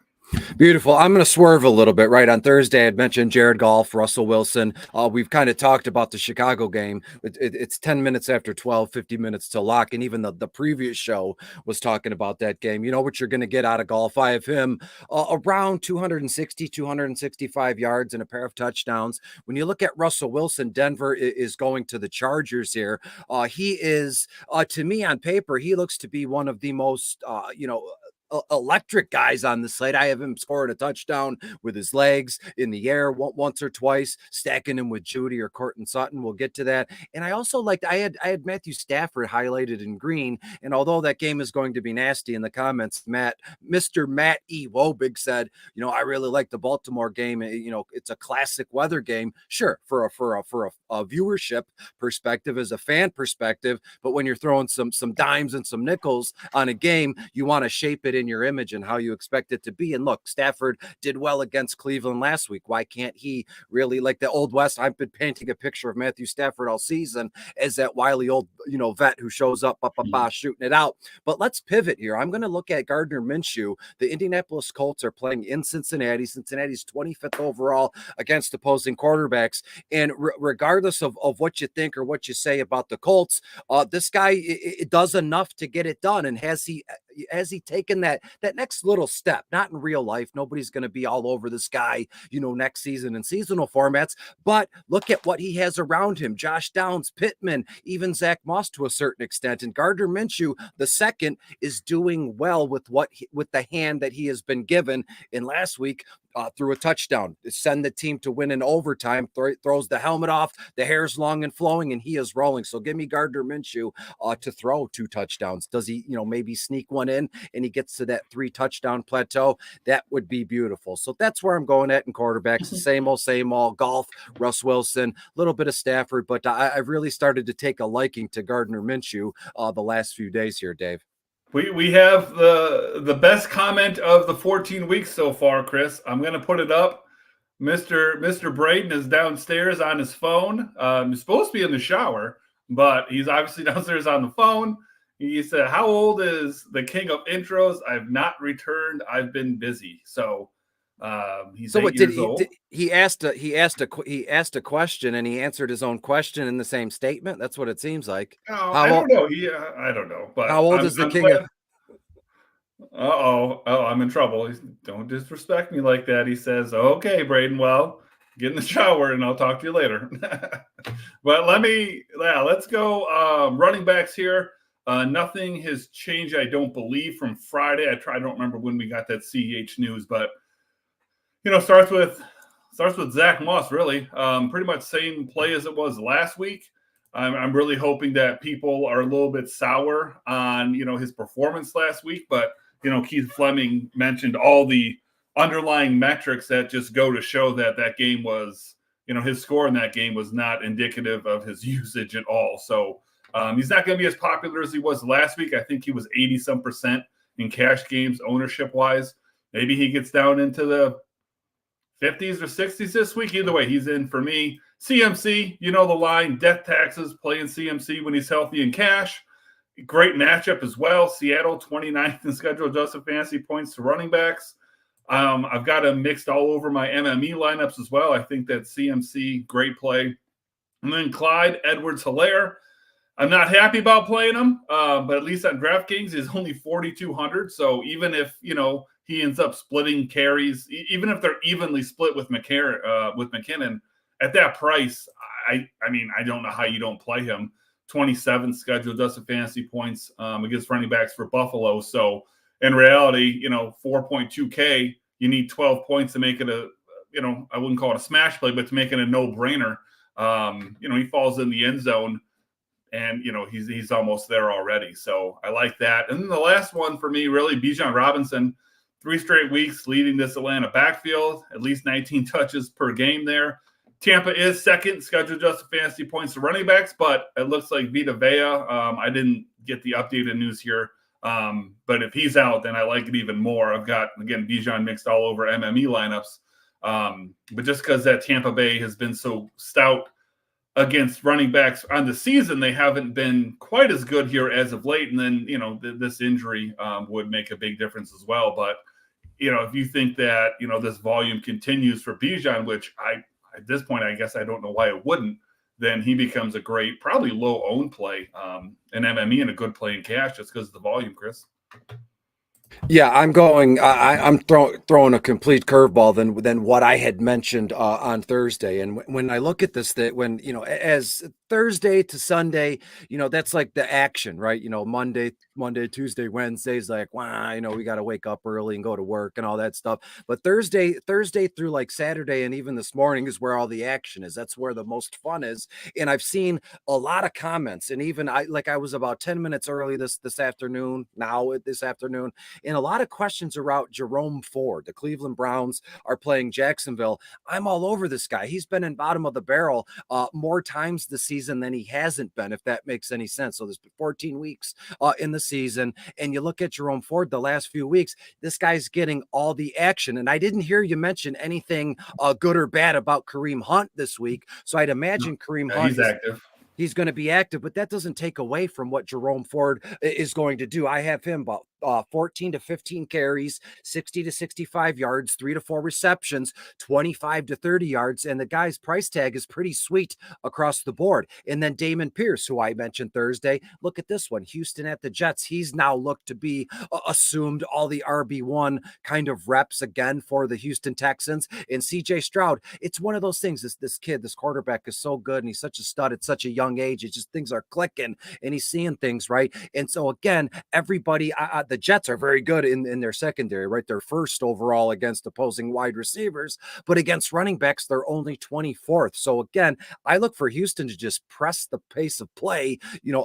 S7: Beautiful. I'm going to swerve a little bit. Right on Thursday, I had mentioned Jared Goff, Russell Wilson. We've kind of talked about the Chicago game. It's 10 minutes after 12, 50 minutes to lock. And even the previous show was talking about that game. You know what you're going to get out of Goff. I have him around 260, 265 yards and a pair of touchdowns. When you look at Russell Wilson, Denver is going to the Chargers here. He is, to me on paper, he looks to be one of the most, electric guys on the slate. I have him scoring a touchdown with his legs in the air once or twice, stacking him with Judy or Cortland Sutton. We'll get to that. And I also liked, I had Matthew Stafford highlighted in green. And although that game is going to be nasty in the comments, Mr. Matt E. Wobig said, I really like the Baltimore game. It's a classic weather game. Sure, for a viewership perspective, as a fan perspective, but when you're throwing some dimes and some nickels on a game, you want to shape it in your image and how you expect it to be. And look, Stafford did well against Cleveland last week. Why can't he really, like the Old West? I've been painting a picture of Matthew Stafford all season as that wily old, vet who shows up, shooting it out. But let's pivot here. I'm going to look at Gardner Minshew. The Indianapolis Colts are playing in Cincinnati. Cincinnati's 25th overall against opposing quarterbacks. And regardless of what you think or what you say about the Colts, this guy it does enough to get it done. And has he taken that next little step? Not in real life. Nobody's going to be all over this guy, next season in seasonal formats. But look at what he has around him. Josh Downs, Pittman, even Zach Moss to a certain extent. And Gardner Minshew, the second, is doing well with the hand that he has been given. And last week, threw a touchdown, send the team to win in overtime, throws the helmet off, the hair's long and flowing, and he is rolling. So give me Gardner Minshew to throw 2 touchdowns. Does he, maybe sneak one in and he gets to that 3 touchdown plateau? That would be beautiful. So that's where I'm going at in quarterbacks. The same old Golf, Russ Wilson, a little bit of Stafford, but I've really started to take a liking to Gardner Minshew the last few days here, Dave.
S6: We have the best comment of the 14 weeks so far, Chris. I'm going to put it up. Mr. Braden is downstairs on his phone. He's supposed to be in the shower, but he's obviously downstairs on the phone. He said, "How old is the king of intros? I've not returned. I've been busy." So he's 8 years old.
S7: He asked a question and he answered his own question in the same statement. That's what it seems like.
S6: Oh, I don't know. I don't know. But
S7: how old is the king of?
S6: I'm in trouble. Don't disrespect me like that. He says, "Okay, Braden. Well, get in the shower and I'll talk to you later." But let's go running backs here. Nothing has changed, I don't believe, from Friday. I don't remember when we got that CEH news, but starts with Zach Moss, really. Pretty much same play as it was last week. I'm really hoping that people are a little bit sour on, his performance last week. But, Keith Fleming mentioned all the underlying metrics that just go to show that game was, his score in that game was not indicative of his usage at all. So he's not going to be as popular as he was last week. I think he was 80-some% in cash games ownership-wise. Maybe he gets down into the 50s or 60s this week. Either way, he's in for me. CMC, the line, death taxes, playing CMC when he's healthy in cash. Great matchup as well. Seattle, 29th in schedule adjusted fantasy points to running backs. I've got him mixed all over my MME lineups as well. I think that CMC, great play. And then Clyde Edwards-Helaire. I'm not happy about playing him, but at least on DraftKings, he's only 4,200. So even if, he ends up splitting carries, even if they're evenly split with McKinnon, at that price, I don't know how you don't play him. 27 scheduled adjusted fantasy points against running backs for Buffalo. So in reality, 4.2K, you need 12 points to make it I wouldn't call it a smash play, but to make it a no-brainer. He falls in the end zone and, he's almost there already. So I like that. And then the last one for me, really, Bijan Robinson, 3 straight weeks leading this Atlanta backfield, at least 19 touches per game there. Tampa is second, scheduled adjusted fantasy points to running backs, but it looks like Vita Vea. I didn't get the updated news here, but if he's out, then I like it even more. I've got, again, Bijan mixed all over MME lineups. But just because that Tampa Bay has been so stout against running backs on the season, they haven't been quite as good here as of late. And then, this injury would make a big difference as well. But if you think that, this volume continues for Bijan, which at this point, I guess I don't know why it wouldn't, then he becomes a great, probably low own play in MME and a good play in cash just because of the volume, Chris.
S7: Yeah, I'm going. I'm throwing a complete curveball than what I had mentioned on Thursday. And when I look at this, that when as Thursday to Sunday, that's like the action, right? Monday, Tuesday, Wednesday's like, wow, we got to wake up early and go to work and all that stuff. But Thursday through like Saturday and even this morning is where all the action is. That's where the most fun is. And I've seen a lot of comments, and even I was about 10 minutes early this afternoon. And a lot of questions about Jerome Ford. The Cleveland Browns are playing Jacksonville. I'm all over this guy. He's been in bottom of the barrel more times this season than he hasn't been, if that makes any sense. So there's 14 weeks in the season. And you look at Jerome Ford the last few weeks, this guy's getting all the action. And I didn't hear you mention anything good or bad about Kareem Hunt this week. So I'd imagine Kareem Hunt
S6: he's active.
S7: He's going to be active, but that doesn't take away from what Jerome Ford is going to do. I have him about 14 to 15 carries, 60 to 65 yards, 3 to 4 receptions, 25 to 30 yards. And the guy's price tag is pretty sweet across the board. And then Damon Pierce, who I mentioned Thursday, look at this one. Houston at the Jets. He's now looked to be assumed all the RB1 kind of reps again for the Houston Texans. And CJ Stroud, it's one of those things. This kid, this quarterback is so good, and he's such a stud at such a young age. It's just things are clicking and he's seeing things, right? And so again, everybody, the Jets are very good in their secondary, right? They're first overall against opposing wide receivers, but against running backs, they're only 24th. So again, I look for Houston to just press the pace of play,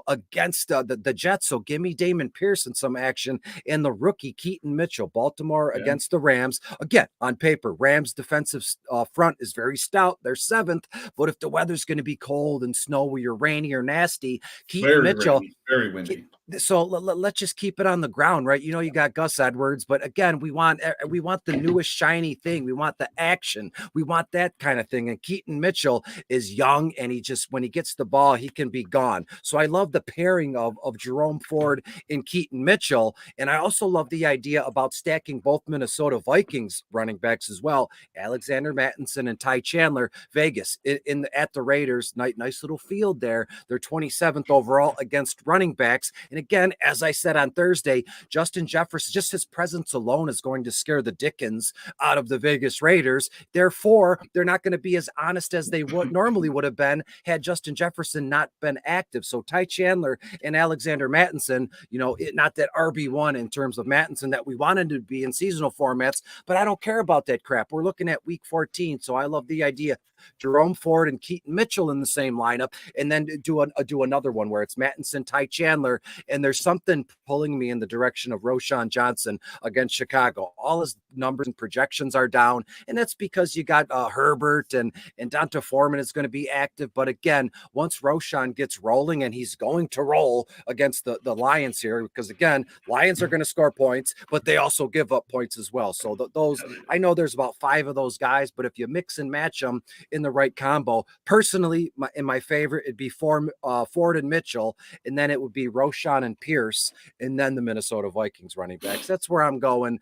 S7: against the Jets. So give me Damon Pierce in some action, and the rookie Keaton Mitchell, Baltimore against the Rams. Again, on paper, Rams defensive front is very stout. They're 7th, but if the weather's going to be cold and snowy or rainy or nasty, Keaton Mitchell,
S6: very windy.
S7: So let's just keep it on the ground, right? You got Gus Edwards, but again, we want the newest shiny thing. We want the action. We want that kind of thing. And Keaton Mitchell is young, and when he gets the ball, he can be gone. So I love the pairing of Jerome Ford and Keaton Mitchell. And I also love the idea about stacking both Minnesota Vikings running backs as well. Alexander Mattinson and Ty Chandler, Vegas at the Raiders. Nice little field there. They're 27th overall against running backs. And again, as I said on Thursday, Justin Jefferson, just his presence alone is going to scare the dickens out of the Vegas Raiders. Therefore, they're not going to be as honest as they normally would have been had Justin Jefferson not been active. So Ty Chandler and Alexander Mattinson, not that RB1 in terms of Mattinson that we wanted to be in seasonal formats, but I don't care about that crap. We're looking at week 14. So I love the idea. Jerome Ford and Keaton Mitchell in the same lineup, and then do another one where it's Mattinson, Ty Chandler, and there's something pulling me in the direction of Roschon Johnson against Chicago. All his numbers and projections are down, and that's because you got Herbert and Donta Foreman is going to be active. But again, once Roschon gets rolling, and he's going to roll against the Lions here, because again, Lions are going to score points, but they also give up points as well. So those, I know there's about 5 of those guys, but if you mix and match them in the right combo, personally, in my favorite, it'd be Ford and Mitchell, and then it would be Roschon and Pierce, and then the Minnesota Vikings running backs. That's where I'm going.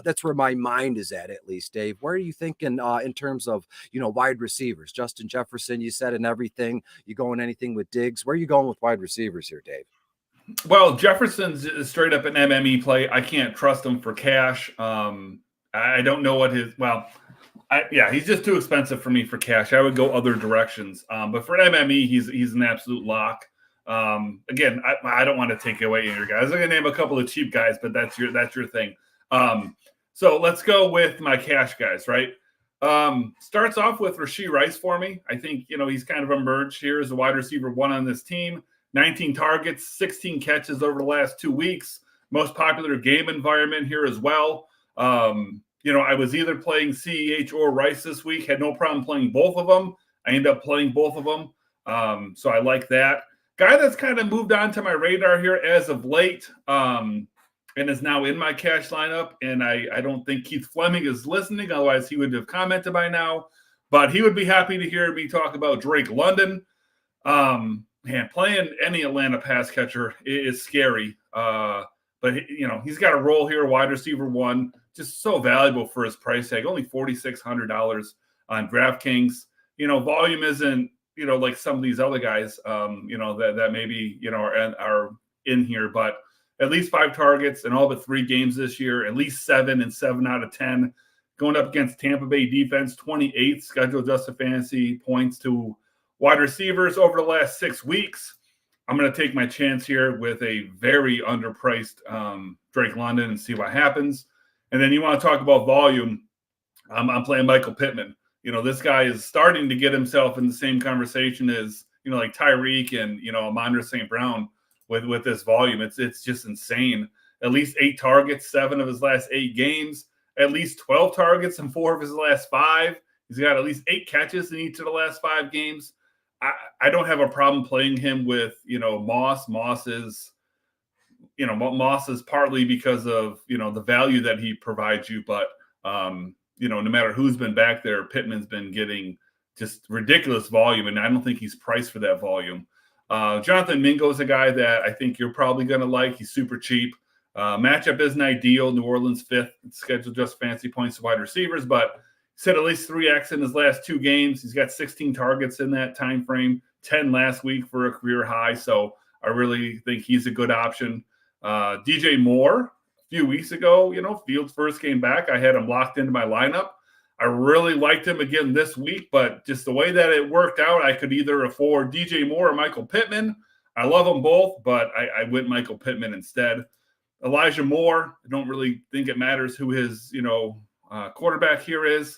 S7: That's where my mind is at least, Dave. Where are you thinking in terms of wide receivers? Justin Jefferson, you said, and everything. You going anything with Diggs? Where are you going with wide receivers here, Dave?
S6: Well, Jefferson's straight up an MME play. I can't trust him for cash. I don't know what his he's just too expensive for me for cash. I would go other directions. But for an MME, he's an absolute lock. Again, I don't want to take away your guys. I'm going to name a couple of cheap guys, but that's your thing. So let's go with my cash guys, right? Starts off with Rashee Rice for me. I think, he's kind of emerged here as a wide receiver 1 on this team. 19 targets, 16 catches over the last 2 weeks. Most popular game environment here as well. I was either playing CEH or Rice this week. Had no problem playing both of them. I ended up playing both of them. So I like that. Guy that's kind of moved on to my radar here as of late and is now in my cash lineup. And I don't think Keith Fleming is listening. Otherwise, he would have commented by now. But he would be happy to hear me talk about Drake London. Playing any Atlanta pass catcher is scary. But he's got a role here, wide receiver 1. just so valuable for his price tag. Only $4,600 on DraftKings. Volume isn't, like some of these other guys, that maybe, are in here, but at least 5 targets in all but 3 games this year, at least 7 and 7 out of 10. Going up against Tampa Bay defense, 28th schedule adjusted fantasy points to wide receivers over the last 6 weeks. I'm going to take my chance here with a very underpriced Drake London and see what happens. And then you want to talk about volume. I'm playing Michael Pittman. This guy is starting to get himself in the same conversation as, like Tyreek and, Amon-Ra St. Brown with this volume. It's just insane. At least 8 targets, 7 of his last 8 games, at least 12 targets in 4 of his last 5. He's got at least 8 catches in each of the last 5 games. I don't have a problem playing him with, Moss. Moss is partly because of, the value that he provides you. But, no matter who's been back there, Pittman's been getting just ridiculous volume. And I don't think he's priced for that volume. Jonathan Mingo is a guy that I think you're probably going to like. He's super cheap. Matchup isn't ideal. New Orleans 5th scheduled just fancy points to wide receivers, but he's hit at least 3x in his last 2 games. He's got 16 targets in that time frame, 10 last week for a career high. So I really think he's a good option. DJ Moore, a few weeks ago, Fields' first game back, I had him locked into my lineup. I really liked him again this week, but just the way that it worked out, I could either afford DJ Moore or Michael Pittman. I love them both, but I went Michael Pittman instead. Elijah Moore, I don't really think it matters who his, quarterback here is.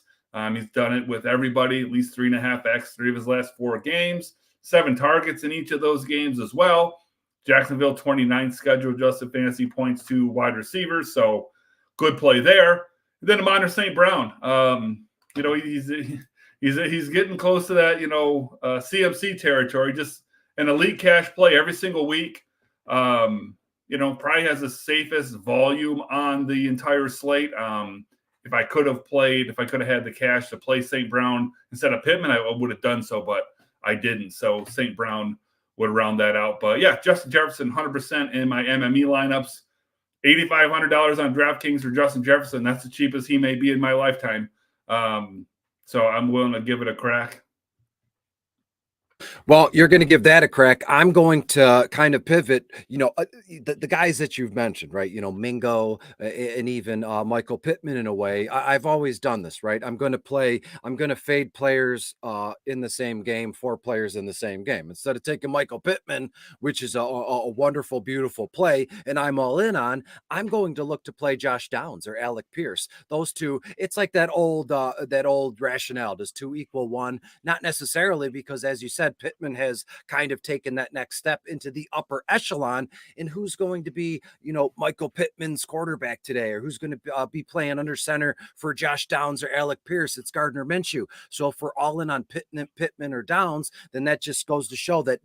S6: He's done it with everybody, at least 3.5x, 3 of his last 4 games, 7 targets in each of those games as well. Jacksonville 29th schedule adjusted fantasy points to wide receivers, so good play there. And then Amon-Ra St. Brown, he's getting close to that, CMC territory, just an elite cash play every single week. Probably has the safest volume on the entire slate. If I could have had the cash to play St. Brown instead of Pittman, I would have done so, but I didn't. So St. Brown would round that out. But yeah, Justin Jefferson, 100% in my MME lineups. $8,500 on DraftKings for Justin Jefferson. That's the cheapest he may be in my lifetime. So I'm willing to give it a crack.
S7: Well, you're going to give that a crack. I'm going to kind of pivot, the guys that you've mentioned, right? Mingo and even Michael Pittman in a way. I've always done this, right? I'm going to fade players in the same game, 4 players in the same game. Instead of taking Michael Pittman, which is a wonderful, beautiful play, and I'm all in on, I'm going to look to play Josh Downs or Alec Pierce. Those two, it's like that old rationale. Does 2 equal 1? Not necessarily, because as you said, Pittman has kind of taken that next step into the upper echelon. And who's going to be, Michael Pittman's quarterback today, or who's going to be playing under center for Josh Downs or Alec Pierce? It's Gardner Minshew. So if we're all in on Pittman or Downs, then that just goes to show that,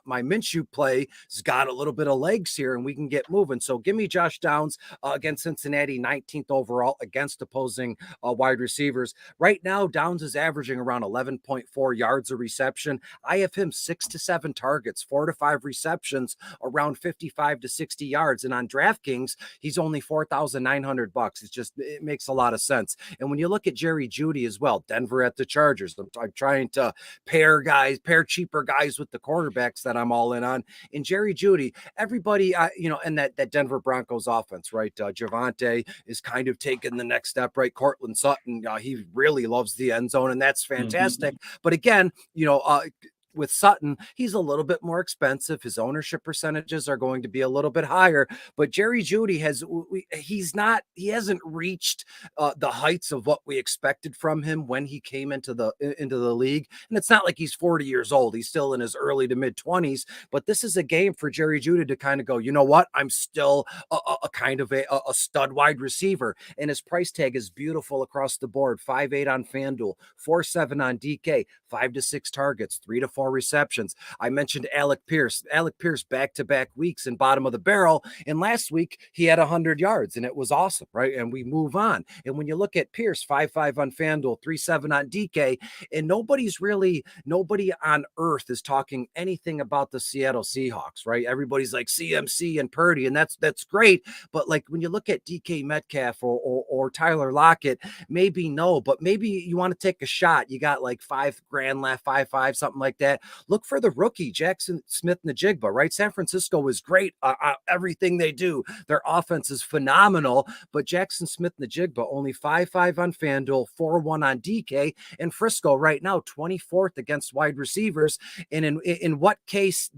S7: my Minshew play has got a little bit of legs here and we can get moving. So give me Josh Downs against Cincinnati, 19th overall against opposing wide receivers. Right now, Downs is averaging around 11.4 yards a reception. I have him 6 to 7 targets, 4 to 5 receptions, around 55 to 60 yards. And on DraftKings, he's only $4,900. It makes a lot of sense. And when you look at Jerry Jeudy as well, Denver at the Chargers, I'm trying to pair cheaper guys with the quarterbacks that I'm all in on. And Jerry Jeudy, everybody, and that Denver Broncos offense, right? Javonte is kind of taking the next step, right? Cortland Sutton, he really loves the end zone, and that's fantastic. Mm-hmm. But again, with Sutton, he's a little bit more expensive. His ownership percentages are going to be a little bit higher, but Jerry Jeudy hasn't reached the heights of what we expected from him when he came into the league. And it's not like he's 40 years old. He's still in his early to mid 20s, but this is a game for Jerry Jeudy to kind of go, you know what? I'm still a kind of a stud wide receiver. And his price tag is beautiful across the board. 5.8 on FanDuel, 4.7 on DK, 5 to 6 targets, 3 to 4 more receptions. I mentioned Alec Pierce. Alec Pierce back-to-back weeks in bottom of the barrel. And last week he had 100 yards and it was awesome, right? And we move on. And when you look at Pierce, 5.5 on FanDuel, 3.7 on DK, and nobody on earth is talking anything about the Seattle Seahawks, right? Everybody's like CMC and Purdy, and that's great. But like when you look at DK Metcalf or Tyler Lockett, maybe no, but maybe you want to take a shot. You got like $5,000 left, 5.5, something like that. Look for the rookie, Jackson Smith-Njigba, right? San Francisco is great. Everything they do, their offense is phenomenal, but Jackson Smith-Njigba only 5.5 on FanDuel, 4.1 on DK, and Frisco right now 24th against wide receivers. And in what case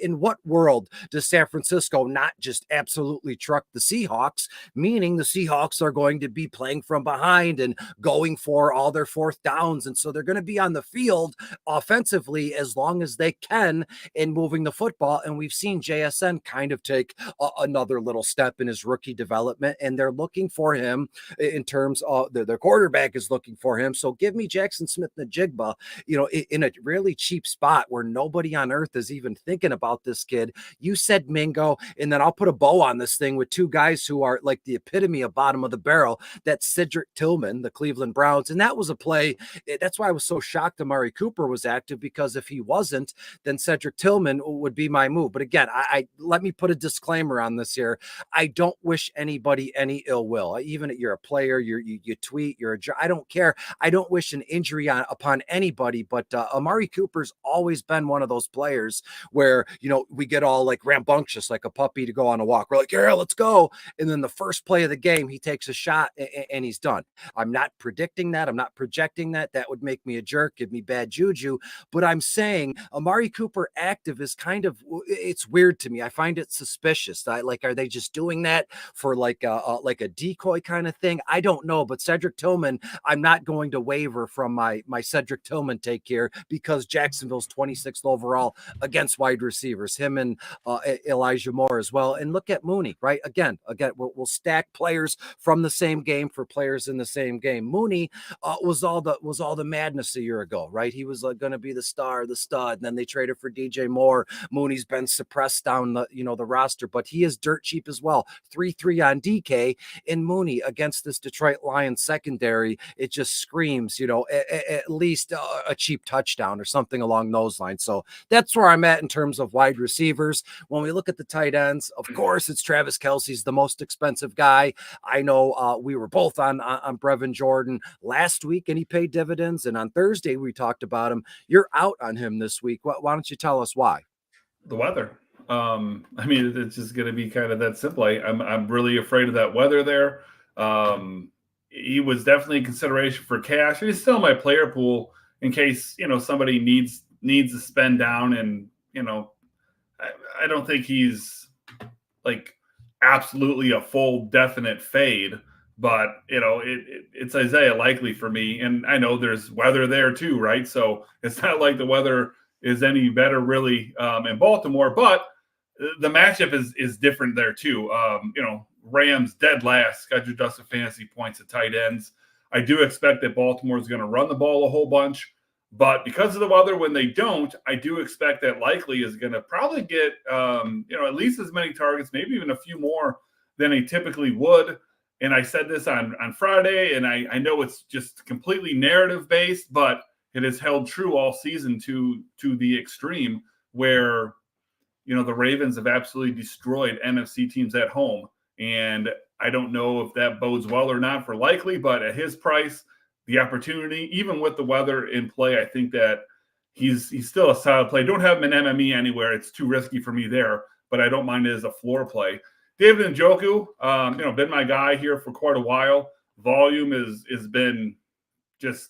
S7: in what world does San Francisco not just absolutely truck the Seahawks, meaning the Seahawks are going to be playing from behind and going for all their fourth downs, and so they're going to be on the field offensively as long as they can in moving the football. And we've seen JSN kind of take another little step in his rookie development, and they're looking for him in terms of their quarterback is looking for him. So give me Jackson Smith-Njigba, in a really cheap spot where nobody on earth is even thinking about this kid. You said Mingo, and then I'll put a bow on this thing with two guys who are like the epitome of bottom of the barrel. That's Cedric Tillman, the Cleveland Browns, and that was a play. That's why I was so shocked Amari Cooper was active, because if he wasn't, then Cedric Tillman would be my move. But again, I let me put a disclaimer on this here. I don't wish anybody any ill will. Even if you're a player, you tweet, I don't care. I don't wish an injury upon anybody, but Amari Cooper's always been one of those players where, we get all like rambunctious, like a puppy to go on a walk. We're like, yeah, let's go. And then the first play of the game, he takes a shot and he's done. I'm not predicting that. I'm not projecting that. That would make me a jerk, give me bad juju. But I'm saying Amari Cooper active is kind of, it's weird to me. I find it suspicious. Are they just doing that for like a decoy kind of thing? I don't know. But Cedric Tillman, I'm not going to waver from my Cedric Tillman take here, because Jacksonville's 26th overall against wide receivers, him and Elijah Moore as well. And look at Mooney, right? Again, we'll stack players from the same game for players in the same game. Mooney was all the madness a year ago, right? He was going to be the star, the stud. And then they traded for DJ Moore. Mooney's been suppressed down the roster, but he is dirt cheap as well. 3.3 on DK. And Mooney against this Detroit Lions secondary, it just screams, at least a cheap touchdown or something along those lines. So that's where I'm at in terms of wide receivers. When we look at the tight ends, of course, it's Travis Kelce's the most expensive guy. I know we were both on Brevin Jordan last week, and he paid dividends. And on Thursday, we talked about him. You're out on him this week. Why don't you tell us why?
S6: The weather. It's just going to be kind of that simple. I'm really afraid of that weather there. He was definitely a consideration for cash. He's still in my player pool in case, somebody needs to spend down. And, I don't think he's like absolutely a full definite fade, but it's Isaiah Likely for me. And I know there's weather there too, right? So it's not like the weather is any better really in Baltimore, but the matchup is different there too. Rams dead last, scheduled adjusted fantasy points at tight ends. I do expect that Baltimore is going to run the ball a whole bunch, but because of the weather, when they don't, I do expect that Likely is going to probably get at least as many targets, maybe even a few more than he typically would. And I said this on Friday, and I know it's just completely narrative based, but it has held true all season to the extreme where, the Ravens have absolutely destroyed NFC teams at home. And I don't know if that bodes well or not for Likely, but at his price, the opportunity, even with the weather in play, I think that he's still a solid play. Don't have him in MME anywhere. It's too risky for me there, but I don't mind it as a floor play. David Njoku, been my guy here for quite a while. Volume has been just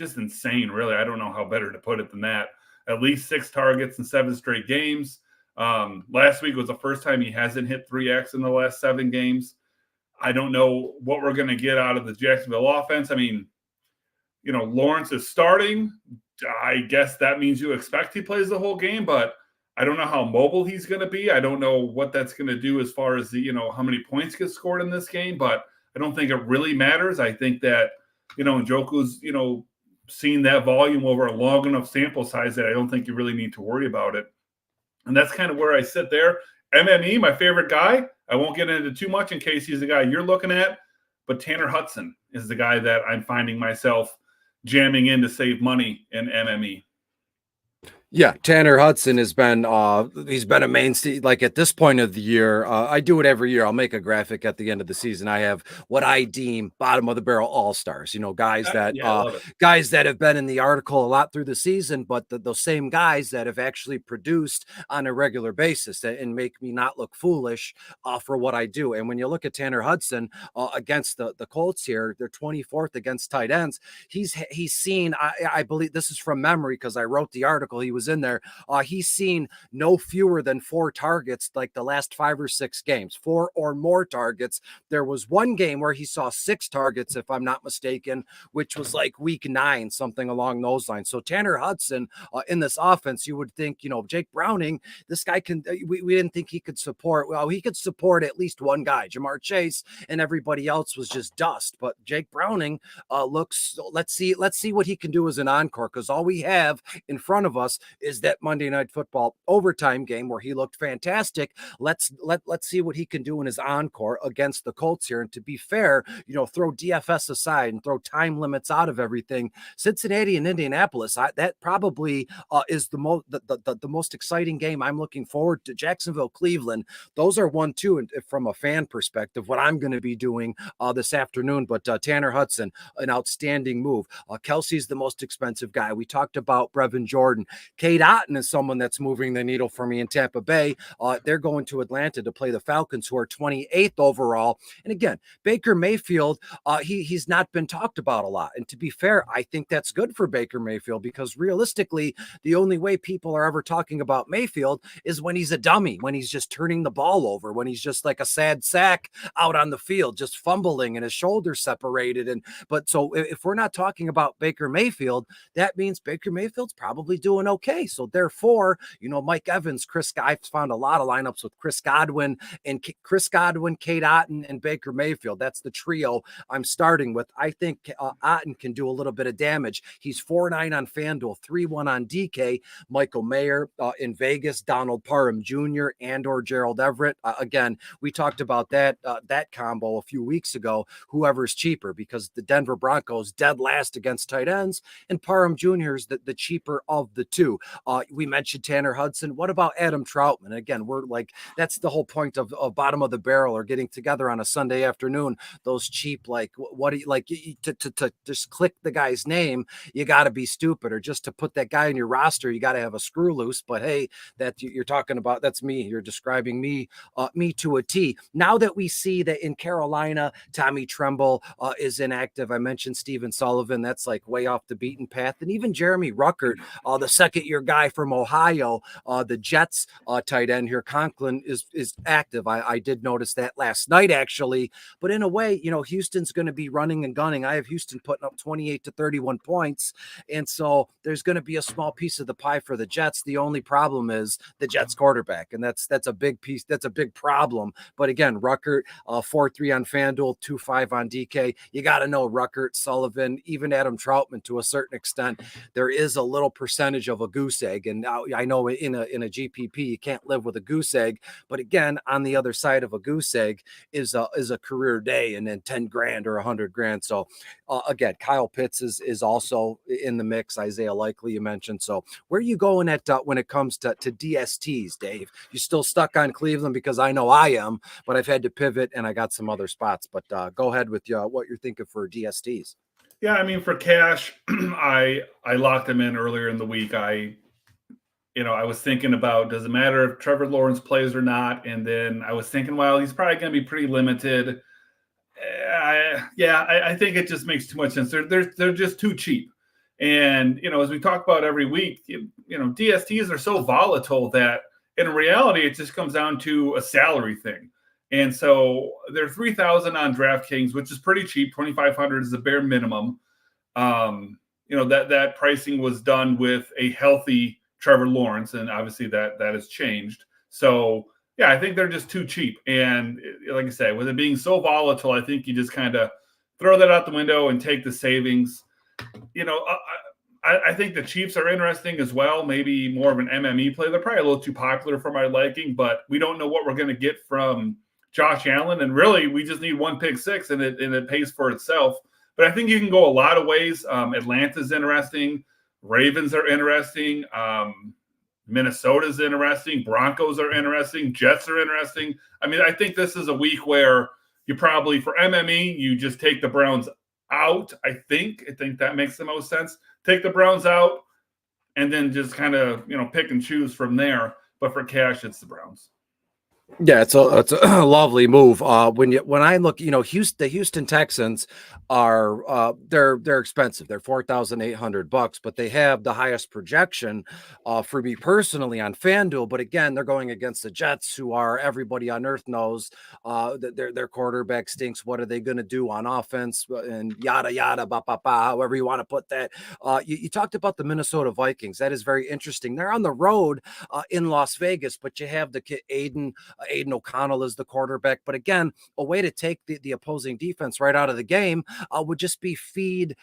S6: insane, really. I don't know how better to put it than that. At least 6 targets in 7 straight games. Last week was the first time he hasn't hit 3X in the last 7 games. I don't know what we're going to get out of the Jacksonville offense. Lawrence is starting. I guess that means you expect he plays the whole game, but I don't know how mobile he's going to be. I don't know what that's going to do as far as how many points get scored in this game, but I don't think it really matters. I think that, Njoku's, seen that volume over a long enough sample size that I don't think you really need to worry about it. And that's kind of where I sit there. MME, my favorite guy. I won't get into too much in case he's the guy you're looking at, but Tanner Hudson is the guy that I'm finding myself jamming in to save money in MME.
S7: Yeah, Tanner Hudson has been he's been a mainstay. Like at this point of the year, I do it every year. I'll make a graphic at the end of the season. I have what I deem bottom of the barrel all-stars, guys that guys that have been in the article a lot through the season, but those same guys that have actually produced on a regular basis and make me not look foolish for what I do. And when you look at Tanner Hudson against the Colts here, they're 24th against tight ends. He's seen, I believe this is from memory because I wrote the article. He was in there. He's seen no fewer than 4 targets like the last 5 or 6 games, 4 or more targets. There was one game where he saw 6 targets, if I'm not mistaken, which was like week 9, something along those lines. So Tanner Hudson in this offense, you would think, Jake Browning, this guy can, we didn't think he could support. Well, he could support at least one guy, Jamar Chase, and everybody else was just dust. But Jake Browning looks, let's see what he can do as an encore, because all we have in front of us is that Monday Night Football overtime game where he looked fantastic. Let's see what he can do in his encore against the Colts here. And to be fair, throw DFS aside and throw time limits out of everything. Cincinnati and Indianapolis, that probably is the most exciting game I'm looking forward to. Jacksonville, Cleveland, those are 1-2, and from a fan perspective, what I'm going to be doing this afternoon. But Tanner Hudson, an outstanding move. Kelsey's the most expensive guy. We talked about Brevin Jordan. Cade Otton is someone that's moving the needle for me in Tampa Bay. They're going to Atlanta to play the Falcons, who are 28th overall. And again, Baker Mayfield, he's not been talked about a lot. And to be fair, I think that's good for Baker Mayfield, because realistically, the only way people are ever talking about Mayfield is when he's a dummy, when he's just turning the ball over, when he's just like a sad sack out on the field, just fumbling and his shoulders separated. But so if we're not talking about Baker Mayfield, that means Baker Mayfield's probably doing okay. So therefore, Mike Evans, I've found a lot of lineups with Chris Godwin, Cade Otton, and Baker Mayfield. That's the trio I'm starting with. I think Otton can do a little bit of damage. He's 4-9 on FanDuel, 3-1 on DK. Michael Mayer in Vegas, Donald Parham Jr. and/or Gerald Everett. Again, we talked about that combo a few weeks ago. Whoever's cheaper, because the Denver Broncos dead last against tight ends, and Parham Jr. is the cheaper of the two. We mentioned Tanner Hudson. What about Adam Troutman? Again, we're like, that's the whole point of bottom of the barrel, or getting together on a Sunday afternoon. Those cheap, like, what do you like to just click the guy's name? You got to be stupid, or just to put that guy in your roster, you got to have a screw loose. But hey, that you're talking about, that's me. You're describing me to a T. Now that we see that in Carolina, Tommy Tremble is inactive. I mentioned Steven Sullivan. That's like way off the beaten path. And even Jeremy Ruckert, the second-year guy from Ohio, the Jets tight end here, Conklin, is active. I did notice that last night, actually. But in a way, Houston's going to be running and gunning. I have Houston putting up 28 to 31 points. And so there's going to be a small piece of the pie for the Jets. The only problem is the Jets quarterback. And that's a big piece. That's a big problem. But again, Ruckert, 4-3 on FanDuel, 2-5 on DK. You got to know Ruckert, Sullivan, even Adam Troutman to a certain extent. There is a little percentage of a goose egg. And I know in a GPP, you can't live with a goose egg. But again, on the other side of a goose egg is a career day, and then 10 grand or 100 grand. So again, Kyle Pitts is also in the mix. Isaiah Likely, you mentioned. So where are you going at when it comes to DSTs, Dave? You still stuck on Cleveland? Because I know I am, but I've had to pivot and I got some other spots. But go ahead with what you're thinking for DSTs.
S6: Yeah, I mean, for cash, I locked him in earlier in the week. I was thinking about, does it matter if Trevor Lawrence plays or not? And then I was thinking, well, he's probably going to be pretty limited. I think it just makes too much sense. They're just too cheap. And, as we talk about every week, DSTs are so volatile that in reality, it just comes down to a salary thing. And so they're $3,000 on DraftKings, which is pretty cheap. $2,500 is the bare minimum. That pricing was done with a healthy Trevor Lawrence, and obviously that has changed. So yeah, I think they're just too cheap. And like I said, with it being so volatile, I think you just kind of throw that out the window and take the savings. I think the Chiefs are interesting as well. Maybe more of an MME play. They're probably a little too popular for my liking, but we don't know what we're going to get from Josh Allen. And really, we just need one pick six, and it pays for itself. But I think you can go a lot of ways. Atlanta's interesting. Ravens are interesting. Minnesota's interesting. Broncos are interesting. Jets are interesting. I mean, I think this is a week where you probably, for MME, you just take the Browns out. I think that makes the most sense. Take the Browns out and then just kind of, pick and choose from there. But for cash, it's the Browns.
S7: Yeah, it's a lovely move. When I look, the Houston Texans are they're expensive. They're $4,800, but they have the highest projection for me personally on FanDuel. But again, they're going against the Jets, who are, everybody on earth knows that their quarterback stinks. What are they going to do on offense and yada yada ba ba ba, however you want to put that. You talked about the Minnesota Vikings. That is very interesting. They're on the road in Las Vegas, but you have the kid Aiden O'Connell is the quarterback. But again, a way to take the opposing defense right out of the game would just be feed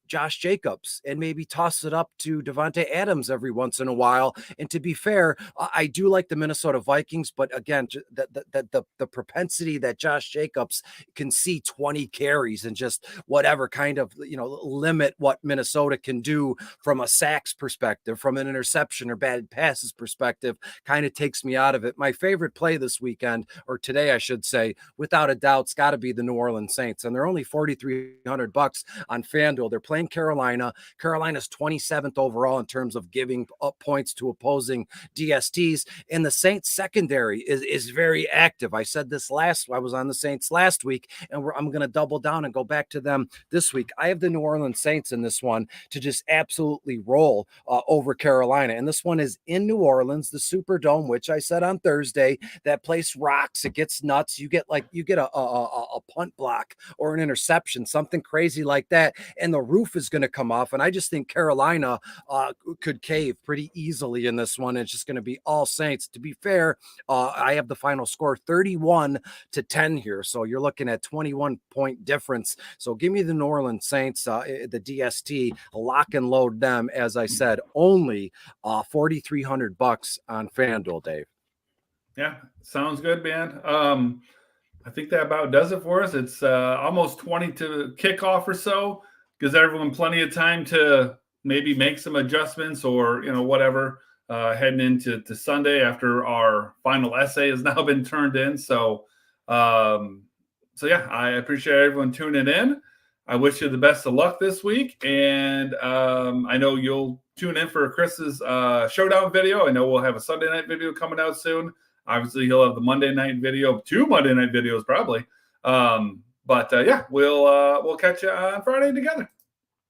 S7: Josh Jacobs and maybe toss it up to Devontae Adams every once in a while. And to be fair, I do like the Minnesota Vikings, but again, the propensity that Josh Jacobs can see 20 carries and just whatever kind of, limit what Minnesota can do from a sacks perspective, from an interception or bad passes perspective, kind of takes me out of it. My favorite play this weekend, or today, I should say, without a doubt, it's got to be the New Orleans Saints. And they're only $4,300 on FanDuel. They're playing Carolina. Carolina's 27th overall in terms of giving up points to opposing DSTs. And the Saints secondary is very active. I said this I was on the Saints last week, and I'm going to double down and go back to them this week. I have the New Orleans Saints in this one to just absolutely roll over Carolina. And this one is in New Orleans, the Superdome, which I said on Thursday, that place rocks. It gets nuts. You get a punt block or an interception, something crazy like that, and the roof is going to come off. And I just think Carolina could cave pretty easily in this one. It's just going to be all Saints. To be fair, I have the final score 31-10 here. So you're looking at 21-point difference. So give me the New Orleans Saints, the DST, lock and load them. As I said, only $4,300 on FanDuel, Dave.
S6: Yeah, sounds good, man. I think that about does it for us. It's almost 20 to kickoff or so. Gives everyone plenty of time to maybe make some adjustments or, whatever, heading into Sunday after our final essay has now been turned in. So yeah, I appreciate everyone tuning in. I wish you the best of luck this week. And I know you'll tune in for Chris's showdown video. I know we'll have a Sunday night video coming out soon. Obviously, he'll have the Monday night video, 2 Monday night videos probably. But yeah, we'll catch you on Friday together.